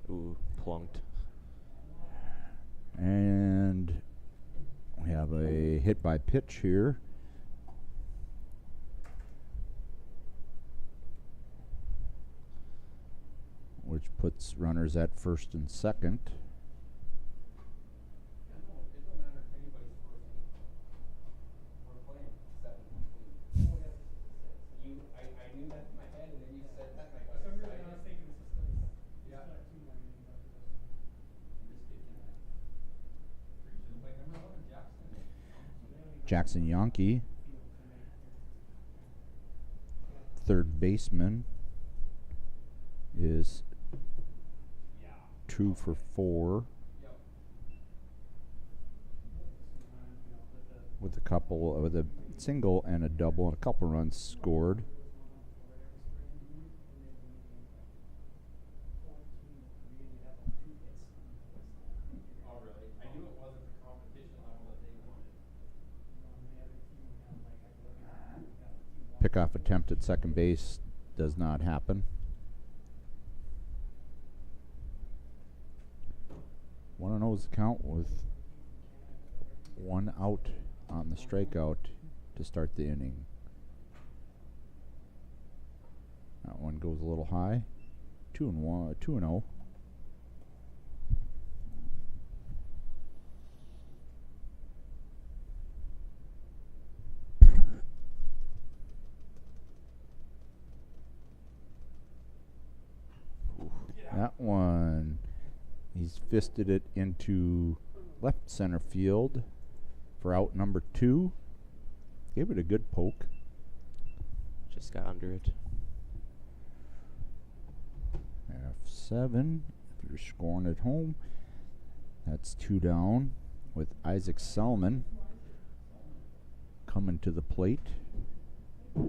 Ooh, plunked. And we have a hit by pitch here. Which puts runners at first and second. Yeah, no, it don't matter if anybody's first inning. We're playing 7 complete. I knew that in my head, and then you said that, and I got For some reason, I excited. was thinking this is because Yeah. it's not 2 more innings after this one. And this kid can act. Like, number 1, Jackson. Jackson Yonke, Field to make it. third baseman, is Yeah. 2 for 4 Yep. with a single and a double and a couple runs scored. Oh, really? I knew it wasn't the competition level that they wanted. Pickoff attempt at second base does not happen. 1-0 is the count with 1 out on the strikeout to start the inning. That one goes a little high. 2-0. That one, he's fisted it into left center field for out number 2. Gave it a good poke. Just got under it. F7, if you're scoring at home. That's 2 down with Isaac Salmon coming to the plate. I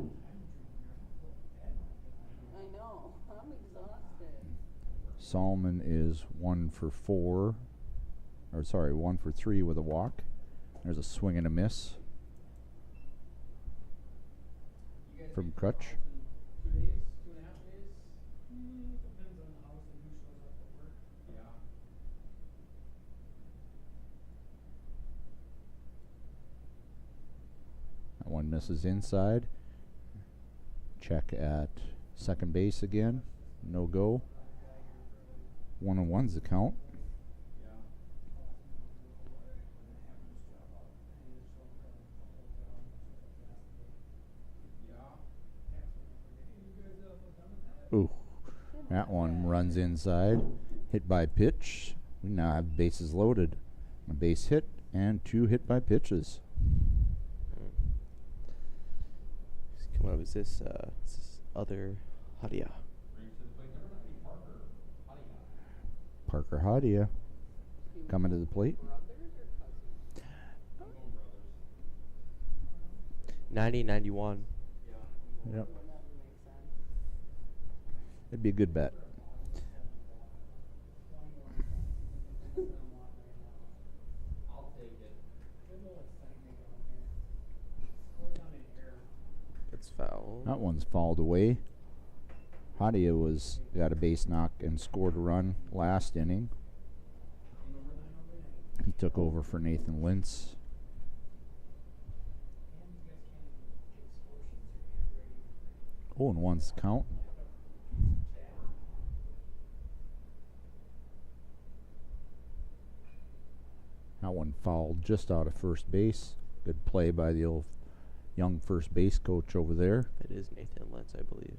know, I'm exhausted. Salmon is 1 for 3 with a walk. There's a swing and a miss You guys from get Crutch. calls in 2 days, 2.5 days? Depends on the house and who shows up at work. Yeah. That one misses inside. Check at second base again. No go. 1-1's the count. Yeah. Yeah. Ooh, that one runs inside. Hit by pitch. We now have bases loaded. A base hit and 2 hit by pitches. Come on, is this other Hadia? Brings to the plate number 90, Parker. Hadia. Parker Hadia coming to the plate. Brothers or cousins? I'm going brothers. 90, 91. Yeah. Yep. That would make sense. It'd be a good bet. I'll take it. It's foul. That one's fouled away. Hadia got a base knock and scored a run last inning. He took over for Nathan Lintz. 0-1's the count. That one fouled just out of first base. Good play by the old young first base coach over there. It is Nathan Lentz, I believe.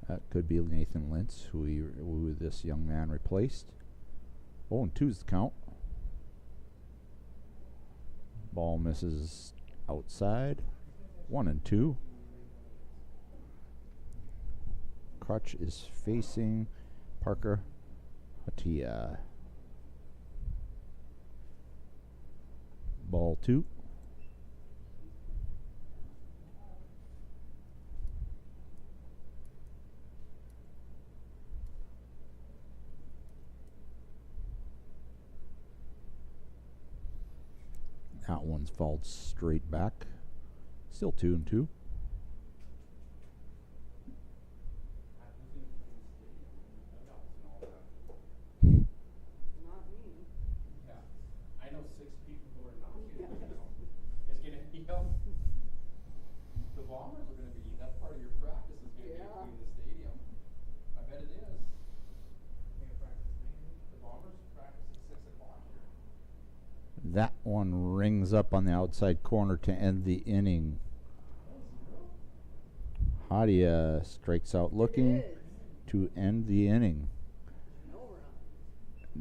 That could be Nathan Lentz, who this young man replaced. 0-2's the count. Ball misses outside. 1-2. Crutch is facing Parker Hatia. Ball 2. That one's fouled straight back. Still 2-2. Not me. Yeah, I know 6 people who are not here. It's gonna be, the Bombers are gonna be, that's part of your practice is gonna be Yeah. in the stadium. I bet it is. The Bombers practice at 6 o'clock here. That one rings up on the outside corner to end the inning. Hadia strikes out looking It is. to end the inning. No run.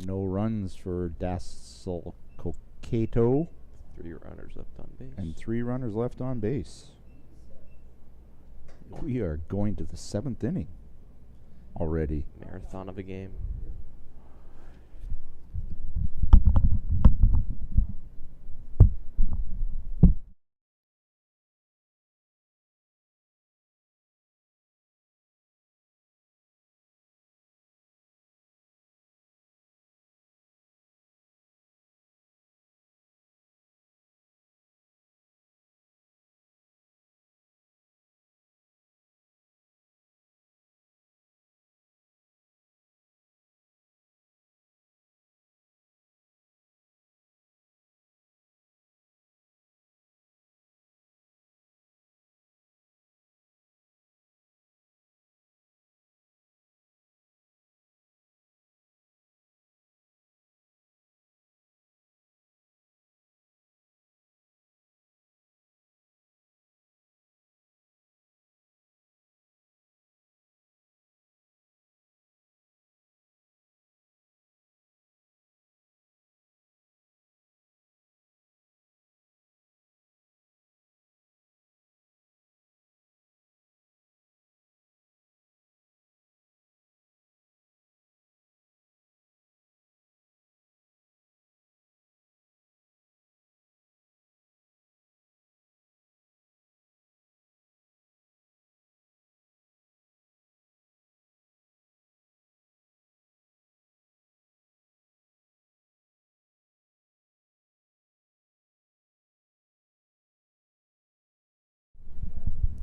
No runs for Dassel-Cokato 3 runners left on base. and 3 runners left on base. We are going to the 7th inning already. Marathon of a game.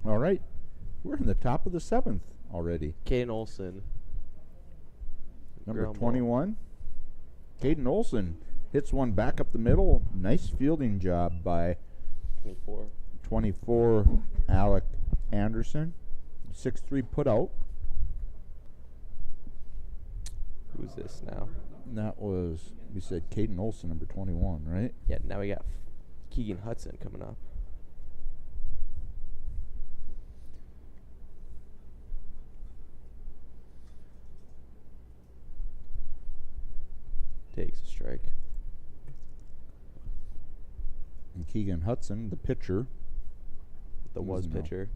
All right. We're in the top of the 7th already. Caden Olson. Number Ground ball. 21. Caden Olson hits one back up the middle. Nice fielding job by 24. 24 Alec Anderson. 6-3 put out. Who's this now? And that was, we said Caden Olson, number 21, right? Yeah, now we got Keegan Hudson coming up. Takes a strike. And Keegan Hudson, the pitcher. The Who's was now? pitcher.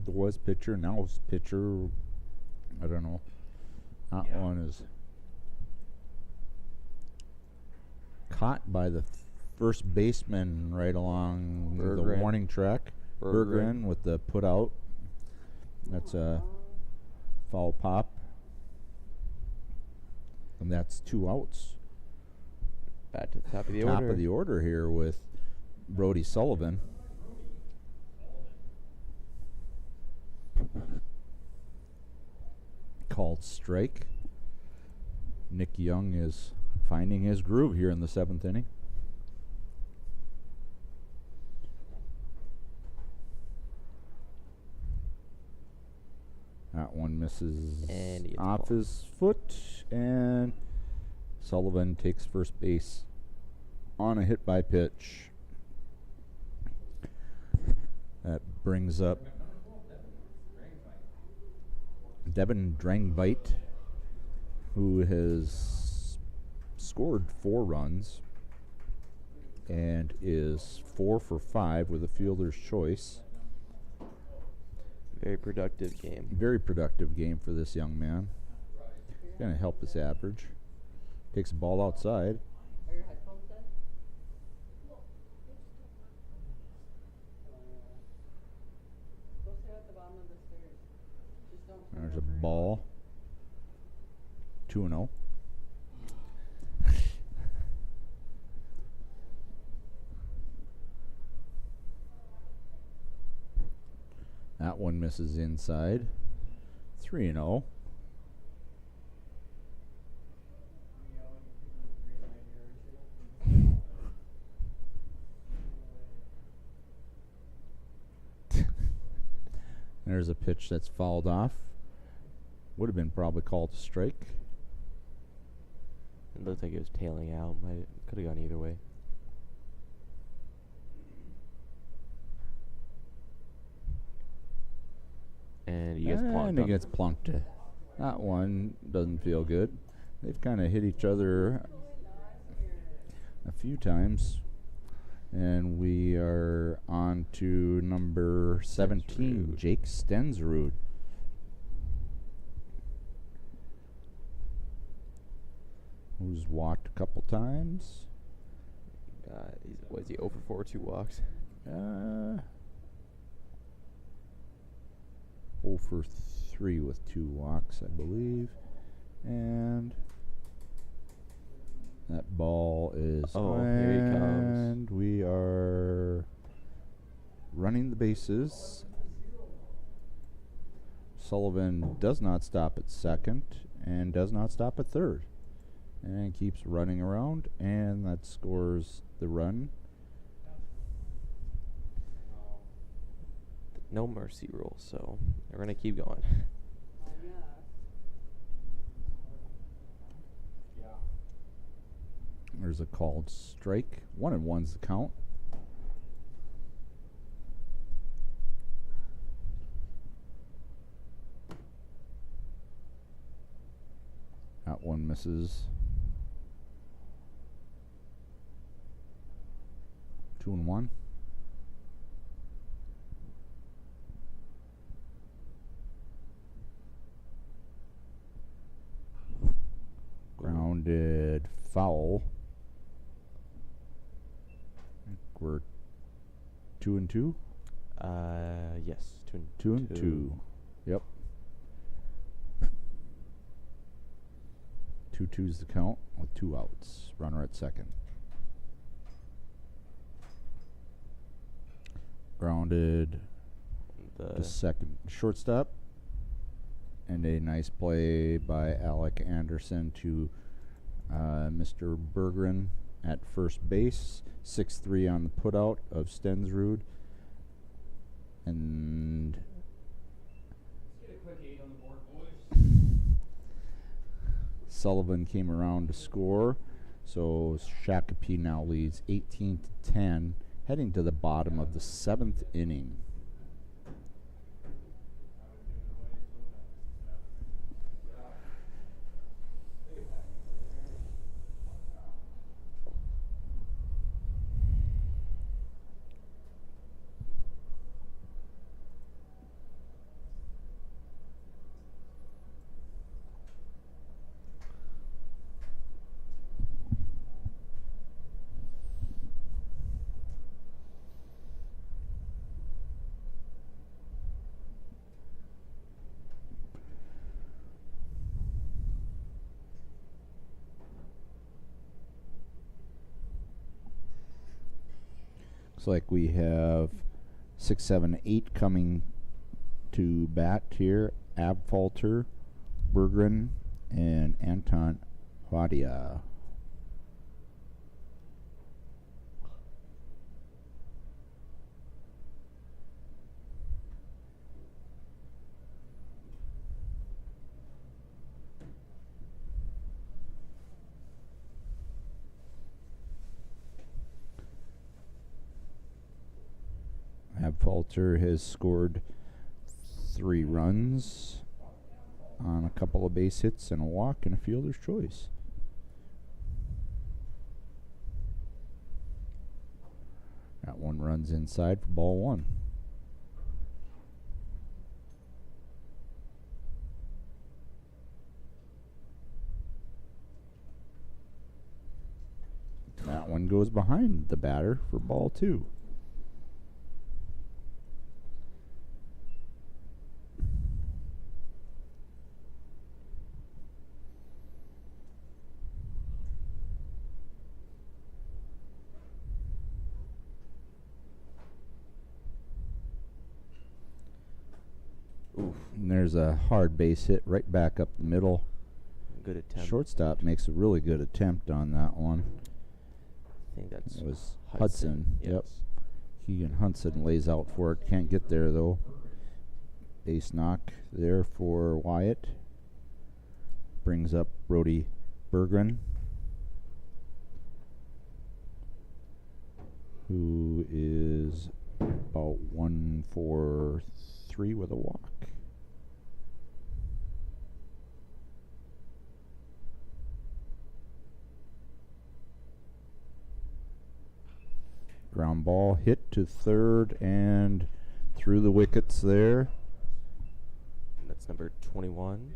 The was pitcher, now is pitcher. I don't know. That one is caught by the first baseman right along the Berggren. warning track. Berggren. Berggren with the put out. That's a foul pop. And that's 2 outs. Back to the top of the Top order. of the order here with Brody Sullivan. Called strike. Nick Young is finding his groove here in the 7th inning. That one misses And he gets off the ball. his foot, and Sullivan takes first base on a hit by pitch. That brings up Devin Drangbite, who has scored 4 runs and is 4 for 5 with a fielder's choice. Very productive game. Very productive game for this young man. Going to help his average. Takes the ball outside. Are your headphones dead? Go sit at the bottom of the stairs. Just don't turn There's a over. ball. 2-0. That one misses inside. 3-0. There's a pitch that's fouled off. Would have been probably called a strike. It looked like it was tailing out. Could have gone either way. And he gets plunked. And he gets plunked. That one doesn't feel good. They've kind of hit each other a few times. And we are on to number 17, Stensrud. Jake Stensrud. Who's walked a couple times. Was he 0 for 4, 2 walks? 0 for 3 with 2 walks, I believe. And that ball is Here he comes. and we are running the bases. Sullivan does not stop at second and does not stop at third. And keeps running around, and that scores the run. No mercy rule, so they're going to keep going. There's a called strike. 1-1's the count. That one misses. 2-1. Grounded foul. We're 2-2. Yes, 2-2. Yep. 2-2's the count with 2 outs. Runner at second. Grounded the second shortstop. And a nice play by Alec Anderson to Mr. Berggren at first base. 6-3 on the putout of Stensrud. And Let's get a quick 8 on the board, boys. Sullivan came around to score. So Shakopee now leads 18-10, heading to the bottom of the 7th inning. Looks like we have 6, 7, 8 coming to bat here. Abfalter, Berggren, and Anton Wadia. Falter has scored 3 runs on a couple of base hits and a walk and a fielder's choice. That one runs inside for ball 1. That one goes behind the batter for ball 2. Oof. And there's a hard base hit right back up the middle. Good attempt. Shortstop makes a really good attempt on that one. I think that's It was Hudson. Yes. Yep. Keegan Hudson lays out for it. Can't get there though. Base knock there for Wyatt. Brings up Brody Berggren, who is about 1 for 3 with a walk. Ground ball hit to third and through the wickets there. That's number 21.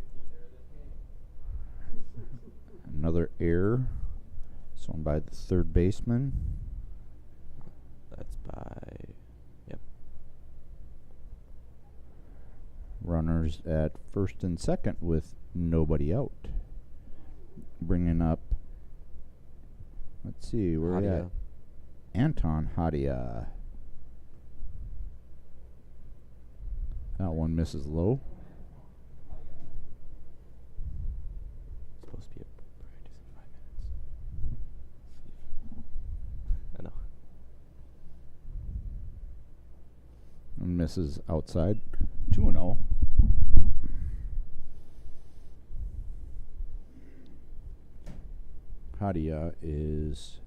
Another error. Thrown by the third baseman. That's by, yep. Runners at first and second with nobody out. Bringing up, let's see, where we at? Hadia. Anton Hadia. That one misses low. Supposed to be a practice in 5 minutes. I know. And misses outside. 2-0. Hadia is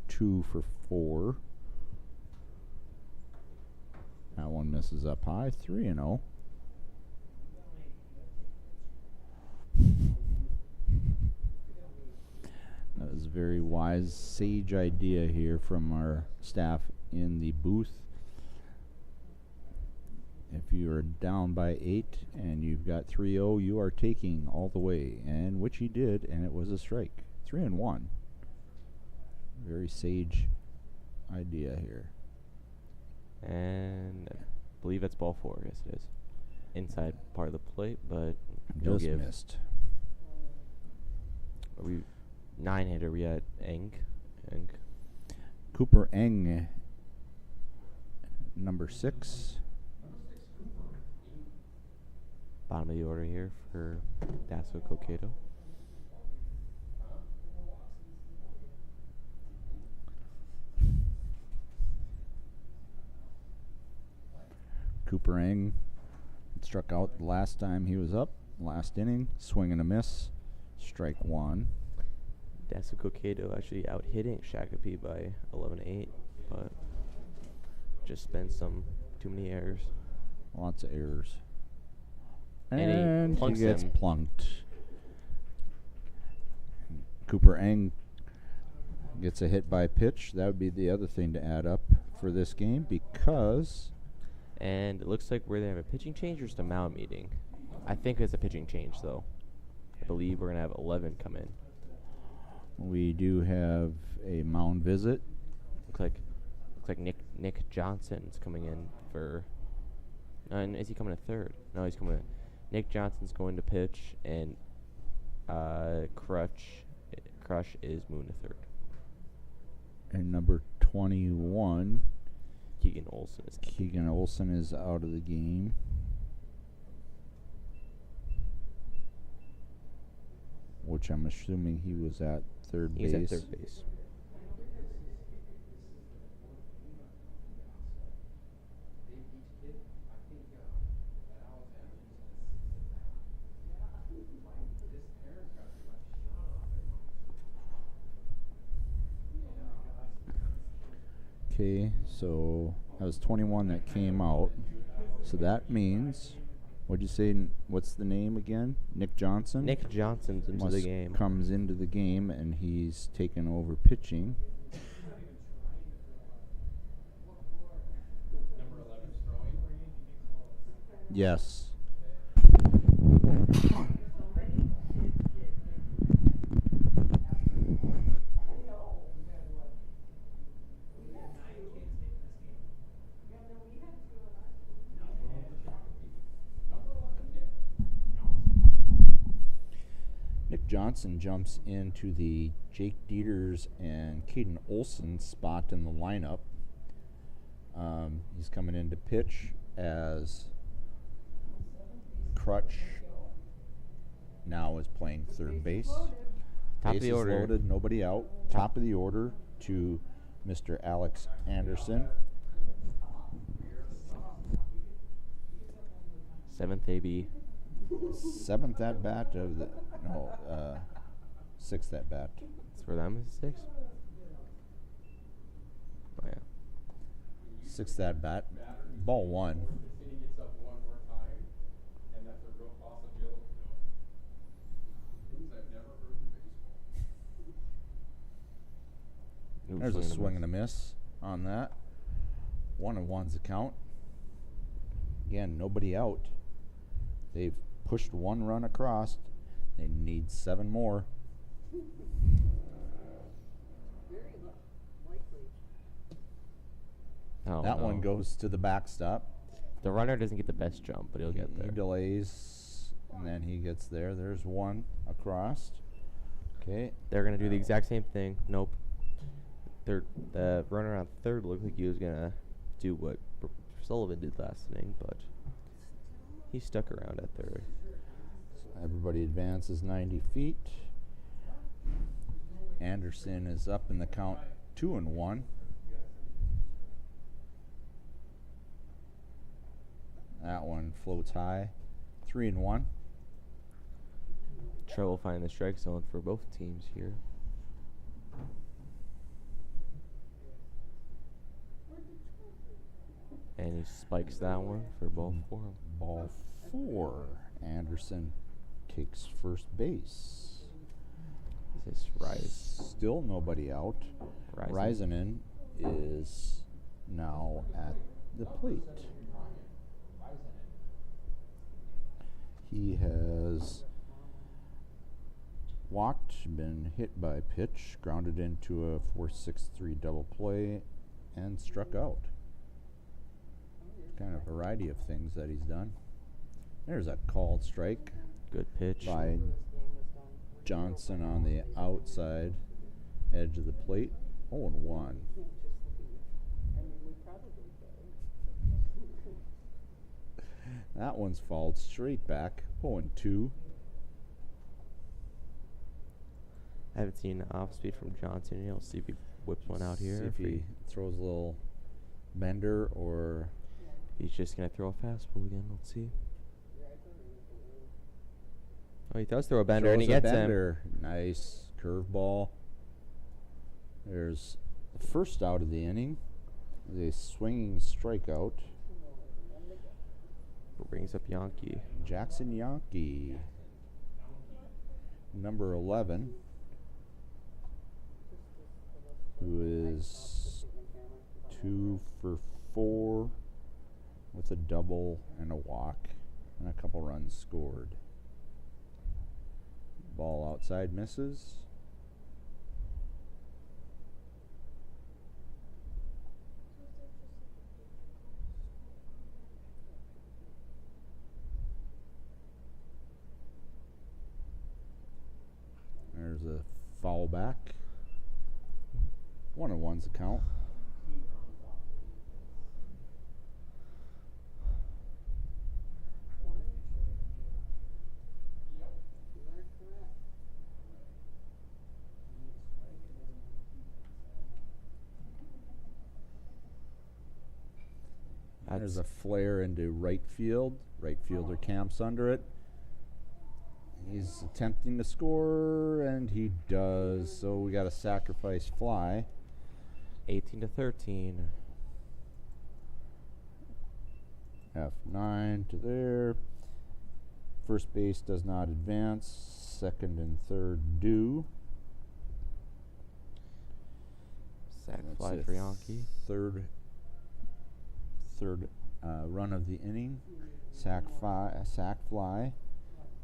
2 for 4. That one misses up high. 3-0. That was a very wise, sage idea here from our staff in the booth. If you are down by 8 and you've got 3-0, you are taking all the way, and which he did, and it was a strike. 3-1. Very sage idea here. And I believe that's ball 4. Yes, it is. Inside part of the plate, but no Just give. missed. Are we 9-hitter? We at Eng. Cooper Eng, number 6. Bottom of the order here for Dassel-Cokato. Cooper Eng struck out the last time he was up. Last inning, swing and a miss. Strike 1. Dassel-Cokato actually out hitting Shakopee by 11-8, but just been some too many errors. Lots of errors. And he he gets him. plunked. Cooper Eng gets a hit by pitch. That would be the other thing to add up for this game because And it looks like we're going to have a pitching change or just a mound meeting. I think it's a pitching change, though. I believe we're going to have 11 come in. we do have a mound visit. Looks like Nick Johnson's coming in for. And is he coming to third? No, he's coming. Nick Johnson's going to pitch, and Crush is moving to third. And number 21, Keegan Olson is. Keegan Olson, is out of the game. Which I'm assuming he was at third He's base. at third base. Okay, so that was 21 that came out. So that means, what'd you say? What's the name again? Nick Johnson? Nick Johnson's into the game. Comes into the game, and he's taken over pitching. Number 11's throwing. Yes. Nick Johnson jumps into the Jake Dieters and Caden Olson spot in the lineup. He's coming in to pitch as Crutch now is playing third base. Top of Bases the order. loaded, nobody out. Top of the order to Mr. Alex Anderson. 7th AB. Seventh at bat of the sixth at bat. It's for them, is it 6? Oh, yeah. Sixth at bat. Ball one. And he gets up one more time, and that's a real possibility. Things I've never heard in baseball. Ooh, There's a swing and a miss. miss on that. 1-1's the count. Again, nobody out. They've pushed one run across. They need 7 more. Very likely. Oh, That no. one goes to the backstop. The runner doesn't get the best jump, but he'll get He there. delays, and then he gets there. There's one across. Okay. They're going to do the exact same thing. Nope. The runner on third looked like he was going to do what Sullivan did last inning, but he stuck around at third. Everybody advances 90 feet. Anderson is up in the count 2-1. That one floats high. 3-1. Trouble finding the strike zone for both teams here. And he spikes that one for ball 4. Ball 4. Anderson takes first base. This is Rise. Still nobody out. Risenen is now at the plate. He has walked, been hit by a pitch, grounded into a 4-6-3 double play, and struck out. Kind of a variety of things that he's done. There's a called strike Good pitch. by Johnson on the outside edge of the plate. 0-1. That one's fouled straight back. 0-2. I haven't seen off speed from Johnson. I'll see if he whips one out here. See if he throws a little bender or He's just going to throw a fastball again. Let's see. Oh, he does throw a bender, and he throws a gets him. bender. Nice curveball. There's the first out of the inning. A swinging strikeout. Brings up Yankee. Jackson Yankee, number 11, who is 2 for 4 with a double and a walk and a couple runs scored. Ball outside misses. There's a foul back. 1-1's the count. There's a flare into right field. Right fielder camps under it. He's attempting to score, and he does. So we got a sacrifice fly. 18-13. F9 to there. First base does not advance. Second and third do. Sack That's fly the for Yankee. Third run of the inning. Sack fly.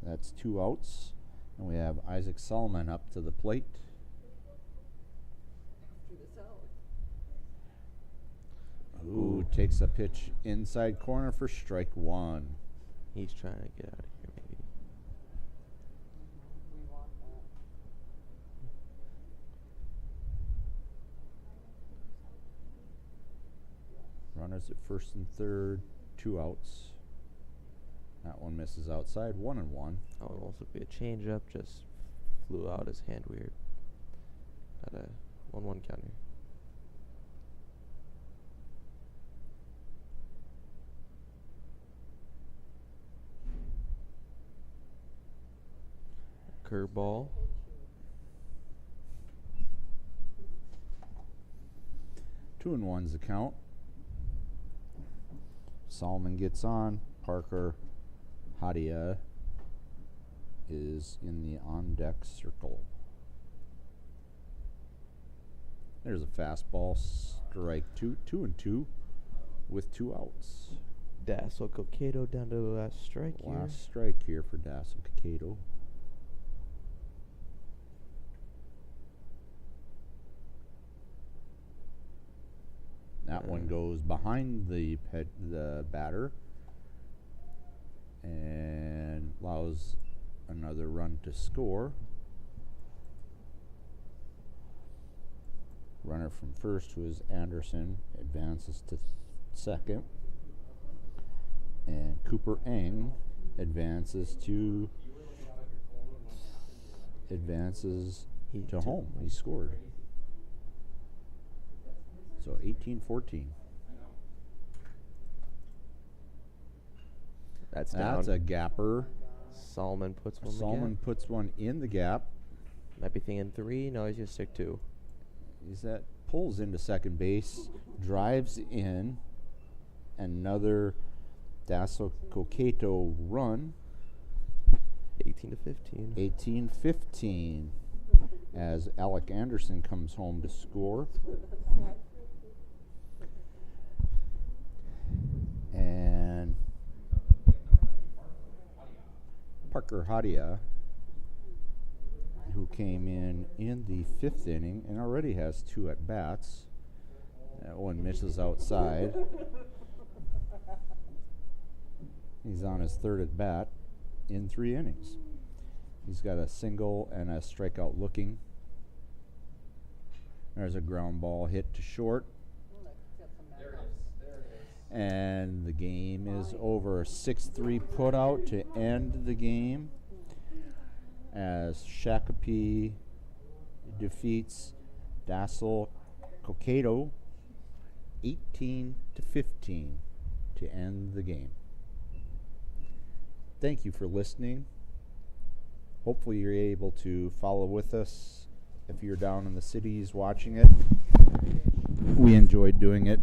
That's 2 outs. And we have Isaac Solomon up to the plate. After the salad. Ooh, takes a pitch inside corner for strike 1. He's trying to get out of here, maybe. We want that. Runners at first and third, 2 outs. That one misses outside, 1-1. Oh, it also be a changeup. Just flew out his hand weird. Got a 1-1 counter. Curveball. Two and one's the count. Solomon gets on. Parker Hadia is in the on-deck circle. There's a fastball, strike 2, 2-2 with 2 outs. Dassel-Cokato down to the last strike here. Last strike here for Dassel-Cokato. That one goes behind the batter and allows another run to score. Runner from first, who is Anderson, advances to second. And Cooper Eng advances to home. He scored. So 18-14. That's down. That's a gapper. Solomon puts one. Solomon puts one in the gap. Might be thinking 3. No, he's just stick 2. Pulls into second base, drives in. Another Dassel-Cokato run. 18-15. 18-15 as Alec Anderson comes home to score. And Parker Hadia, who came in the 5th inning and already has 2 at-bats. That one misses outside. He's on his 3rd at-bat in 3 innings. He's got a single and a strikeout looking. There's a ground ball hit to short. And the game is over. 6-3 put out to end the game as Shakopee defeats Dassel-Cokato 18-15 to end the game. Thank you for listening. Hopefully you're able to follow with us if you're down in the cities watching it. We enjoyed doing it.